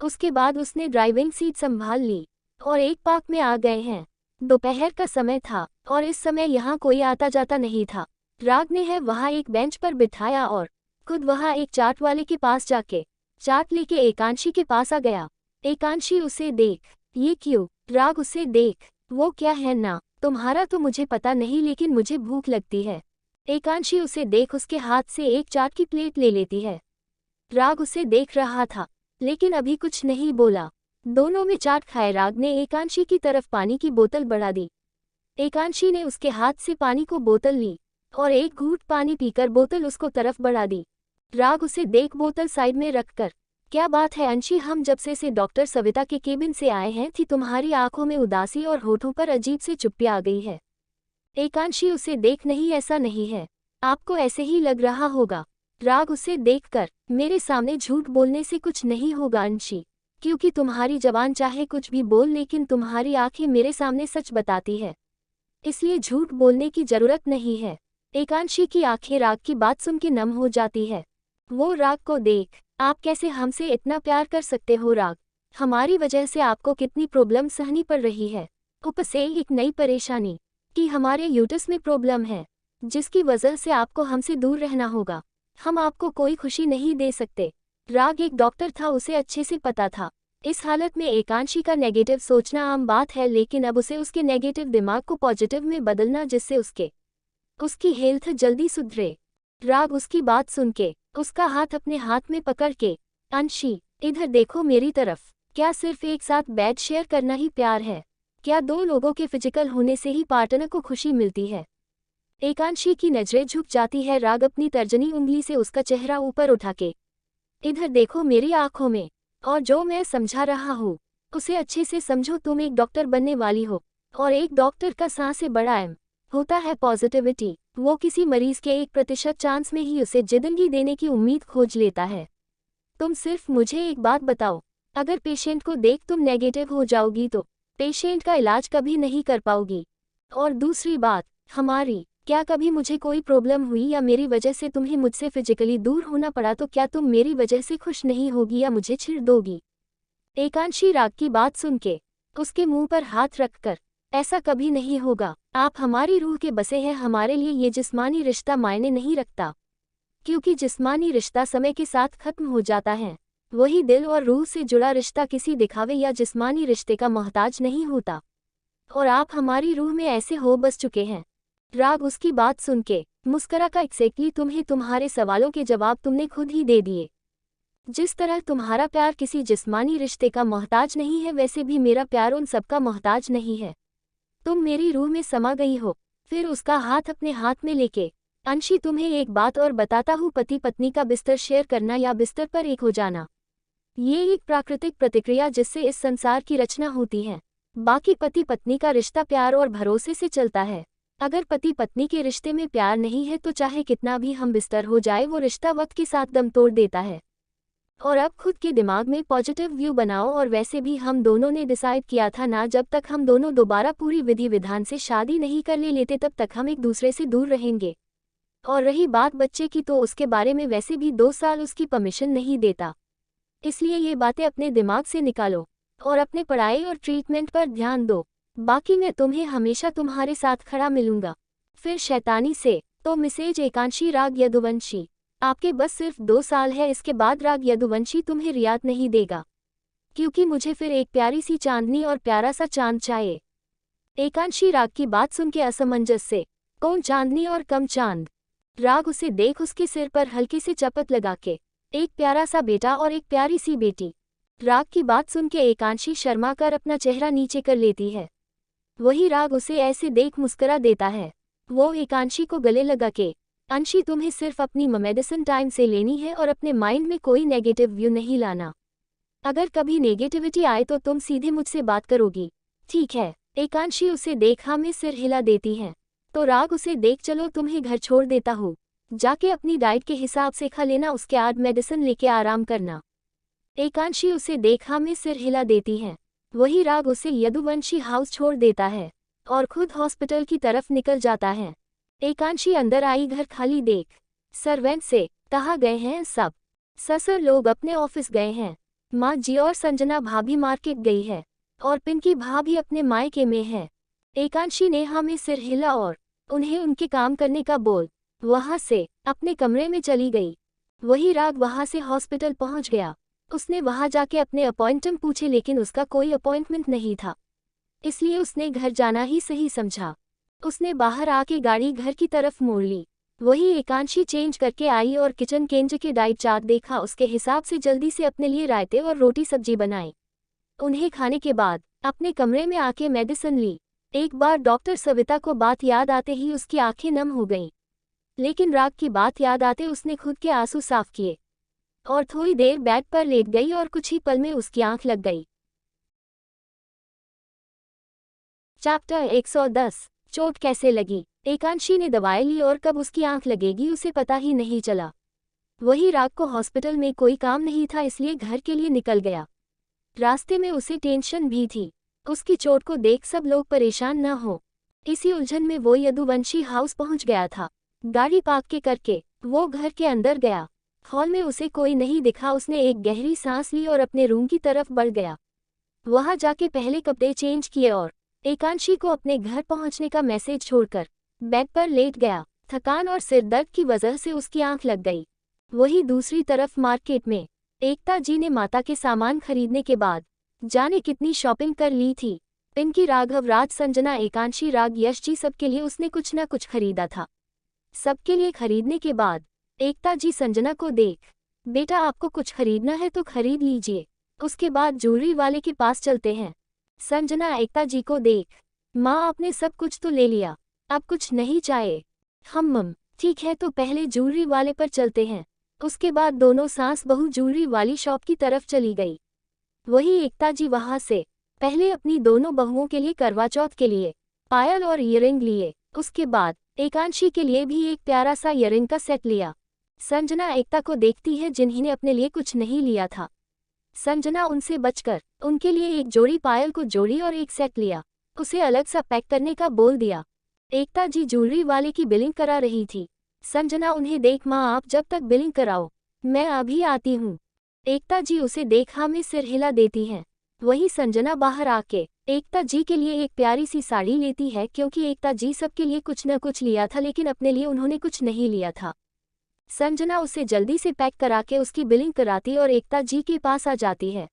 उसके बाद उसने ड्राइविंग सीट संभाल ली और एक पार्क में आ गए हैं। दोपहर का समय था और इस समय यहाँ कोई आता जाता नहीं था। राग ने है वहाँ एक बेंच पर बिठाया और खुद वहाँ एक चाट वाले के पास जाके चाट लेके एकांशी के पास आ गया। एकांशी उसे देख, ये क्यों? राग उसे देख, वो क्या है ना, तुम्हारा तो मुझे पता नहीं लेकिन मुझे भूख लगती है। एकांशी उसे देख उसके हाथ से एक चाट की प्लेट ले लेती है। राग उसे देख रहा था लेकिन अभी कुछ नहीं बोला। दोनों में चाट खाए राग ने एकांशी की तरफ पानी की बोतल बढ़ा दी। एकांशी ने उसके हाथ से पानी को बोतल ली और एक घूंट पानी पीकर बोतल उसको तरफ बढ़ा दी। राग उसे देख बोतल साइड में रखकर, क्या बात है अंशी, हम जब से डॉक्टर सविता के केबिन से आए हैं थी तुम्हारी आंखों में उदासी और होठों पर अजीब से चुप्पी आ गई है। एकांशी उसे देख, नहीं ऐसा नहीं है, आपको ऐसे ही लग रहा होगा। राग उसे देखकर, मेरे सामने झूठ बोलने से कुछ नहीं होगा अंशी, क्योंकि तुम्हारी जबान चाहे कुछ भी बोल लेकिन तुम्हारी आंखें मेरे सामने सच बताती है, इसलिए झूठ बोलने की जरूरत नहीं है। एकांशी की आंखें राग की बात सुन के नम हो जाती है। वो राग को देख, आप कैसे हमसे इतना प्यार कर सकते हो राग, हमारी वजह से आपको कितनी प्रॉब्लम सहनी पड़ रही है, ऊपर से एक नई परेशानी कि हमारे यूट्रस में प्रॉब्लम है जिसकी वजह से आपको हमसे दूर रहना होगा। हम आपको कोई खुशी नहीं दे सकते। राग एक डॉक्टर था, उसे अच्छे से पता था इस हालत में एकांशी का नेगेटिव सोचना आम बात है, लेकिन अब उसे उसके नेगेटिव दिमाग को पॉजिटिव में बदलना जिससे उसकी हेल्थ जल्दी सुधरे। राग उसकी बात सुन के उसका हाथ अपने हाथ में पकड़ के, अंशी इधर देखो मेरी तरफ, क्या सिर्फ एक साथ बेड शेयर करना ही प्यार है? क्या दो लोगों के फिजिकल होने से ही पार्टनर को खुशी मिलती है? एकांशी की नजरें झुक जाती है। राग अपनी तर्जनी उंगली से उसका चेहरा ऊपर उठा के, इधर देखो मेरी आंखों में, और जो मैं समझा रहा हूँ उसे अच्छे से समझो। तुम एक डॉक्टर बनने वाली हो और एक डॉक्टर का सबसे बड़ा एम होता है पॉजिटिविटी। वो किसी मरीज के 1% चांस में ही उसे जिंदगी देने की उम्मीद खोज लेता है। तुम सिर्फ मुझे एक बात बताओ, अगर पेशेंट को देख तुम नेगेटिव हो जाओगी तो पेशेंट का इलाज कभी नहीं कर पाओगी। और दूसरी बात, हमारी क्या कभी मुझे कोई प्रॉब्लम हुई या मेरी वजह से तुम्हें मुझसे फिजिकली दूर होना पड़ा तो क्या तुम मेरी वजह से खुश नहीं होगी या मुझे छेड़ दोगी? एकांशी राग की बात सुन के उसके मुंह पर हाथ रखकर, ऐसा कभी नहीं होगा, आप हमारी रूह के बसे हैं, हमारे लिए ये जिस्मानी रिश्ता मायने नहीं रखता, क्योंकि जिस्मानी रिश्ता समय के साथ खत्म हो जाता है। वही दिल और रूह से जुड़ा रिश्ता किसी दिखावे या जिस्मानी रिश्ते का मोहताज नहीं होता, और आप हमारी रूह में ऐसे हो बस चुके हैं। राग उसकी बात सुन के मुस्करा का, एक्जैक्टली तुम्हें तुम्हारे सवालों के जवाब तुमने खुद ही दे दिए। जिस तरह तुम्हारा प्यार किसी जिस्मानी रिश्ते का मोहताज नहीं है, वैसे भी मेरा प्यार उन सबका मोहताज नहीं है। तुम मेरी रूह में समा गई हो। फिर उसका हाथ अपने हाथ में लेके, अंशी तुम्हें एक बात और बताता हूँ, पति पत्नी का बिस्तर शेयर करना या बिस्तर पर एक हो जाना, ये एक प्राकृतिक प्रतिक्रिया जिससे इस संसार की रचना होती है। बाकी पति पत्नी का रिश्ता प्यार और भरोसे से चलता है। अगर पति पत्नी के रिश्ते में प्यार नहीं है तो चाहे कितना भी हम बिस्तर हो जाए, वो रिश्ता वक्त के साथ दम तोड़ देता है। और अब खुद के दिमाग में पॉजिटिव व्यू बनाओ। और वैसे भी हम दोनों ने डिसाइड किया था ना, जब तक हम दोनों दोबारा पूरी विधि विधान से शादी नहीं कर लेते तब तक हम एक दूसरे से दूर रहेंगे। और रही बात बच्चे की, तो उसके बारे में वैसे भी 2 साल उसकी परमिशन नहीं देता, इसलिए ये बातें अपने दिमाग से निकालो और अपने पढ़ाई और ट्रीटमेंट पर ध्यान दो। बाकी मैं तुम्हें हमेशा तुम्हारे साथ खड़ा मिलूंगा। फिर शैतानी से तो मिसेज एकांशी राग यदुवंशी, आपके बस सिर्फ 2 साल है, इसके बाद राग यदुवंशी तुम्हें रियायत नहीं देगा, क्योंकि मुझे फिर एक प्यारी सी चांदनी और प्यारा सा चांद चाहिए। एकांशी राग की बात सुन के असमंजस से, कौन चांदनी और कम चांद? राग उसे देख उसके सिर पर हल्की सी चपत लगा के, एक प्यारा सा बेटा और एक प्यारी सी बेटी। राग की बात सुन के एकांशी शर्मा कर अपना चेहरा नीचे कर लेती है। वही राग उसे ऐसे देख मुस्करा देता है। वो एकांशी को गले लगा के, अंशी तुम्हें सिर्फ अपनी मेडिसिन टाइम से लेनी है और अपने माइंड में कोई नेगेटिव व्यू नहीं लाना। अगर कभी नेगेटिविटी आए तो तुम सीधे मुझसे बात करोगी, ठीक है? एकांशी उसे देखा में सिर हिला देती है। तो राग उसे देख, चलो तुम्हें घर छोड़ देता हूँ, जाके अपनी डाइट के हिसाब से खा लेना, उसके बाद मेडिसिन लेके आराम करना। एकांशी उसे देखा में सिर हिला देती है। वही राग उसे यदुवंशी हाउस छोड़ देता है और खुद हॉस्पिटल की तरफ निकल जाता है। एकांशी अंदर आई, घर खाली देख सर्वेंट से कहा गए हैं सब। ससुर लोग अपने ऑफिस गए हैं। माँ जी और संजना भाभी मार्केट गई है और पिंकी भाभी अपने मायके में है। एकांशी ने हमें सिर हिला और उन्हें उनके काम करने का बोल वहां से अपने कमरे में चली गई। वही राग वहां से हॉस्पिटल पहुंच गया। उसने वहां जाके अपने अपॉइंटमेंट पूछे लेकिन उसका कोई अपॉइंटमेंट नहीं था, इसलिए उसने घर जाना ही सही समझा। उसने बाहर आके गाड़ी घर की तरफ मोड़ ली। वही एकांशी चेंज करके आई और किचन केंद्र के डाइट चार्ट देखा, उसके हिसाब से जल्दी से अपने लिए रायते और रोटी सब्जी बनाई। उन्हें खाने के बाद अपने कमरे में आके मेडिसिन ली। एक बार डॉक्टर सविता को बात याद आते ही उसकी आंखें नम हो गईं। लेकिन राग की बात याद आते उसने खुद के आंसू साफ किए और थोड़ी देर बेड पर लेट गई और कुछ ही पल में उसकी आंख लग गई। चैप्टर 110 चोट कैसे लगी। एकांशी ने दवाई ली और कब उसकी आंख लगेगी उसे पता ही नहीं चला। वही राग को हॉस्पिटल में कोई काम नहीं था, इसलिए घर के लिए निकल गया। रास्ते में उसे टेंशन भी थी, उसकी चोट को देख सब लोग परेशान न हो। इसी उलझन में वो यदुवंशी हाउस पहुंच गया था। गाड़ी पार्क के करके वो घर के अंदर गया। हॉल में उसे कोई नहीं दिखा। उसने एक गहरी सांस ली और अपने रूम की तरफ बढ़ गया। वहां जाके पहले कपड़े चेंज किए और एकांशी को अपने घर पहुंचने का मैसेज छोड़कर बेड पर लेट गया। थकान और सिर दर्द की वजह से उसकी आंख लग गई। वही दूसरी तरफ मार्केट में एकता जी ने माता के सामान खरीदने के बाद जाने कितनी शॉपिंग कर ली थी। पिंकी, राघव, राज, संजना, एकांशी, राग, यश जी सबके लिए उसने कुछ न कुछ खरीदा था। सबके लिए खरीदने के बाद एकता जी संजना को देख, बेटा आपको कुछ खरीदना है तो खरीद लीजिए, उसके बाद ज्वेलरी वाले के पास चलते हैं। संजना एकता जी को देख, माँ आपने सब कुछ तो ले लिया, अब कुछ नहीं चाहिए। मम ठीक है, तो पहले ज्वेलरी वाले पर चलते हैं। उसके बाद दोनों सास बहू ज्वेलरी वाली शॉप की तरफ चली गई। वही एकता जी वहां से पहले अपनी दोनों बहुओं के लिए करवा चौथ के लिए पायल और ईयरिंग लिए। उसके बाद एकांशी के लिए भी एक प्यारा सा ईयरिंग का सेट लिया। संजना एकता को देखती है जिन्होंने अपने लिए कुछ नहीं लिया था। संजना उनसे बचकर उनके लिए एक जोड़ी पायल को जोड़ी और एक सेट लिया। उसे अलग सा पैक करने का बोल दिया। एकता जी ज्वेलरी वाले की बिलिंग करा रही थी। संजना उन्हें देख, माँ आप जब तक बिलिंग कराओ मैं अभी आती हूँ। एकता जी उसे देखा में सिर हिला देती हैं। वही संजना बाहर आके एकता जी के लिए एक प्यारी सी साड़ी लेती है, क्योंकि एकता जी सबके लिए कुछ न कुछ लिया था लेकिन अपने लिए उन्होंने कुछ नहीं लिया था। संजना उसे जल्दी से पैक करा के उसकी बिलिंग कराती और एकता जी के पास आ जाती है।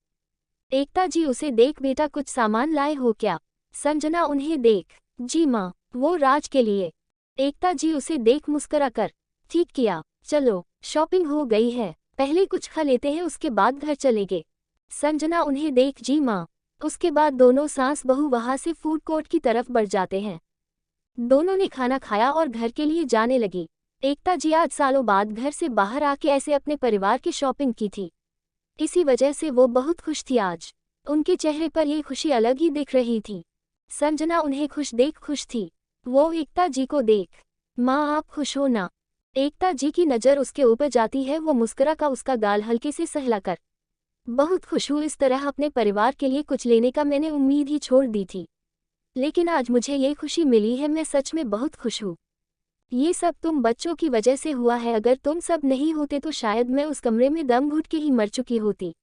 एकता जी उसे देख, बेटा कुछ सामान लाए हो क्या? संजना उन्हें देख, जी माँ वो राज के लिए। एकता जी उसे देख मुस्कुरा कर, ठीक किया, चलो शॉपिंग हो गई है, पहले कुछ खा लेते हैं उसके बाद घर चलेंगे। संजना उन्हें देख, जी माँ। उसके बाद दोनों सास बहू वहां से फूड कोर्ट की तरफ बढ़ जाते हैं। दोनों ने खाना खाया और घर के लिए जाने लगी। एकता जी आज सालों बाद घर से बाहर आके ऐसे अपने परिवार की शॉपिंग की थी, इसी वजह से वो बहुत खुश थी। आज उनके चेहरे पर ये खुशी अलग ही दिख रही थी। संजना उन्हें खुश देख खुश थी। वो एकता जी को देख, माँ आप खुश हो ना? एकता जी की नज़र उसके ऊपर जाती है। वो मुस्कुरा का उसका गाल हल्के से सहलाकर, बहुत खुश हूँ, इस तरह अपने परिवार के लिए कुछ लेने का मैंने उम्मीद ही छोड़ दी थी, लेकिन आज मुझे ये खुशी मिली है, मैं सच में बहुत खुश हूँ। ये सब तुम बच्चों की वजह से हुआ है, अगर तुम सब नहीं होते तो शायद मैं उस कमरे में दम घुट के ही मर चुकी होती।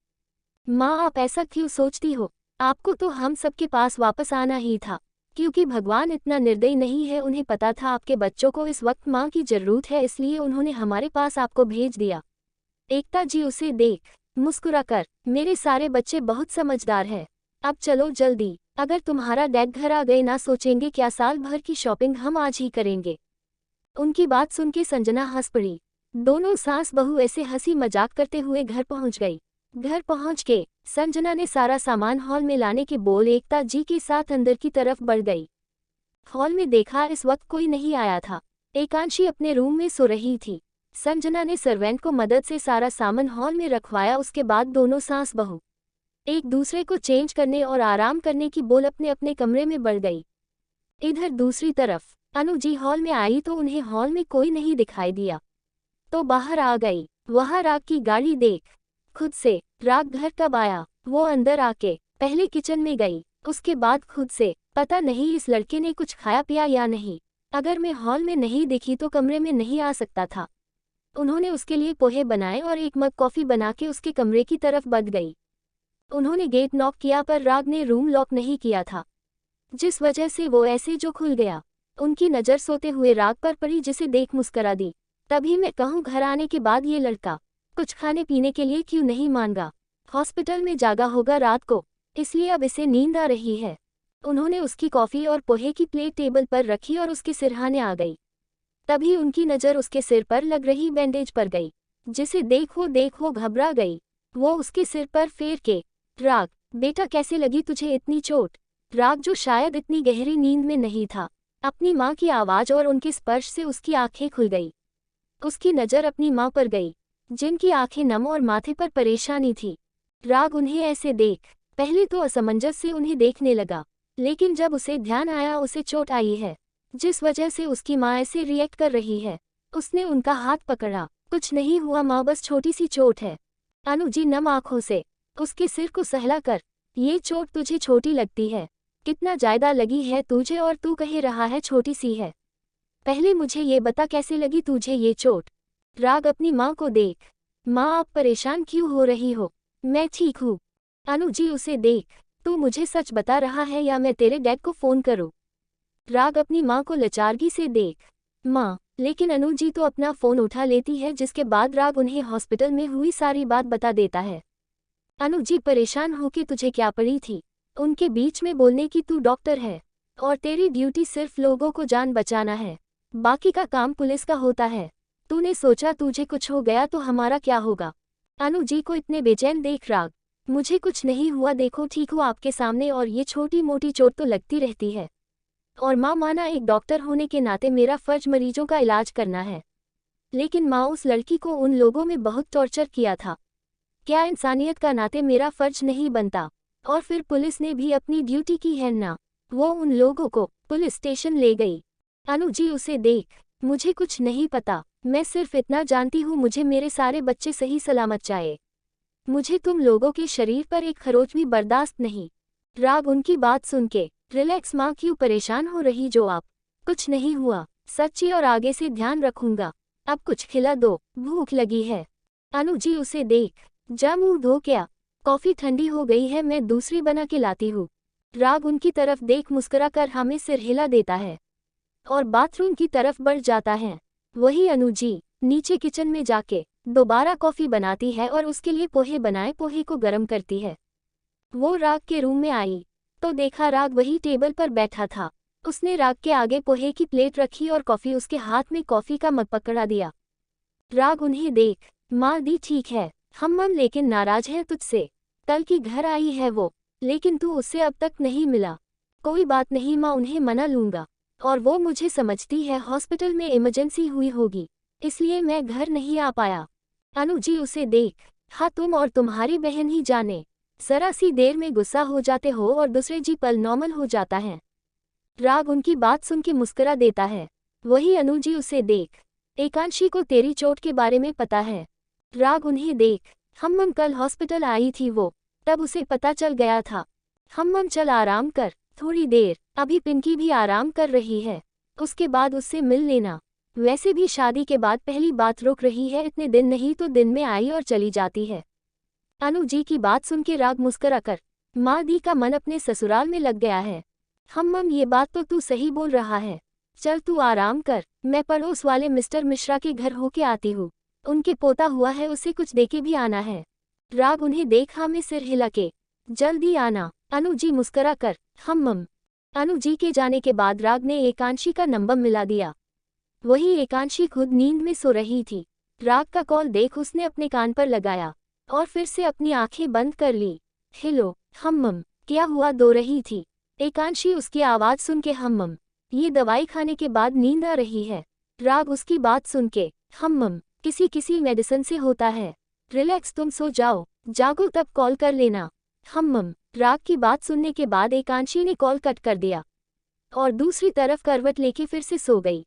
माँ आप ऐसा क्यों सोचती हो? आपको तो हम सबके पास वापस आना ही था, क्योंकि भगवान इतना निर्दयी नहीं है। उन्हें पता था आपके बच्चों को इस वक्त माँ की जरूरत है, इसलिए उन्होंने हमारे पास आपको भेज दिया। एकता जी उसे देख मुस्कुरा कर, मेरे सारे बच्चे बहुत समझदार हैं, अब चलो जल्दी, अगर तुम्हारा डैड घर आ गए ना सोचेंगे क्या साल भर की शॉपिंग हम आज ही करेंगे। उनकी बात सुन के संजना हंस पड़ी। दोनों सास बहू ऐसे हंसी मजाक करते हुए घर पहुंच गई। घर पहुंच के संजना ने सारा सामान हॉल में लाने के बोल एकता जी के साथ अंदर की तरफ बढ़ गई। हॉल में देखा इस वक्त कोई नहीं आया था। एकांशी अपने रूम में सो रही थी। संजना ने सर्वेंट को मदद से सारा सामान हॉल में रखवाया। उसके बाद दोनों सास बहू एक दूसरे को चेंज करने और आराम करने की बोल अपने अपने कमरे में बढ़ गई। इधर दूसरी तरफ अनु जी हॉल में आई तो उन्हें हॉल में कोई नहीं दिखाई दिया, तो बाहर आ गई। वहां राग की गाड़ी देख खुद से, राग घर कब आया? वो अंदर आके पहले किचन में गई, उसके बाद खुद से, पता नहीं इस लड़के ने कुछ खाया पिया या नहीं, अगर मैं हॉल में नहीं दिखी तो कमरे में नहीं आ सकता था। उन्होंने उसके लिए पोहे बनाए और एक मग कॉफ़ी बना के उसके कमरे की तरफ बढ़ गई। उन्होंने गेट नॉक किया पर राग ने रूम लॉक नहीं किया था, जिस वजह से वो ऐसे जो खुल गया। उनकी नज़र सोते हुए राग पर पड़ी, जिसे देख मुस्करा दी। तभी मैं कहूँ, घर आने के बाद ये लड़का कुछ खाने पीने के लिए क्यों नहीं मांगा? हॉस्पिटल में जागा होगा रात को, इसलिए अब इसे नींद आ रही है। उन्होंने उसकी कॉफ़ी और पोहे की प्लेट टेबल पर रखी और उसके सिरहाने आ गई। तभी उनकी नज़र उसके सिर पर लग रही बैंडेज पर गई, जिसे देख वो घबरा गई। वो उसके सिर पर फेर के, राग बेटा कैसे लगी तुझे इतनी चोट? राग, जो शायद इतनी गहरी नींद में नहीं था, अपनी माँ की आवाज़ और उनके स्पर्श से उसकी आंखें खुल गई। उसकी नज़र अपनी माँ पर गई, जिनकी आंखें नम और माथे पर परेशानी थी। राग उन्हें ऐसे देख पहले तो असमंजस से उन्हें देखने लगा, लेकिन जब उसे ध्यान आया उसे चोट आई है, जिस वजह से उसकी माँ ऐसे रिएक्ट कर रही है। उसने उनका हाथ पकड़ा। कुछ नहीं हुआ माँ, बस छोटी सी चोट है। अनुजी नम आंखों से उसके सिर को सहला कर, ये चोट तुझे छोटी लगती है? कितना ज्यादा लगी है तुझे और तू कह रहा है छोटी सी है? पहले मुझे ये बता कैसे लगी तुझे ये चोट? राग अपनी माँ को देख, माँ आप परेशान क्यों हो रही हो? मैं ठीक हूँ। अनुजी उसे देख, तू मुझे सच बता रहा है या मैं तेरे डैड को फोन करूँ? राग अपनी माँ को लाचारगी से देख, माँ, लेकिन अनुजी तो अपना फोन उठा लेती है, जिसके बाद राग उन्हें हॉस्पिटल में हुई सारी बात बता देता है। अनुजी परेशान होके, तुझे क्या पड़ी थी उनके बीच में बोलने की? तू डॉक्टर है और तेरी ड्यूटी सिर्फ लोगों को जान बचाना है, बाकी का काम पुलिस का होता है। तूने सोचा तुझे कुछ हो गया तो हमारा क्या होगा? अनुजी को इतने बेचैन देख राग, मुझे कुछ नहीं हुआ, देखो ठीक हूँ आपके सामने, और ये छोटी मोटी चोट तो लगती रहती है। और माँ, माना एक डॉक्टर होने के नाते मेरा फर्ज मरीजों का इलाज करना है, लेकिन माँ उस लड़की को उन लोगों में बहुत टॉर्चर किया था, क्या इंसानियत का नाते मेरा फर्ज नहीं बनता? और फिर पुलिस ने भी अपनी ड्यूटी की है ना, वो उन लोगों को पुलिस स्टेशन ले गई। अनुजी उसे देख, मुझे कुछ नहीं पता, मैं सिर्फ इतना जानती हूँ मुझे मेरे सारे बच्चे सही सलामत चाहिए। मुझे तुम लोगों के शरीर पर एक खरोच भी बर्दाश्त नहीं। राग उनकी बात सुन के, रिलैक्स माँ, क्यों परेशान हो रही जो आप? कुछ नहीं हुआ सच्ची, और आगे से ध्यान रखूंगा। अब कुछ खिला दो, भूख लगी है। अनुजी उसे देख, जा मुंह धो, क्या कॉफी ठंडी हो गई है, मैं दूसरी बना के लाती हूँ। राग उनकी तरफ देख मुस्कुरा कर हमें सिर हिला देता है और बाथरूम की तरफ बढ़ जाता है। वही अनुजी नीचे किचन में जाके दोबारा कॉफी बनाती है और उसके लिए पोहे बनाए पोहे को गर्म करती है। वो राग के रूम में आई तो देखा राग वही टेबल पर बैठा था। उसने राग के आगे पोहे की प्लेट रखी और कॉफी उसके हाथ में कॉफी का मग पकड़ा दिया। राग उन्हें देख, माँ दी ठीक है, हम लेकिन नाराज है तुझसे। कल की घर आई है वो, लेकिन तू उससे अब तक नहीं मिला। कोई बात नहीं माँ, उन्हें मना लूंगा, और वो मुझे समझती है, हॉस्पिटल में इमरजेंसी हुई होगी इसलिए मैं घर नहीं आ पाया। अनुजी उसे देख, हाँ तुम और तुम्हारी बहन ही जाने, जरा सी देर में गुस्सा हो जाते हो और दूसरे जी पल नॉर्मल हो जाता है। राग उनकी बात सुन के मुस्कुरा देता है। वही अनुजी उसे देख, एकांशी को तेरी चोट के बारे में पता है? राग उन्हें देख, हम कल हॉस्पिटल आई थी वो, तब उसे पता चल गया था। हम चल आराम कर थोड़ी देर, अभी पिंकी भी आराम कर रही है, उसके बाद उससे मिल लेना। वैसे भी शादी के बाद पहली बात रुक रही है, इतने दिन नहीं तो दिन में आई और चली जाती है। अनुजी की बात सुन के राग मुस्कुरा कर, माँ दी का मन अपने ससुराल में लग गया है। हम ये बात तो तू सही बोल रहा है, चल तू आराम कर, मैं पड़ोस वाले मिस्टर मिश्रा के घर होके आती हूँ, उनके पोता हुआ है, उसे कुछ देके भी आना है। राग उन्हें देखा में सिर हिला के, जल्दी आना। अनुजी मुस्कुरा कर, हम अनुजी के जाने के बाद राग ने एकांशी का नंबर मिला दिया। वही एकांशी खुद नींद में सो रही थी। राग का कॉल देख उसने अपने कान पर लगाया और फिर से अपनी आंखें बंद कर ली। हेलो हम क्या हुआ, दो रही थी एकांशी उसकी आवाज़ सुन के। हम ये दवाई खाने के बाद नींद आ रही है। राग उसकी बात सुन के, हम किसी किसी मेडिसिन से होता है, रिलैक्स, तुम सो जाओ, जागो तब कॉल कर लेना। हम राग की बात सुनने के बाद एकांशी ने कॉल कट कर दिया और दूसरी तरफ करवट लेके फिर से सो गई।